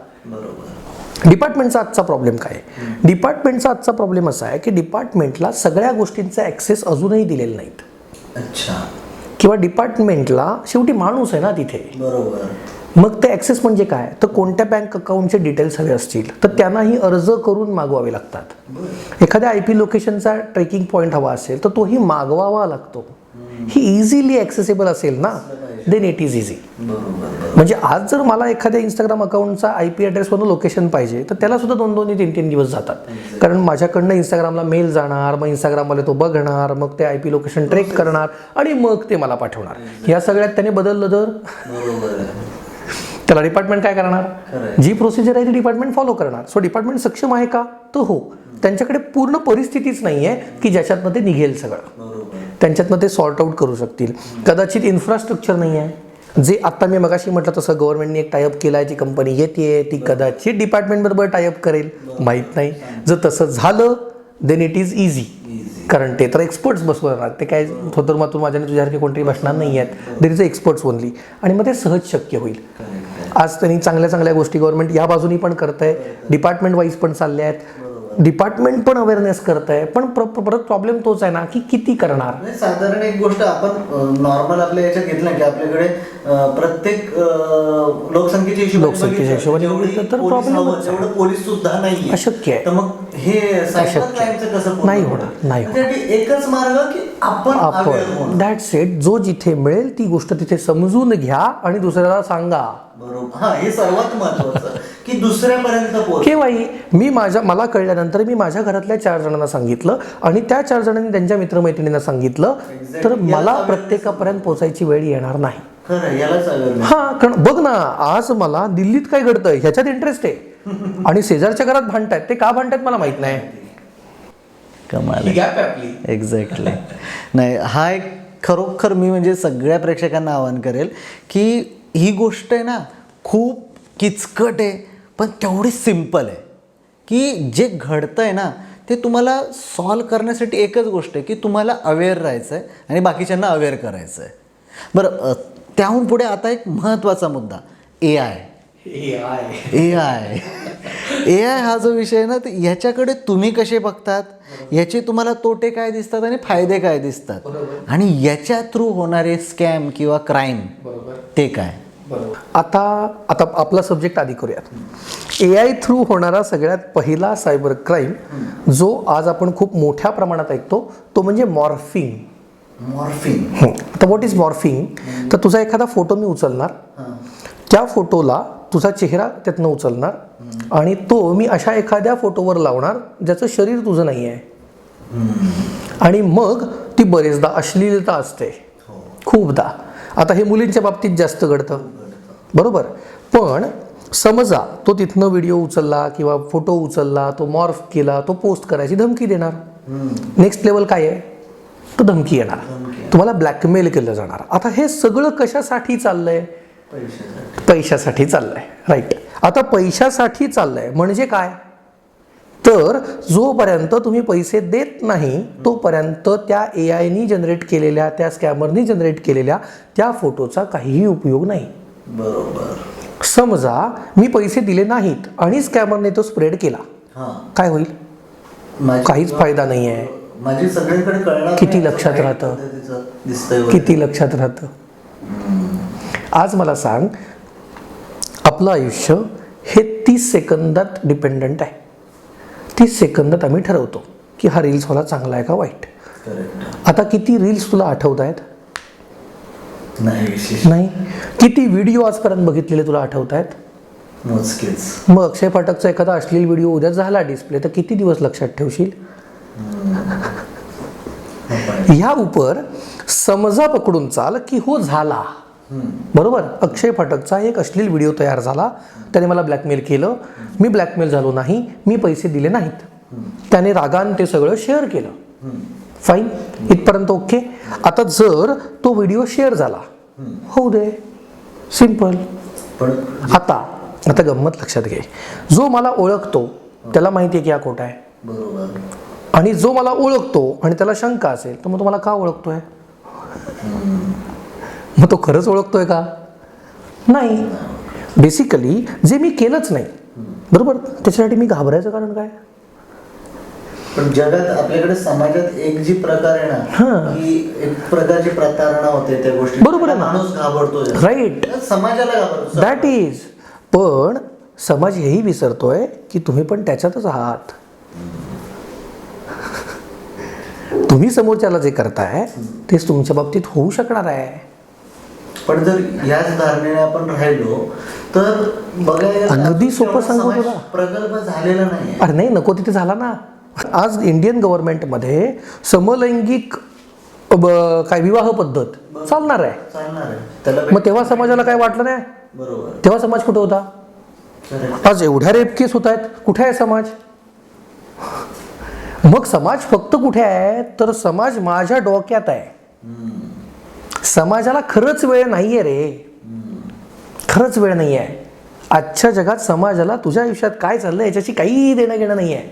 डिपार्टमेंटचा आजचा प्रॉब्लेम काय, डिपार्टमेंटचा आजचा प्रॉब्लेम असा आहे की डिपार्टमेंटला सगळ्या गोष्टींचा ॲक्सेस अजूनही दिलेले नाहीत. अच्छा. किंवा डिपार्टमेंटला शेवटी माणूस आहे ना तिथे, मग ते ॲक्सेस म्हणजे काय, तर कोणत्या बँक अकाउंटचे डिटेल्स हवे असतील तर त्यांनाही अर्ज करून मागवावे लागतात. एखाद्या IP लोकेशनचा ट्रेकिंग पॉईंट हवा असेल तर तोही मागवावा लागतो. ही इझिली ॲक्सेसेबल असेल ना, देन इट इज इझी. म्हणजे आज जर मला एखाद्या इंस्टाग्राम अकाउंटचा IP ॲड्रेसवरून लोकेशन पाहिजे तर त्याला सुद्धा 2-2 ते 3-3 दिवस जातात. कारण माझ्याकडनं इंस्टाग्रामला मेल जाणार, मग इंस्टाग्रामवाले तो बघणार, मग ते IP लोकेशन ट्रेक करणार आणि मग ते मला पाठवणार. या सगळ्यात त्याने बदललं तर त्याला डिपार्टमेंट काय करणार, जी प्रोसिजर आहे ती डिपार्टमेंट फॉलो करणार. सो डिपार्टमेंट सक्षम आहे का, तर हो. त्यांच्याकडे पूर्ण परिस्थितीच नाही आहे की ज्याच्यातनं ते निघेल सगळं, त्यांच्यातनं ते सॉर्ट आऊट करू शकतील. कदाचित इन्फ्रास्ट्रक्चर नाही आहे, जे आता मी मगाशी म्हटलं तसं गव्हर्नमेंटने एक टायअप केला आहे, जी कंपनी येते ती कदाचित डिपार्टमेंटबरोबर टायअप करेल, माहीत नाही. जर तसं झालं देन इट इज इझी, कारण ते तर एक्सपर्ट्स बसवणार, ते काय थोतरमातून माझ्याने तुझ्यासारखे कोणतरी बसणार नाही आहेत. There is a experts only, आणि मग ते सहज शक्य होईल. आज त्यांनी चांगल्या चांगल्या गोष्टी गव्हर्नमेंट या बाजूनी पण करत आहे, डिपार्टमेंट वाईज पण चालल्या आहेत, डिपार्टमेंट पण अवेअरनेस करत आहे. पण परत प्रॉब्लेम तोच आहे ना की किती करणार. साधारण एक गोष्ट आपण नॉर्मल आपल्या याच्यात घेतलं की आपल्याकडे प्रत्येक लोकसंख्येच्या हिशोबाने तर प्रॉब्लेम एवढं पोलीस सुद्धा नाही, अशक्य आहे. तर मग हे सायबर क्राईमचं कसं नाही होणार, नाही होणार. एकच मार्ग की आपण दॅट्स इट. जो जिथे मिळेल ती गोष्ट तिथे समजून घ्या आणि दुसऱ्याला सांगा. बरोबर, हा हे सर्वात महत्वाचं की दुसऱ्यापर्यंत पोहोच. केव्हाही मला कळल्यानंतर मी माझ्या घरातल्या 4 जणांना सांगितलं आणि त्या 4 जणांनी त्यांच्या मित्रमैत्रिणींना सांगितलं, तर मला प्रत्येकापर्यंत पोहोचायची वेळ येणार नाही. हा, कारण बघ ना, आज मला दिल्लीत काय घडतंय ह्याच्यात इंटरेस्ट आहे आणि शेजारच्या घरात भांडतायत, ते का भांडतायत मला माहित नाही. कमाल एक्झॅक्टली. नाही, हा एक खरोखर मी म्हणजे सगळ्या प्रेक्षकांना आवाहन करेल की ही गोष्ट आहे ना खूप किचकट आहे पण तेवढी सिम्पल आहे की जे घडतंय ना ते तुम्हाला सॉल्व करण्यासाठी एकच गोष्ट आहे की तुम्हाला अवेअर राहायचं आहे आणि बाकीच्यांना अवेअर करायचं आहे. बरं, त्याहून पुढे आता एक महत्त्वाचा मुद्दा, AI हा जो विषय आहे ना, तर ह्याच्याकडे तुम्ही कसे बघतात, याचे तुम्हाला तोटे काय दिसतात आणि फायदे काय दिसतात, आणि याच्या थ्रू होणारे स्कॅम किंवा क्राईम ते काय. आता आपला सब्जेक्ट आधी करूयात. AI थ्रू होणारा सगळ्यात पहिला सायबर क्राईम जो आज आपण खूप मोठ्या प्रमाणात ऐकतो तो म्हणजे मॉर्फिंग. तर व्हॉट इज मॉर्फिंग, तर तुझा एखादा फोटो मी उचलणार, त्या फोटोला तुझा चेहरा त्यातनं उचलणार आणि तो मी अशा एखाद्या फोटोवर लावणार ज्याचं शरीर तुझं नाही आहे, आणि मग ती बरेचदा अश्लीलता असते खूपदा. आता हे मुलींच्या बाबतीत जास्त घडतं, बरोबर. पण समजा तो तिथनं व्हिडिओ उचलला किंवा फोटो उचलला, तो मॉर्फ केला, तो पोस्ट करायची धमकी देणार. नेक्स्ट लेवल काय आहे, तर धमकी येणार, तुम्हाला ब्लॅकमेल केलं जाणार. आता हे सगळं कशासाठी चाललंय, पैशासाठी चाललंय, राईट. आता पैशासाठी चाललंय म्हणजे काय, तर जोपर्यंत तुम्ही पैसे देत नाही तोपर्यंत त्या AIनी जनरेट केलेल्या, त्या स्कॅमरनी जनरेट केलेल्या त्या फोटोचा काहीही उपयोग नाही. बरोबर. समजा मी पैसे दिले नाहीत आणि स्कॅमरने तो स्प्रेड केला, काय होईल, काहीच फायदा नाही आहे. माझी सगळीकडे कळणार किती लक्षात राहतं, किती लक्षात राहतं. आज मला सांग, आपलं आयुष्य हे 30 सेकंदात डिपेंडंट आहे. 30 सेकंदात आम्ही ठरवतो की हा रील्स मला चांगला आहे का वाईट. आता किती रील्स तुला आठवत आहेत, नाही. किती व्हिडिओ आजपर्यंत बघितलेले तुला आठवत आहेत, मग अक्षय फाटकचा एखादा अश्लील व्हिडिओ उद्या झाला डिस्प्ले तर किती दिवस लक्षात ठेवशील. ह्या उपर समजा पकडून चाल की हो झाला, बरोबर. अक्षय फाटकचा एक अश्लील व्हिडिओ तयार झाला, त्याने मला ब्लॅकमेल केलं, मी ब्लॅकमेल झालो नाही, मी पैसे दिले नाहीत, त्याने रागान ते सगळं शेअर केलं, फाईन, इथपर्यंत ओके. आता जर तो व्हिडिओ शेअर झाला, होऊ दे, सिंपल. आता गंमत लक्षात घे, जो मला ओळखतो त्याला माहिती आहे की हा खोटा आहे, बरोबर. आणि जो मला ओळखतो आणि त्याला शंका असेल तर मग तो मला का ओळखतोय, मग तो खरंच ओळखतोय का, नाही. बेसिकली जे मी केलंच नाही, बरोबर, त्याच्यासाठी मी घाबरायचं कारण काय. पण जगात आपल्याकडे समाजात एक जी प्रकार आहे ना की एक प्रकारची प्रतारणा होते त्या गोष्टी, बरोबर आहे ना? माणूस घाबरतो राईट, समाजाला घाबरतो. That is. पण समाज हेही विसरतोय की तुम्ही पण त्याच्यातच आहात. तुम्ही समोरच्याला जे करताय तेच तुमच्या बाबतीत होऊ शकणार आहे. पण जर याच धारणेने आपण राहिलो तर बघायला अगदी सोपं सांगू समाज तुला. प्रगल्भ झालेला नाही. अरे नाही, नको तिथे झाला ना. आज इंडियन गव्हर्नमेंटमध्ये समलैंगिक काय विवाह पद्धत चालणार आहे. चालणार आहे त्याला. मग तेव्हा समाजाला काय वाटलं नाही? बरोबर. तेव्हा समाज कुठे होता? आज एवढ्या रेप केस होत आहेत, कुठे आहे समाज? मग समाज फक्त कुठे आहे तर समाज माझ्या डोक्यात आहे. समाजाला खरंच वेळ नाहीये रे, खरंच वेळ नाहीये. आजच्या जगात समाजाला तुझ्या आयुष्यात काय चाललंय याच्याशी काही देणं घेणं नाहीये.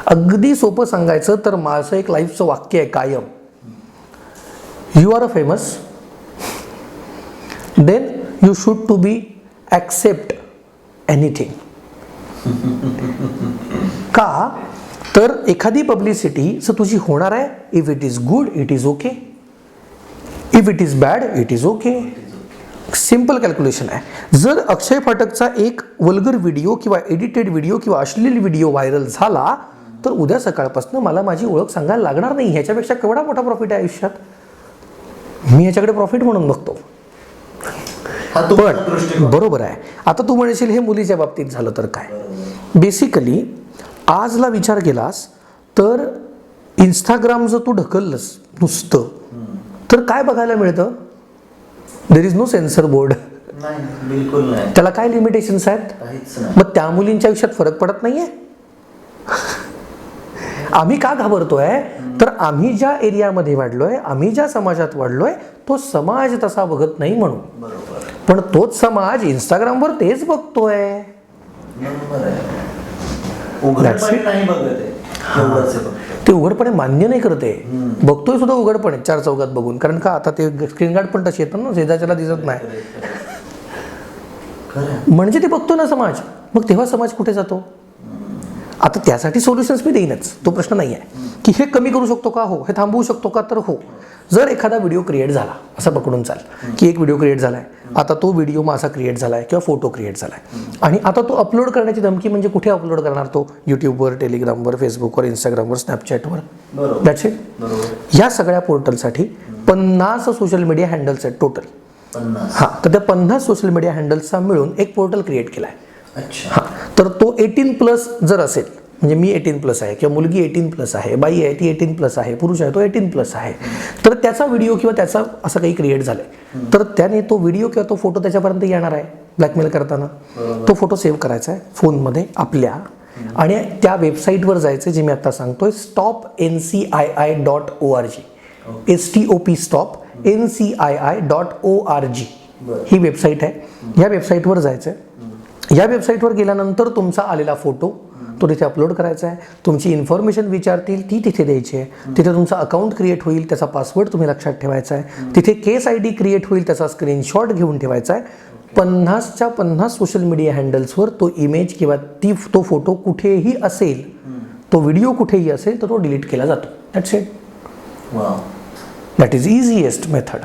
अगदी सोपं सांगायचं तर माझं एक लाईफचं वाक्य आहे कायम, you are a famous then you should to be accept anything. का तर एखादी पब्लिसिटी जर तुझी होणार आहे, if it is good it is okay, if it is bad it is okay. Simple calculation आहे. जर अक्षय फाटकचा एक वल्गर व्हिडिओ किंवा एडिटेड व्हिडिओ किंवा अश्लील व्हिडिओ व्हायरल झाला तर उद्या सकाळपासून मला माझी ओळख सांगायला लागणार नाही. ह्याच्यापेक्षा केवढा मोठा प्रॉफिट आहे आयुष्यात. मी ह्याच्याकडे प्रॉफिट म्हणून बघतो. पण बरोबर आहे. आता तू म्हणशील हे मुलीच्या बाबतीत झालं तर काय? बेसिकली आजला विचार केलास तर इंस्टाग्राम जर तू ढकललंस नुसतं तर काय बघायला मिळतं? There is no censor board. बिलकुल नाही. त्याला काय लिमिटेशन्स आहेत? मग त्या मुलींच्या आयुष्यात फरक पडत नाहीये. आम्ही का घाबरतोय तर आम्ही ज्या एरियामध्ये वाढलोय, आम्ही ज्या समाजात वाढलोय तो समाज तसा बघत नाही म्हणून. पण तोच समाज इंस्टाग्रामवर तेच बघतोय. ते उघडपणे मान्य नाही करते. बघतोय सुद्धा उघडपणे चार चौकात बघून. कारण का आता ते स्क्रीन गार्ड पण तसे येतात ना, शेजारच्याला दिसत नाही. म्हणजे ते बघतो ना समाज. मग तेव्हा समाज कुठे जातो? आता त्यासाठी सोल्युशन्स मी देईनच, तो प्रश्न नाही आहे की हे कमी करू शकतो का? हो. हे थांबवू शकतो का? तर हो. जर एखादा व्हिडिओ क्रिएट झाला, असं पकडून चाल की एक व्हिडिओ क्रिएट झालाय, आता तो व्हिडिओ माझा क्रिएट झालाय किंवा फोटो क्रिएट झालाय आणि आता तो अपलोड करण्याची धमकी म्हणजे कुठे अपलोड करणार तो? यूट्यूबवर, टेलिग्रामवर, फेसबुकवर, इंस्टाग्रामवर, स्नॅपचॅटवर. That's it. ह्या सगळ्या पोर्टलसाठी 50 सोशल मीडिया हँडल्स आहेत टोटल. हां, तर त्या 50 सोशल मीडिया हँडल्सचा मिळून एक पोर्टल क्रिएट केला आहे. हां, तर तो 18+ जर असेल, म्हणजे मी 18+ आहे किंवा मुलगी 18+ आहे, बाई आहे ती 18+ आहे, पुरुष आहे तो 18+ आहे, तर त्याचा व्हिडिओ किंवा त्याचा असं काही क्रिएट झालंय तर त्याने तो व्हिडिओ किंवा तो फोटो त्याच्यापर्यंत येणार आहे ब्लॅकमेल करताना. तो फोटो सेव्ह करायचा आहे फोनमध्ये आपल्या आणि त्या वेबसाईटवर जायचं जे मी आता सांगतोय, stopncii.org. STOP stop NCII.org ही वेबसाईट आहे. ह्या वेबसाईटवर जायचं आहे. या वेबसाईटवर गेल्यानंतर तुमचा आलेला फोटो तो तिथे अपलोड करायचा आहे. तुमची इन्फॉर्मेशन विचारतील ती तिथे द्यायची आहे. तिथे तुमचा अकाउंट क्रिएट होईल, त्याचा पासवर्ड तुम्ही लक्षात ठेवायचा आहे. तिथे केस ID क्रिएट होईल, त्याचा स्क्रीनशॉट घेऊन ठेवायचा आहे. 50च्या 50 सोशल मीडिया हँडल्सवर तो इमेज किंवा तो फोटो कुठेही असेल, तो व्हिडिओ कुठेही असेल तर तो डिलीट केला जातो. That's it. That is easiest method.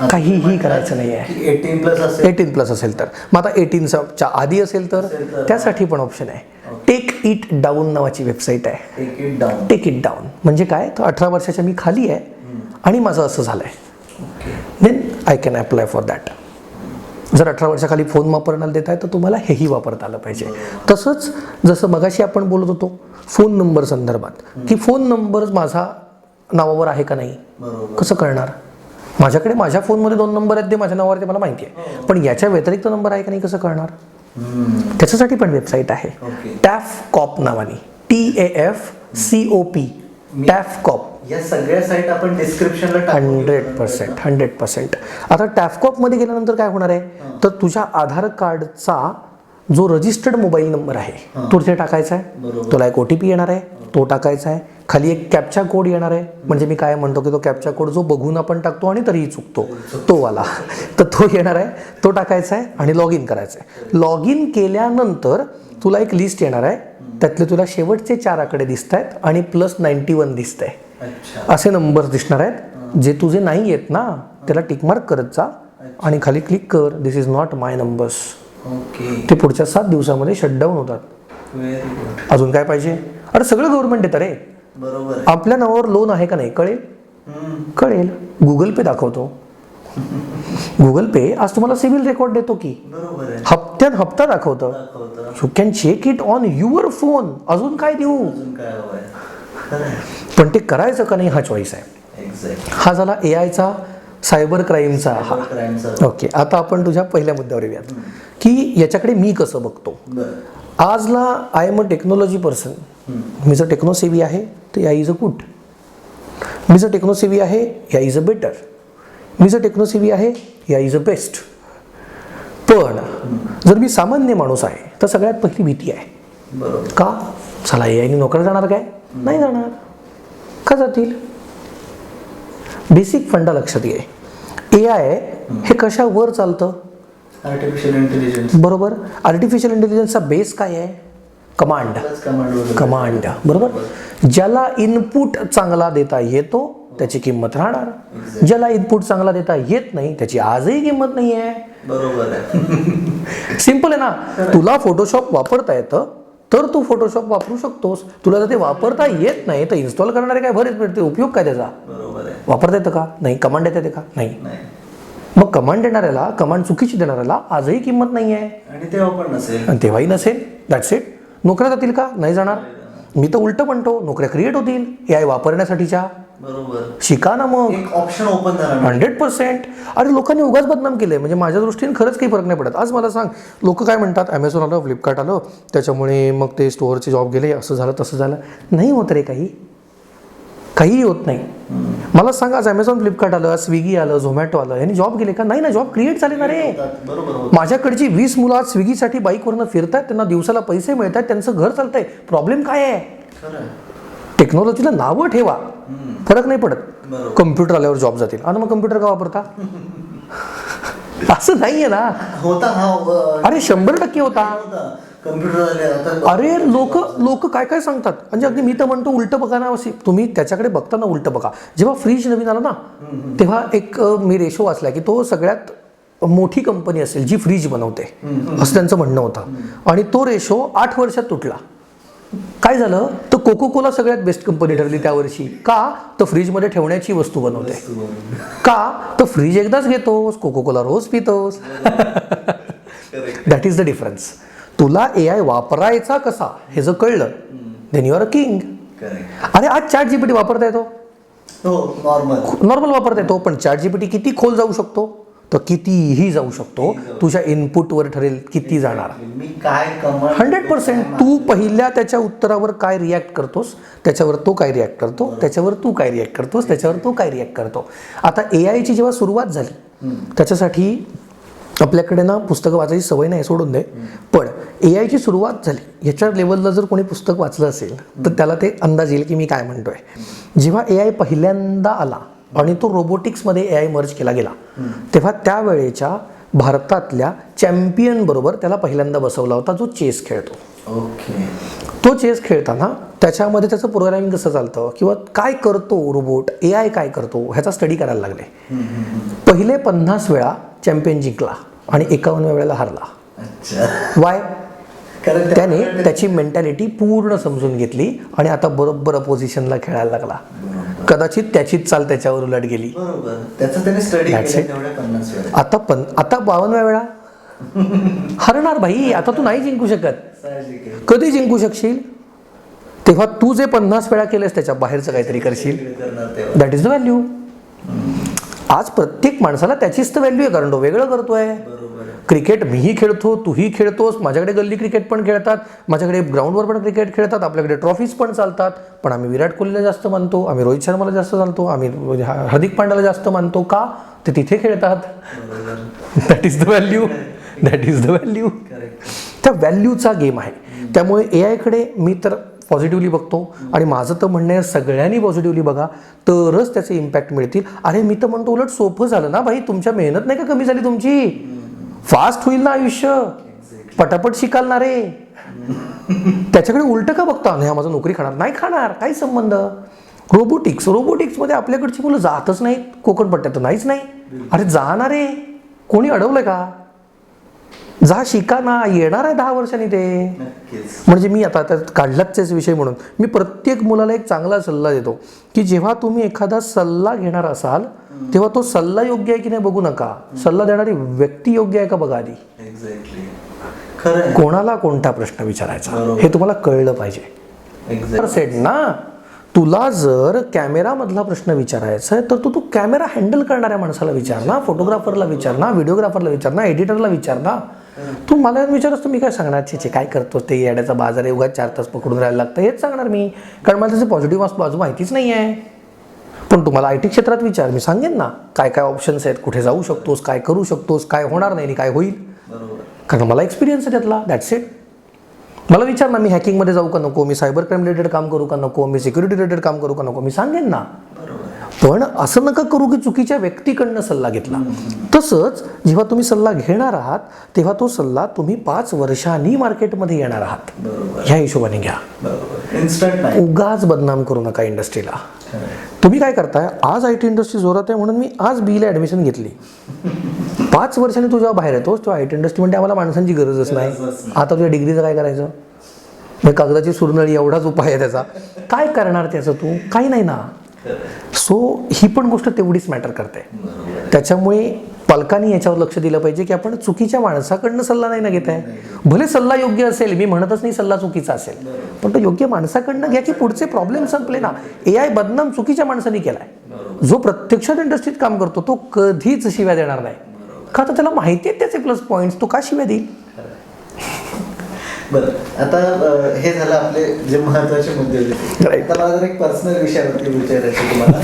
काहीही करायचं नाही आहे. 18+ असेल तर. मग आता 18च्या आधी असेल तर त्यासाठी पण ऑप्शन आहे. टेक इट डाऊन नावाची वेबसाईट आहे. टेक इट डाऊन म्हणजे काय, तर 18 वर्षाच्या मी खाली आहे आणि माझं असं झालंय, then I can apply for that. जर 18 वर्षाखाली फोन वापरण्याला देत आहे तर तुम्हाला हेही वापरता आलं पाहिजे. तसंच जसं मगाशी आपण बोलत होतो फोन नंबर संदर्भात, की फोन नंबर माझा नावावर आहे का नाही, कसं कळणार? माझ्याकडे माझ्या फोनमध्ये 2 नंबर आहेत, ते माझ्या नावावर, ते मला माहिती आहे. पण याच्या व्यतिरिक्त नंबर आहे का नाही कसं कळणार? त्याच्यासाठी पण वेबसाईट आहे टॅफकॉप नावाने. TAFCOP. टॅफकॉप. या सगळ्या साईट आपण डिस्क्रिप्शनला 100%. आता टॅफकॉपमध्ये गेल्यानंतर काय होणार आहे तर तुझ्या आधार कार्डचा जो रजिस्टर्ड मोबाईल नंबर आहे तो तिथे टाकायचा आहे. तुला एक OTP येणार आहे, तो टाकायचा आहे. खाली एक कॅप्चा कोड येणार आहे. म्हणजे मी काय म्हणतो की तो कॅप्चा कोड जो बघून आपण टाकतो आणि तरीही चुकतो तो वाला, तर तो येणार आहे, तो टाकायचा आहे आणि लॉग इन करायचं आहे. लॉग इन केल्यानंतर तुला एक लिस्ट येणार आहे त्यातले तुला शेवटचे 4 आकडे दिसत आहेत आणि +91 दिसत आहे. अच्छा. असे नंबर्स दिसणार आहेत. जे तुझे नाही आहेत ना त्याला टिकमार्क करत जा आणि खाली क्लिक कर, this is not my numbers. Okay. ते पुढच्या 7 दिवसामध्ये शटडाऊन होतात. Very good. अजून काय पाहिजे? अरे सगळं गव्हर्नमेंट देतं रे. बरोबर. आपल्या नावावर लोन आहे का नाही कळेल. कळेल. गुगल पे दाखवतो. गुगल पे आज तुम्हाला सिव्हिल रेकॉर्ड देतो की. बरोबर आहे. हप्त्यात हप्ता दाखवतं. You can check it on your phone. अजून काय देऊ. अजून काय हवंय. पण ते करायचं का नाही हा चॉईस आहे. एक्झॅक्ट. हा झाला एआयचा सायबर क्राईमचा हा. क्राईमचा. ओके, आता आपण तुझ्या पहिल्या मुद्द्यावर येऊयात की याच्याकडे मी कसं बघतो. आजला I am a technology person. मी जर टेक्नो सेवी आहे तर या इज अ गुड. मी जर टेक्नो सेवी आहे या इज अ बेटर. मी जर टेक्नो सेवी आहे या इज अ बेस्ट. पण जर मी सामान्य माणूस आहे तर सगळ्यात पहिली भीती आहे. बरोबर. का? चला एआयने नोकऱ्या जाणार काय? नाही जाणार. का जातील? बेसिक फंडा लक्षात घे. एआय हे कशावर चालतं? Artificial intelligence. बरोबर. आर्टिफिशियल इंटेलिजन्सचा बेस काय आहे? कमांड. कमांड. बरोबर. ज्याला इनपुट चांगला देता येतो त्याची किंमत राहणार. ज्याला इनपुट चांगला देता येत नाही त्याची आजही किंमत नाही आहे. बरोबर आहे. सिंपल आहे ना. तुला फोटोशॉप वापरता येतं तर तू फोटोशॉप वापरू शकतोस. तुला जर ते वापरता येत नाही तर इन्स्टॉल करणारे काय बरेच मिळते. उपयोग काय त्याचा? बरोबर आहे. वापरता येतं का? नाही. कमांड येते का? नाही. नाही. मग कमांड देणाऱ्याला, कमांड चुकीची देणाऱ्याला आजही किंमत नाही आहे. आणि तेव्हा पण नसेल. आणि तेव्हाही नसेल. That's it. नोकऱ्या जातील का? नाही जाणार. मी तर उलट म्हणतो नोकऱ्या क्रिएट होतील एआय वापरण्यासाठीच्या. बरोबर. शिका ना मग. एक ऑप्शन ओपन झाला. 100%. अरे लोकांनी उगाच बदनाम केले. म्हणजे माझ्या दृष्टीने खरंच काही फरक नाही पडत. आज मला सांग, लोक काय म्हणतात, ॲमेझॉन आलं, फ्लिपकार्ट आलं, त्याच्यामुळे मग ते स्टोअरचे जॉब गेले, असं झालं तसं झालं. नाही होत रे काहीही होत नाही. मला सांग, आज ॲमेझॉन फ्लिपकार्ट आलं, स्विगी आलं, झोमॅटो आलं, यांनी जॉब गेले का? नाही ना. जॉब क्रिएट झाले ना रे. बरोबर. माझ्याकडची 20 मुलं आज स्विगीसाठी बाईकवरनं फिरतात, त्यांना दिवसाला पैसे मिळतात, त्यांचं घर चालतंय. प्रॉब्लेम काय आहे? टेक्नॉलॉजीला नावं ठेवा, फरक नाही पडत. कम्प्युटर आल्यावर जॉब जातील. आणि मग कम्प्युटर का वापरता? असं नाहीये ना. होता हा. अरे 100% होता. कम्प्युटर. अरे लोक काय काय सांगतात. म्हणजे अगदी मी तर म्हणतो उलट बघा ना. तुम्ही त्याच्याकडे बघताना उलट बघा. जेव्हा फ्रीज नवीन आला ना तेव्हा एक मी रेशो वाचला की तो सगळ्यात मोठी कंपनी असेल जी फ्रीज बनवते असं त्यांचं म्हणणं होतं. आणि तो रेशो 8 वर्षात तुटला. काय झालं तर कोको कोला सगळ्यात बेस्ट कंपनी ठरली त्या वर्षी. का? तर फ्रीजमध्ये ठेवण्याची वस्तू बनवते. का? तर फ्रीज एकदाच घेतोस, कोको कोला रोज पितोस. That is the difference. तुला एआय वापरायचा कसा हे जर कळलं then you are a king. अरे आज चॅट जीपीटी वापरता येतो. नॉर्मल वापरता येतो. पण चॅट जीपीटी किती खोल जाऊ शकतो? तर कितीही जाऊ शकतो. तुझ्या इनपुटवर ठरेल किती जाणार. 100%. तू पहिल्या त्याच्या उत्तरावर काय रिॲक्ट करतोस त्याच्यावर तो काय रिॲक्ट करतो, त्याच्यावर तू काय रिॲक्ट करतोस, त्याच्यावर तो काय रिॲक्ट करतो. आता एआयची जेव्हा सुरुवात झाली त्याच्यासाठी आपल्याकडे ना पुस्तकं वाचायची सवय नाही, सोडून दे. पण एआयची सुरुवात झाली ह्याच्या लेवलला जर कोणी पुस्तक वाचलं असेल तर त्याला ते अंदाज येईल की मी काय म्हणतोय. जेव्हा एआय पहिल्यांदा आला आणि तो रोबोटिक्समध्ये एआय मर्ज केला गेला तेव्हा त्यावेळेच्या भारतातल्या चॅम्पियन बरोबर त्याला पहिल्यांदा बसवला होता जो चेस खेळतो. तो चेस खेळताना त्याच्यामध्ये त्याचं प्रोग्रामिंग कसं चालतं किंवा काय करतो रोबोट, एआय काय करतो ह्याचा स्टडी करायला लागले. पहिले 50 वेळा चॅम्पियन जिंकला आणि 51व्या वेळेला हारला. वाय? त्याने त्याची मेंटॅलिटी पूर्ण समजून घेतली आणि आता बरोबर अपोजिशनला खेळायला लागला. कदाचित त्याचीच चाल त्याच्यावर उलट गेली. आता 52व्या वेळा हरणार भाई. आता तू नाही जिंकू शकत. कधी जिंकू शकशील? तेव्हा तू जे 50 वेळा केलेस त्याच्या बाहेरचं काहीतरी करशील. That is the value. आज प्रत्येक माणसाला त्याचीच तर व्हॅल्यू आहे कारण तो वेगळं करतोय. क्रिकेट मीही खेळतो, तूही खेळतोस, माझ्याकडे गल्ली क्रिकेट पण खेळतात, माझ्याकडे ग्राउंडवर पण क्रिकेट खेळतात, आपल्याकडे ट्रॉफीज पण चालतात. पण आम्ही विराट कोहलीला जास्त मानतो, आम्ही रोहित शर्माला जास्त मानतो, आम्ही हार्दिक पांड्याला जास्त मानतो. का? ते तिथे खेळतात. That is the value. That is the value. त्या व्हॅल्यूचा गेम आहे. त्यामुळे एआयकडे मी तर पॉझिटिव्हली बघतो आणि माझं तर म्हणणं आहे सगळ्यांनी पॉझिटिव्हली बघा तरच त्याचे इम्पॅक्ट मिळतील. अरे मी तर म्हणतो उलट सोपं झालं ना भाई. तुमच्या मेहनत नाही का कमी झाली तुमची? फास्ट होईल ना आयुष्य. पटापट शिकाल ना रे. त्याच्याकडे उलटं का बघता नाही माझं नोकरी खाणार नाही खाणार काही संबंध. रोबोटिक्समध्ये आपल्याकडची मुलं जातच नाहीत कोकणपट्ट्यात नाहीच नाही. अरे जाणार आहे कोणी अडवलंय का. जा शिका ना येणार आहे 10 वर्षांनी ते. म्हणजे मी आता त्यात काढलाच विषय म्हणून मी प्रत्येक मुलाला एक चांगला सल्ला देतो की जेव्हा तुम्ही एखादा सल्ला घेणार असाल तेव्हा तो सल्ला योग्य आहे की नाही बघू नका, सल्ला देणारी व्यक्ती योग्य आहे का बघा आधी. कोणाला कोणता प्रश्न विचारायचा हे तुम्हाला कळलं पाहिजे. सेट ना तुला जर कॅमेरामधला प्रश्न विचारायचा आहे तर तू कॅमेरा हँडल करणाऱ्या माणसाला विचार ना, फोटोग्राफरला विचार ना, व्हिडिओग्राफरला विचार ना, एडिटरला विचार ना. तू मला विचारस तर मी काय सांगणार छे काय करतो ते येड्याचा बाजार आहे उगाच 4 तास पकडून राहायला लागतं हेच सांगणार मी, कारण मला त्याचे पॉझिटिव्ह बाजू माहितीच नाही आहे. पण तुम्हाला IT क्षेत्रात विचार मी सांगेन ना काय काय ऑप्शन्स आहेत, कुठे जाऊ शकतोस, काय करू शकतोस, काय होणार नाही काय होईल, कारण मला एक्सपिरियन्स आहे त्यातला. That's it. मला विचार ना मी हॅकिंगमध्ये जाऊ का नको, मी सायबर क्राईम रिलेटेड काम करू का नको, मी सिक्युरिटी रिलेटेड काम करू का नको, मी सांगेन ना. पण असं नका करू की चुकीच्या व्यक्तीकडनं सल्ला घेतला. तसंच जेव्हा तुम्ही सल्ला घेणार आहात तेव्हा तो सल्ला तुम्ही 5 वर्षांनी मार्केटमध्ये येणार आहात ह्या हिशोबाने घ्या. उगाच बदनाम करू नका इंडस्ट्रीला. तुम्ही काय करताय आज IT इंडस्ट्री जोरात आहे म्हणून मी आज BA ॲडमिशन घेतली. 5 वर्षांनी तू जेव्हा बाहेर येतोस तेव्हा IT इंडस्ट्री म्हणजे आम्हाला माणसांची गरजच नाही. आता तुझ्या डिग्रीचं काय करायचं, कागदाची सुरनळी एवढाच उपाय आहे त्याचा, काय करणार त्याचं तू, काही नाही ना. सो ही पण गोष्ट तेवढीच मॅटर करते. त्याच्यामुळे पालकांनी याच्यावर लक्ष दिलं पाहिजे की आपण चुकीच्या माणसाकडनं सल्ला नाही ना घेत आहे. भले सल्ला योग्य असेल, मी म्हणतच नाही सल्ला चुकीचा असेल, पण तो योग्य माणसाकडनं घ्या की पुढचे प्रॉब्लेम संपले ना. AI बदनाम चुकीच्या माणसाने केलाय. जो प्रत्यक्षात इंडस्ट्रीत काम करतो तो कधीच शिव्या देणार नाही, का तर त्याला माहिती आहेत त्याचे प्लस पॉईंट्स, तो का शिव्या देईल. बरं, आता हे झालं आपले जे महत्वाचे मुद्दे होते. आता मला जर एक पर्सनल विषयावरती विचारायचं तुम्हाला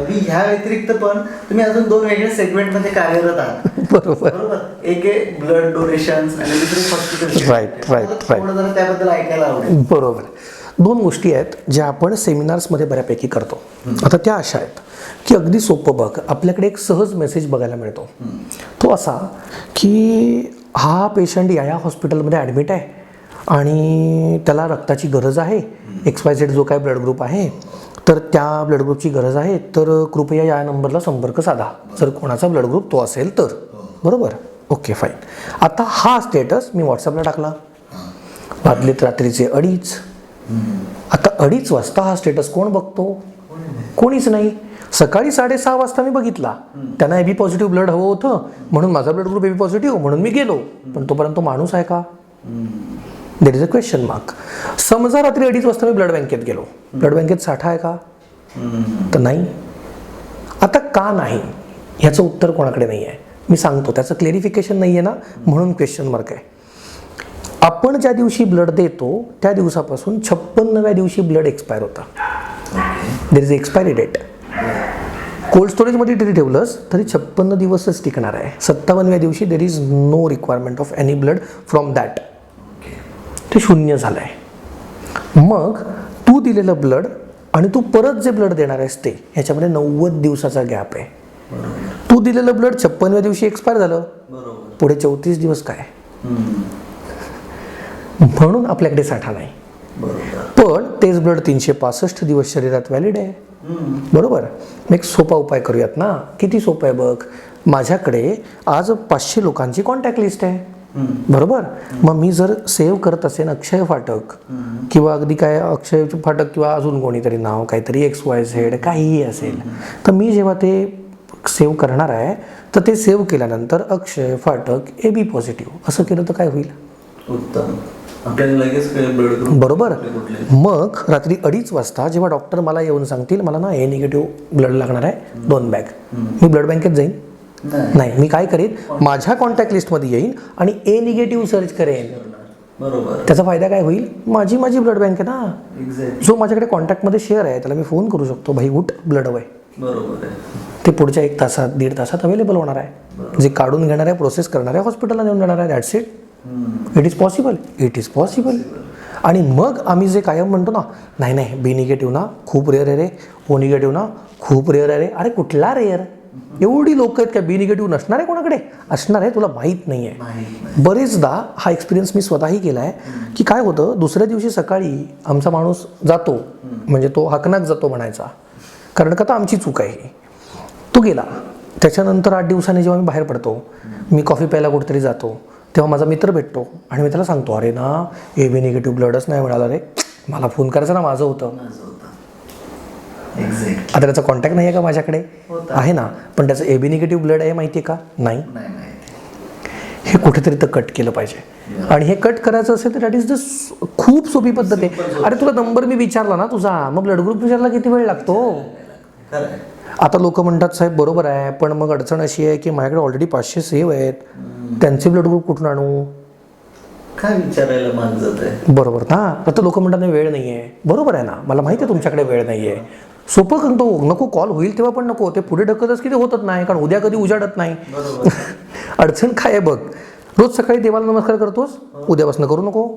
की ह्या व्यतिरिक्त पण तुम्ही अजून 2 वेगळ्या सेगमेंटमध्ये कार्यरत आहात. बरोबर. एक आहे ब्लड डोनेशन आणि दुसरे हॉस्पिटल. राईट. त्याबद्दल ऐकायला आवडेल. बरोबर. 2 गोष्टी आहेत ज्या आपण सेमिनार्समध्ये बऱ्यापैकी करतो. आता त्या अशा आहेत की अगदी सोपं बघ, आपल्याकडे एक सहज मेसेज बघायला मिळतो. तो असा की हा पेशंट या हॉस्पिटलमध्ये ॲडमिट आहे आणि त्याला रक्ताची गरज आहे, XYZ जो काय ब्लड ग्रुप आहे तर त्या ब्लड ग्रुपची गरज आहे, तर कृपया या नंबरला संपर्क साधा जर कोणाचा ब्लड ग्रुप तो असेल तर. बरोबर. Okay fine. आता हा स्टेटस मी व्हॉट्सअपला टाकला. वाजलेत रात्रीचे 2:30. आता 2:30 वाजता हा स्टेटस कोण बघतो, कोणीच नाही. सकाळी 6:30 वाजता मी बघितला, त्यांना AB पॉझिटिव्ह ब्लड हवं होतं म्हणून माझा ब्लड ग्रुप AB पॉझिटिव्ह म्हणून मी गेलो, पण तोपर्यंत तो माणूस आहे का, there is a question mark. समजा रात्री 2:30 वाजता मी ब्लड बँकेत गेलो, ब्लड बँकेत साठा आहे का, तर नाही. आता का नाही ह्याचं उत्तर कोणाकडे नाही आहे. मी सांगतो त्याचं क्लेरिफिकेशन नाही आहे ना म्हणून क्वेश्चन मार्क आहे. आपण ज्या दिवशी ब्लड देतो त्या दिवसापासून 56व्या दिवशी ब्लड एक्सपायर होतं. There is expiry date. Cold स्टोरेजमध्ये जरी ठेवलंस तरी 56 दिवसच टिकणार आहे. 57व्या दिवशी there is no requirement of any blood from that. ते शून्य झालं आहे. मग तू दिलेलं ब्लड आणि तू परत जे ब्लड देणार आहेस ते ह्याच्यामध्ये 90 दिवसाचा गॅप आहे. तू दिलेलं ब्लड 56व्या दिवशी एक्सपायर झालं, पुढे 34 दिवस काय, म्हणून आपल्याकडे साठा नाही. पण तेच ब्लड 365 दिवस शरीरात व्हॅलिड आहे. बरोबर. मग एक सोपा उपाय करूयात ना. किती सोपं आहे बघ. माझ्याकडे आज 500 लोकांची कॉन्टॅक्ट लिस्ट आहे. बरोबर. मग मी जर सेव्ह करत असेन अक्षय फाटक किंवा अगदी काय अक्षय फाटक किंवा अजून कोणीतरी नाव काहीतरी XYZ काहीही असेल, तर मी जेव्हा ते सेव्ह करणार आहे तर ते सेव्ह केल्यानंतर अक्षय फाटक AB पॉझिटिव्ह असं केलं तर काय होईल, उत्तम. आपल्याला लगेच बरोबर. मग रात्री 2:30 वाजता जेव्हा डॉक्टर मला येऊन सांगतील मला ना A निगेटिव्ह ब्लड लागणार आहे 2 बॅग, मी ब्लड बँकेत जाईन नाही. मी काय करेन माझ्या कॉन्टॅक्ट लिस्टमध्ये येईन आणि A निगेटिव्ह सर्च करेन. बरोबर. त्याचा त्याचा फायदा काय होईल, माझी ब्लड बँक आहे ना, जो माझ्याकडे कॉन्टॅक्टमध्ये शेअर आहे त्याला मी फोन करू शकतो, भाई उठ ब्लड हवंय. बरोबर. ते पुढच्या 1 तासात 1.5 तासात अवेलेबल होणार आहे. जे काढून घेणार आहे प्रोसेस करणार आहे हॉस्पिटलला नेऊन जाणार आहे. That's it. It is possible. It is possible. आणि मग आम्ही जे कायम म्हणतो ना, नाही B निगेटिव्ह ना खूप रेअर आहे रे, O निगेटिव्ह ना खूप रेअर आहे रे. अरे कुठला रेअर, एवढी लोक आहेत का बी निगेटिव्ह नसणार आहे कोणाकडे? असणार आहे, तुला माहीत नाही आहे. बरेचदा हा एक्सपिरियन्स मी स्वतःही केला आहे की काय होतं, दुसऱ्या दिवशी सकाळी आमचा माणूस जातो, म्हणजे तो हकनाक जातो म्हणायचा, कारण का तर आमची चूक आहे ही. तो गेला. त्याच्यानंतर 8 दिवसांनी जेव्हा मी बाहेर पडतो, मी कॉफी प्यायला कुठेतरी जातो, तेव्हा माझा मित्र भेटतो आणि मी त्याला सांगतो, अरे ना ए बी निगेटिव्ह ब्लडच नाही मिळाला रे, मला फोन करायचा ना, माझं होतं. आता त्याचा कॉन्टॅक्ट नाही आहे का माझ्याकडे? आहे ना, पण त्याचं ए बी निगेटिव्ह ब्लड आहे माहिती आहे का? नाही. हे कुठेतरी तर कट केलं पाहिजे. आणि हे कट करायचं असेल तर दॅट इज द खूप सोपी पद्धत आहे. अरे तुला नंबर मी विचारला ना तुझा, मग ब्लड ग्रुप विचारला किती वेळ लागतो? आता लोक म्हणतात साहेब बरोबर आहे, पण मग अडचण अशी आहे की माझ्याकडे ऑलरेडी 500 सेव्ह आहेत, त्यांचे ब्लड ग्रुप कुठून आणू? काय विचारायला मागत आहे? बरोबर ना. आता लोक म्हणतात नाही वेळ नाही आहे. बरोबर आहे ना, मला माहिती आहे तुमच्याकडे वेळ नाही आहे. सोपं करतो, नको कॉल होईल तेव्हा पण नको, ते पुढे ढकलतच की ते होतच नाही, कारण उद्या कधी उजाडत नाही. अडचण काय आहे बघ, रोज सकाळी देवाला नमस्कार करतोस, उद्यापासून करू नको.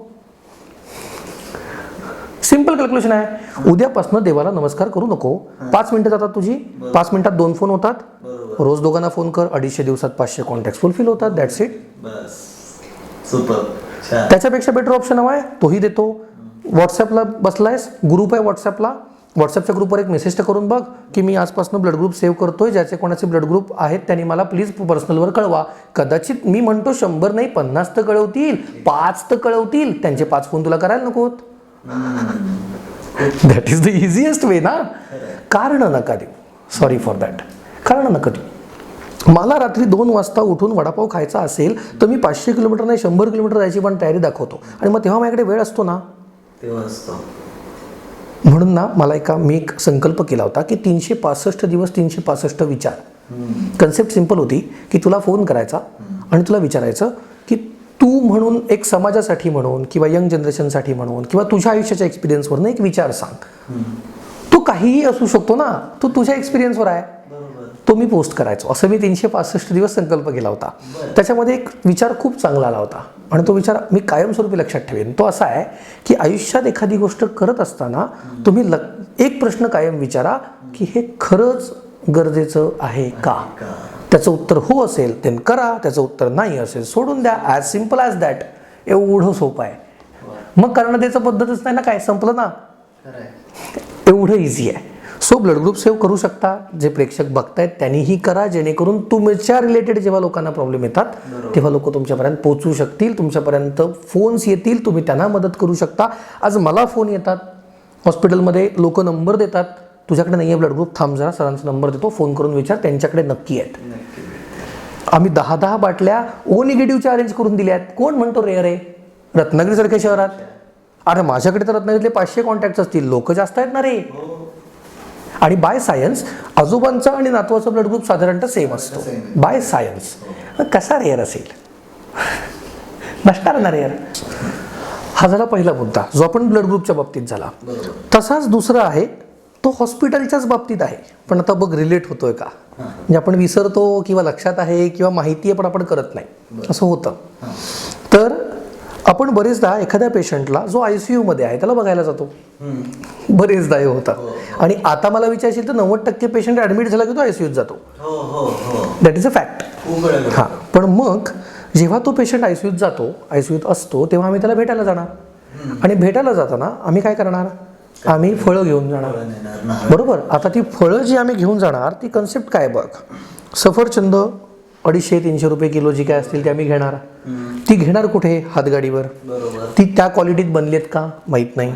सिम्पल कॅल्क्युलेशन आहे. उद्यापासून देवाला नमस्कार करू नको. 5 मिनिटं जातात तुझी, 5 मिनिटात 2 फोन होतात. रोज दोघांना फोन कर, 250 दिवसात 500 कॉन्टॅक्ट फुलफिल होतात. That's it. त्याच्यापेक्षा बेटर ऑप्शन हवा आहे, तोही देतो. व्हॉट्सॲपला बसलायस, ग्रुप आहे व्हॉट्सॲपला, व्हॉट्सॲपच्या ग्रुपवर एक मेसेज तर करून बघ की मी आजपासून ब्लड ग्रुप सेव्ह करतोय, ज्याचे कोणाचे ब्लड ग्रुप आहेत त्यांनी मला प्लीज पर्सनलवर कळवा. कदाचित मी म्हणतो 100 नाही 50 तर कळवतील, 5 तर कळवतील, त्यांचे 5 फोन तुला करायला नकोत. दॅट इज द इझिएस्ट वे ना. कारण नका देऊ, सॉरी फॉर दॅट, कारण नका देऊ. मला रात्री 2 वाजता उठून वडापाव खायचा असेल तर मी 500 किलोमीटर नाही 100 किलोमीटर जायची पण तयारी दाखवतो, आणि मग तेव्हा माझ्याकडे वेळ असतो ना. म्हणून ना मला मी एक संकल्प केला होता की 365 दिवस 365 विचार. कन्सेप्ट सिंपल होती की तुला फोन करायचा आणि तुला विचारायचं की तू म्हणून एक समाजासाठी म्हणून किंवा यंग जनरेशनसाठी म्हणून किंवा तुझ्या आयुष्याच्या एक्सपिरियन्सवरनं एक विचार सांग. तो काहीही असू शकतो ना, तो तुझ्या एक्सपिरियन्सवर आहे, तो मी पोस्ट करायचो. असं मी 365 दिवस संकल्प केला होता. त्याच्यामध्ये एक विचार खूप चांगला आला होता आणि तो विचार मी कायमस्वरूपी लक्षात ठेवेन. तो असा आहे की आयुष्यात एखादी गोष्ट करत असताना तुम्ही एक प्रश्न कायम विचारा की हे खरंच गरजेचं आहे का? त्याचं उत्तर हो असेल तर करा, त्याचं उत्तर नाही असेल सोडून द्या. As simple as that. एवढं सोपं आहे. मग कारण त्याचं पद्धतच नाही ना, काय संपलं ना. एवढं इझी आहे. सो ब्लड ग्रुप सेव्ह करू शकता. जे प्रेक्षक बघतायत त्यांनीही करा, जेणेकरून तुमच्या रिलेटेड जेव्हा लोकांना प्रॉब्लेम येतात तेव्हा लोक तुमच्यापर्यंत पोहोचू शकतील, तुमच्यापर्यंत फोन्स येतील, तुम्ही त्यांना मदत करू शकता. आज मला फोन येतात हॉस्पिटलमध्ये, लोक नंबर देतात, तुझ्याकडे नाही आहे ब्लड ग्रुप, थांब जरा सरांचा नंबर देतो, फोन करून विचार, त्यांच्याकडे नक्की आहेत. आम्ही 10 बाटल्या ओ निगेटिव्हच्या अरेंज करून दिल्या आहेत. कोण म्हणतो रेअर आहे? रत्नागिरीसारख्या शहरात. अरे माझ्याकडे तर रत्नागिरीतले 500 कॉन्टॅक्ट असतील, लोक जास्त आहेत ना रे. आणि बाय सायन्स आजोबांचा आणि नातवाचा ब्लड ग्रुप साधारणतः सेम असतो बाय सायन्स. कसा रेअर असेल? नसणार ना रेअर. हा झाला पहिला मुद्दा जो आपण ब्लड ग्रुपच्या बाबतीत झाला. तसाच दुसरा आहे तो हॉस्पिटलच्याच बाबतीत आहे, पण आता बघ रिलेट होतोय का? म्हणजे आपण विसरतो किंवा लक्षात आहे किंवा माहिती आहे पण आपण करत नाही, असं होतं. तर आपण बरेचदा एखाद्या पेशंटला जो ICU मध्ये आहे त्याला बघायला जातो. बरेचदा हे होतं. आणि आता मला विचारशील तर 90% पेशंट ॲडमिट झाला की तो ICUत जातो. That is a fact. हां, पण मग जेव्हा तो पेशंट ICUत जातो, ICUत असतो, तेव्हा आम्ही त्याला भेटायला जाणार. आणि भेटायला जाताना आम्ही काय करणार? आम्ही फळं घेऊन जाणार. बरोबर. आता ती फळं जी आम्ही घेऊन जाणार ती कन्सेप्ट काय बघ. सफरचंद 250-300 रुपये किलो जी काय असतील ते आम्ही घेणार. ती घेणार कुठे? हातगाडीवर. ती त्या क्वालिटीत बनली आहेत का? माहीत नाही.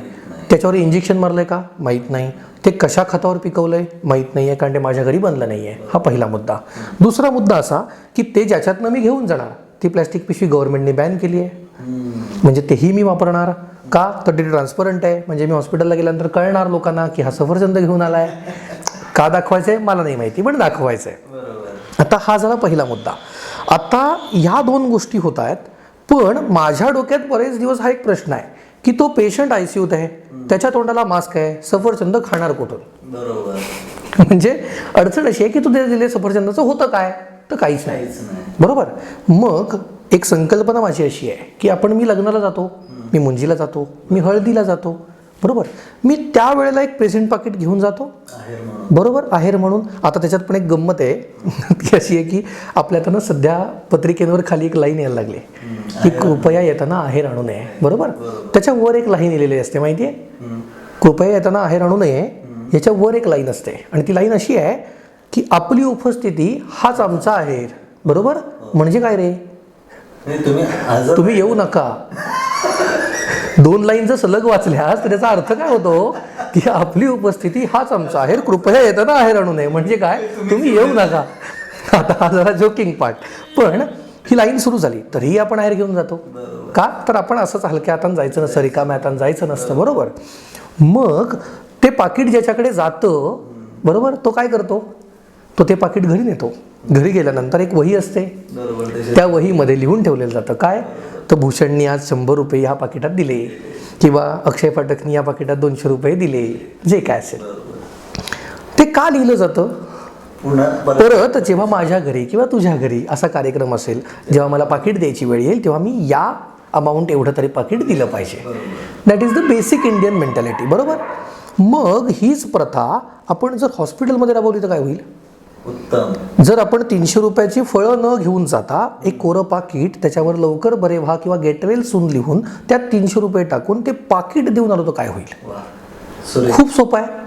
त्याच्यावर इंजेक्शन मारलंय का? माहीत नाही. ते कशा खतावर पिकवलंय? माहीत नाही आहे, कारण ते माझ्या घरी बनलं नाही आहे. हा पहिला मुद्दा. दुसरा मुद्दा असा की ते ज्याच्यातनं मी घेऊन जाणार ती प्लॅस्टिक पिशवी गव्हर्नमेंटने बॅन केली आहे, म्हणजे तेही मी वापरणार का? तर ते ट्रान्सपरंट आहे, म्हणजे मी हॉस्पिटलला गेल्यानंतर कळणार लोकांना की हा सफरचंद घेऊन आलाय. का दाखवायचं आहे मला नाही माहिती, पण दाखवायचं आहे. आता हा झाला पहिला मुद्दा. आता ह्या 2 गोष्टी होत आहेत, पण माझ्या डोक्यात बरेच दिवस हा एक प्रश्न आहे की तो पेशंट ICUत आहे, त्याच्या तोंडाला मास्क आहे, सफरचंद खाणार कुठून? बरोबर. म्हणजे अडचण अशी आहे की तू दिले सफरचंदाचं होतं काय? तर काहीच नाही. बरोबर. मग एक संकल्पना माझी अशी आहे की मी लग्नाला जातो, मी मुंजीला जातो, मी हळदीला जातो, बरोबर. मी त्यावेळेला एक प्रेझेंट पाकिट घेऊन जातो, बरोबर, आहेर म्हणून. आता त्याच्यात पण एक गंमत आहे ती अशी आहे की आपल्या आता ना सध्या पत्रिकेवर खाली एक लाईन यायला लागली की कृपया येताना आहेर आणू नये, बरोबर. त्याच्यावर एक लाईन लिहिलेली असते, माहिती आहे, कृपया येताना आहेर आणू नये. याच्यावर एक लाईन असते आणि ती लाईन अशी आहे की आपली उपस्थिती हाच आमचा आहेर, बरोबर. म्हणजे काय रे, तुम्ही येऊ नका. 2 लाईन जर सलग वाचल्यास तर त्याचा अर्थ काय होतो की आपली उपस्थिती हाच आमचा आहेर, कृपया येताना आहेर आणू नये. म्हणजे काय, तुम्ही येऊ नका. आता हा जरा जोकिंग पार्ट, पण ही लाईन सुरू झाली तरीही आपण आहेर घेऊन जातो. का, तर आपण असंच हलक्या हातानं जायचं नसतं, रिकाम्या हातानं जायचं नसतं, बरोबर. मग ते पाकिट ज्याच्याकडे जातं, बरोबर, तो काय करतो, तो ते पाकिट घरी नेतो. घरी गेल्यानंतर एक वही असते, त्या वहीमध्ये लिहून ठेवलेलं जातं काय, तर भूषणनी आज 100 रुपये ह्या पाकिटात दिले, किंवा अक्षय फाटकनी या पाकिटात 200 रुपये दिले, जे काय असेल ते का लिहिलं जातं. परत जेव्हा माझ्या घरी किंवा तुझ्या घरी असा कार्यक्रम असेल, जेव्हा मला पाकिट द्यायची वेळ येईल, तेव्हा मी या अमाऊंट एवढं तरी पाकिट दिलं पाहिजे. That is the basic Indian mentality, बरोबर. मग हीच प्रथा आपण जर हॉस्पिटलमध्ये राबवली तर काय होईल. उत्तम. जर आपण 300 रुपयाची फळं न घेऊन जाता एक कोरं पाकिट, त्याच्यावर लवकर बरे व्हा किंवा गेट वेल सून लिहून त्यात 300 रुपये टाकून ते पाकिट देऊन आलो तर काय होईल. खूप सोपं आहे.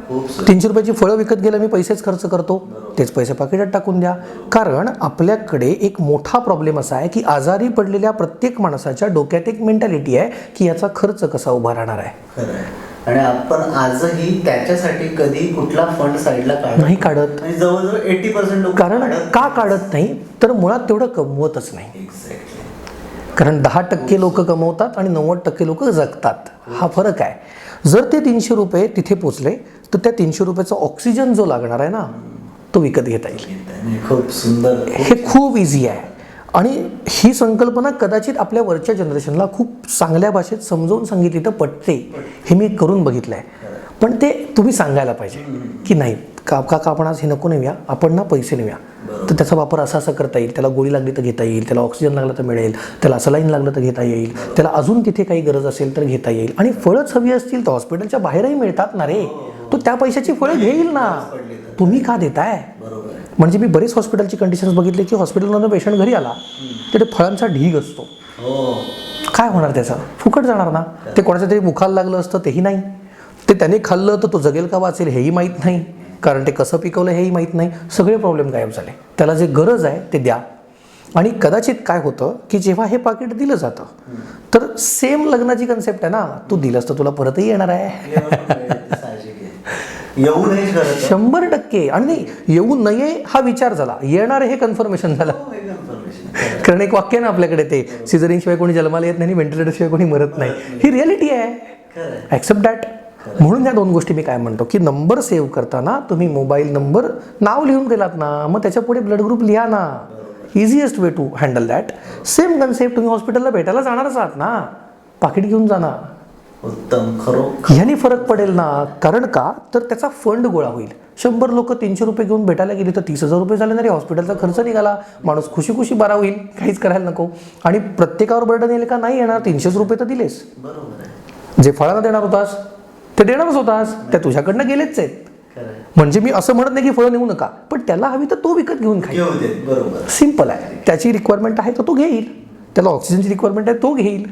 300 रुपयाची फळं विकत गेलं, मी पैसेच खर्च करतो, तेच पैसे पाकिटात टाकून द्या. कारण आपल्याकडे एक मोठा प्रॉब्लेम असा आहे की आजारी पडलेल्या प्रत्येक माणसाच्या डोक्यात एक मेंटॅलिटी आहे की याचा खर्च कसा उभा राहणार आहे. आणि आपण आजही त्याच्यासाठी कधी कुठला फंड साईडला नाही काढत. जवळजवळ 80% लोक कारण का काढत नाही, तर मुळात तेवढं कमवतच नाही. कारण 10% लोक कमवतात आणि 90% लोक जगतात, हा फरक आहे. जर ते 300 रुपये तिथे पोचले तर त्या 300 रुपयाचा ऑक्सिजन जो लागणार आहे ना, तो विकत घेता येईल. खूप सुंदर. हे खूप इझी आहे. आणि ही संकल्पना कदाचित आपल्या वरच्या जनरेशनला खूप चांगल्या भाषेत समजावून सांगितली तर पटते, हे मी करून बघितलं आहे. पण ते तुम्ही सांगायला पाहिजे की नाही काका आपण आज हे नको नेऊया, आपण ना पैसे नेऊया, तर त्याचा वापर असा असा करता येईल, त्याला गोळी लागली तर घेता येईल, त्याला ऑक्सिजन लागला तर मिळेल, त्याला सलाईन लागलं तर घेता येईल, त्याला अजून तिथे काही गरज असेल तर घेता येईल. आणि फळंच हवी असतील तर हॉस्पिटलच्या बाहेरही मिळतात ना रे, तो त्या पैशाची फळं घेईल ना, तुम्ही का देताय. म्हणजे मी बरेच हॉस्पिटलची कंडिशन्स बघितले की हॉस्पिटलमधून पेशंट घरी आला तर फळांचा ढीग असतो. काय होणार त्याचा, फुकट जाणार ना. ते कोणाच्या तरी मुखाला लागलं असतं तेही नाही, ते त्याने खाल्लं तर तो जगेल का वाचेल हेही माहीत नाही, कारण ते कसं पिकवलं हेही माहीत नाही. सगळे प्रॉब्लेम गायब झाले. त्याला जे गरज आहे ते द्या. आणि कदाचित काय होतं की जेव्हा हे पाकिट दिलं जातं तर सेम लग्नाची कन्सेप्ट आहे ना, तू दिलंस तर तुला परतही येणार आहे. 100%. आणि नाही, येऊ नये हा विचार झाला, येणार हे कन्फर्मेशन झालं. कारण एक वाक्य ना आपल्याकडे, ते सिझरिंग शिवाय कोणी जन्माला येत नाही, व्हेंटिलेटर शिवाय कोणी मरत नाही, ही रियालिटी आहे. Accept that. म्हणून या 2 गोष्टी मी काय म्हणतो की नंबर सेव्ह करताना तुम्ही मोबाईल नंबर नाव लिहून दिलात ना, मग त्याच्या पुढे ब्लड ग्रुप लिहा ना. Easiest way to handle that. Same concept, तुम्ही हॉस्पिटलला भेटायला जाणारच आहात ना, पाकिट घेऊन जाणार. उत्तम. खरो ह्यानी फरक पडेल ना. कारण का, तर त्याचा फंड गोळा होईल. 100 लोक 300 रुपये घेऊन भेटायला गेली तर 30,000 रुपये झाले ना रे, हॉस्पिटलचा खर्च निघाला, माणूस खुशी खुशी बरा होईल, काहीच करायला नको. आणि प्रत्येकावर बर्डन येईल का, नाही येणार. 300 रुपये तर दिलेस, बरोबर आहे. जे फळांना देणार होतास ते देणारच होतास, त्या तुझ्याकडनं गेलेच आहेत. म्हणजे मी असं म्हणत नाही की फळं नेऊ नका, पण त्याला हवी तर तो विकत घेऊन खाईल. बरोबर. सिम्पल आहे. त्याची रिक्वायरमेंट आहे तर तो घेईल, त्याला ऑक्सिजनची रिक्वायरमेंट आहे तो घेईल.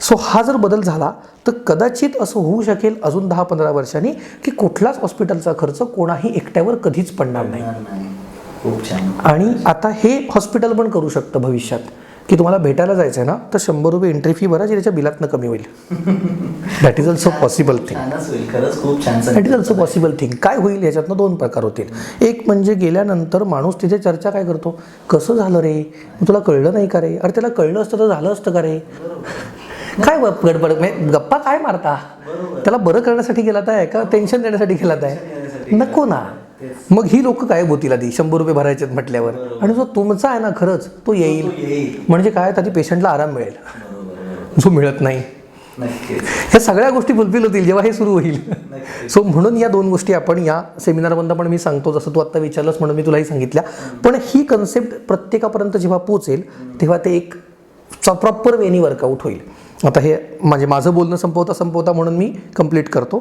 सो हा जर बदल झाला तर कदाचित असं होऊ शकेल अजून 10-15 वर्षांनी की कुठलाच हॉस्पिटलचा खर्च कोणाही एकट्यावर कधीच पडणार नाही. खूप छान. आणि आता हे हॉस्पिटल पण करू शकतं भविष्यात की तुम्हाला भेटायला जायचं आहे ना, तर 100 रुपये एंट्री फी भरा, जी त्याच्या बिलातनं कमी होईल. That is also possible thing. खरंच खूप छान. That is also possible thing. काय होईल याच्यातनं 2 प्रकार होतील. एक म्हणजे गेल्यानंतर माणूस तिथे चर्चा काय करतो, कसं झालं रे, तुला कळलं नाही का रे, अरे त्याला कळलं असतं तर झालं असतं का रे, काय गडबड, गप्पा काय मारता. त्याला बरं करण्यासाठी गेलात आहे का टेन्शन देण्यासाठी गेलात आहे, नको ना. मग ही लोक काय होतील आधी 100 रुपये भरायचे म्हटल्यावर, आणि जो तुमचा आहे ना खरंच तो येईल. म्हणजे काय, आधी पेशंटला आराम मिळेल जो मिळत नाही. ह्या सगळ्या गोष्टी फुलफिल होतील जेव्हा हे सुरू होईल. सो म्हणून या 2 गोष्टी आपण या सेमिनारमधून पण मी सांगतो, जसं तू आत्ता विचारलंस म्हणून मी तुलाही सांगितल्या. पण ही कन्सेप्ट प्रत्येकापर्यंत जेव्हा पोचेल तेव्हा ते एक प्रॉपर वेनी वर्कआउट होईल. आता हे म्हणजे माझं बोलणं संपवता म्हणून मी कंप्लीट करतो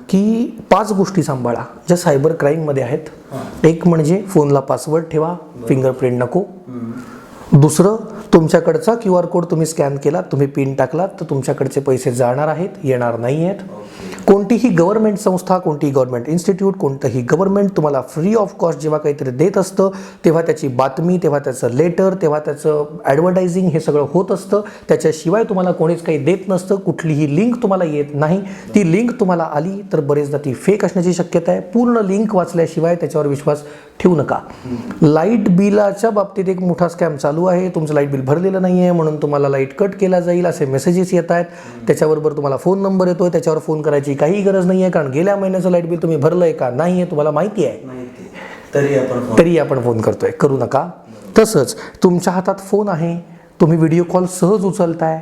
की 5 गोष्टी सांभाळा ज्या सायबर क्राईममध्ये आहेत. एक म्हणजे फोनला पासवर्ड ठेवा, फिंगरप्रिंट नको. दुसरं, तुमच्याकडचा QR कोड तुम्ही स्कॅन केला, तुम्ही पिन टाकलात तर तुमच्याकडचे पैसे जाणार आहेत, येणार नाही आहेत. कोणतीही गव्हर्नमेंट संस्था, कोणतीही गव्हर्नमेंट इन्स्टिट्यूट, कोणतंही गव्हर्नमेंट तुम्हाला फ्री ऑफ कॉस्ट जेव्हा काहीतरी देत असतं तेव्हा त्याची बातमी, तेव्हा त्याचं लेटर, तेव्हा त्याचं ॲडव्हर्टायझिंग हे सगळं होत असतं. त्याच्याशिवाय तुम्हाला कोणीच काही देत नसतं. कुठलीही लिंक तुम्हाला येत नाही. ती लिंक तुम्हाला आली तर बरेचदा ती फेक असण्याची शक्यता आहे. पूर्ण लिंक वाचल्याशिवाय त्याच्यावर विश्वास ठेवू नका. लाईट बिलाच्या बाबतीत एक मोठा स्कॅम चालू आहे. तुमचं लाईट बिल भरलेलं नाही आहे म्हणून तुम्हाला लाईट कट केला जाईल असे मेसेजेस येत आहेत. त्याच्याबरोबर तुम्हाला फोन नंबर येतोय, त्याच्यावर फोन करायची काही गरज नाही आहे कारण गेल्या महिन्याचं लाईट बिल तुम्ही भरलंय का नाही आहे तुम्हाला माहिती आहे, तरी आपण फोन करतोय. करू नका. तसंच तुमच्या हातात फोन आहे, तुम्ही व्हिडिओ कॉल सहज उचलताय,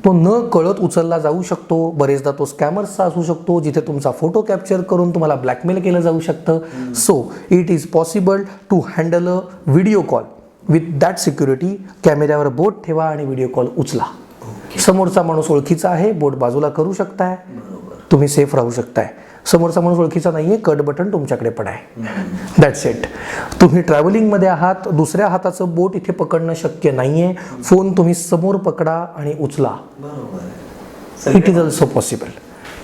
तो न कळत उचलला जाऊ शकतो. बरेचदा तो स्कॅमर्सचा असू शकतो जिथे तुमचा फोटो कॅप्चर करून तुम्हाला ब्लॅकमेल केलं जाऊ शकतं. So it is possible to handle a video call with that security. कॅमेऱ्यावर बोट ठेवा आणि व्हिडिओ कॉल उचला. समोरचा माणूस ओळखीचा आहे, बोट बाजूला करू शकताय, तुम्ही सेफ राहू शकताय. समोरचा माणूस ओळखीचा नाही आहे, कट बटन तुमच्याकडे पण आहे. That's it. तुम्ही ट्रॅव्हलिंगमध्ये आहात, दुसऱ्या हाताचं बोट इथे पकडणं शक्य नाही आहे. फोन तुम्ही समोर पकडा आणि उचला. It is also possible.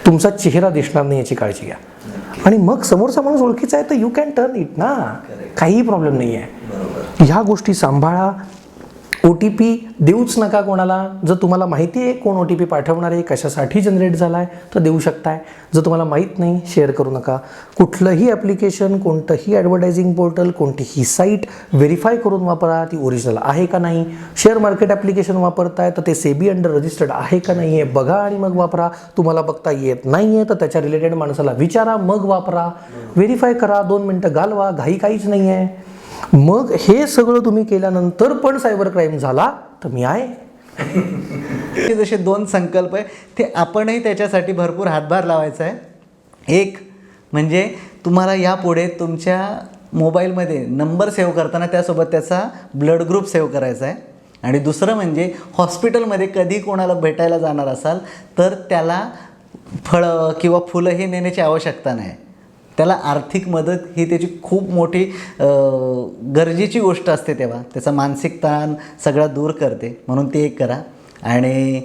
तुमचा चेहरा दिसणार नाही याची काळजी घ्या. आणि मग समोरचा माणूस ओळखीचा आहे तर यू कॅन टर्न इट ना, काहीही प्रॉब्लेम नाही आहे. ह्या गोष्टी सांभाळा. OTP देऊच नका कोणाला. जर तुम्हाला माहिती आहे कोण OTP पाठवणार आहे, कशासाठी जनरेट झाला आहे तर देऊ शकताय. जर तुम्हाला माहीत नाही शेअर करू नका. कुठलंही ॲप्लिकेशन, कोणतंही ॲडव्हर्टायझिंग पोर्टल, कोणतीही साईट व्हेरीफाय करून वापरा ती ओरिजिनल आहे का नाही. शेअर मार्केट ॲप्लिकेशन वापरताय तर ते सेबी अंडर रजिस्टर्ड आहे का नाही आहे बघा आणि मग वापरा. तुम्हाला बघता येत नाही आहे तर त्याच्या रिलेटेड माणसाला विचारा मग वापरा. व्हेरीफाय करा, 2 मिनटं घालवा, घाई काहीच नाही आहे. मग हे सगळं तुम्ही केल्यानंतर पण सायबर क्राईम झाला तर मी आहे. हे जसे 2 संकल्प आहे ते आपणही त्याच्यासाठी भरपूर हातभार लावायचा आहे. एक म्हणजे तुम्हाला यापुढे तुमच्या मोबाईलमध्ये नंबर सेव्ह करताना त्यासोबत त्याचा ब्लड ग्रुप सेव्ह करायचा आहे. आणि दुसरं म्हणजे हॉस्पिटलमध्ये कधी कोणाला भेटायला जाणार असाल तर त्याला फळं किंवा फुलं हे नेण्याची आवश्यकता नाही. त्याला आर्थिक मदत ही त्याची खूप मोठी गरजेची गोष्ट असते. तेव्हा त्याचा मानसिक ताण सगळा दूर करते. म्हणून ते एक करा. आणि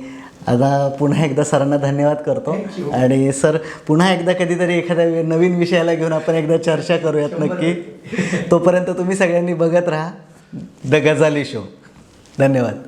आता पुन्हा एकदा सरांना धन्यवाद करतो. आणि सर पुन्हा एकदा कधीतरी एखाद्या नवीन विषयाला घेऊन आपण एकदा चर्चा करूयात नक्की. तोपर्यंत तुम्ही सगळ्यांनी बघत राहा द गजाली शो. धन्यवाद.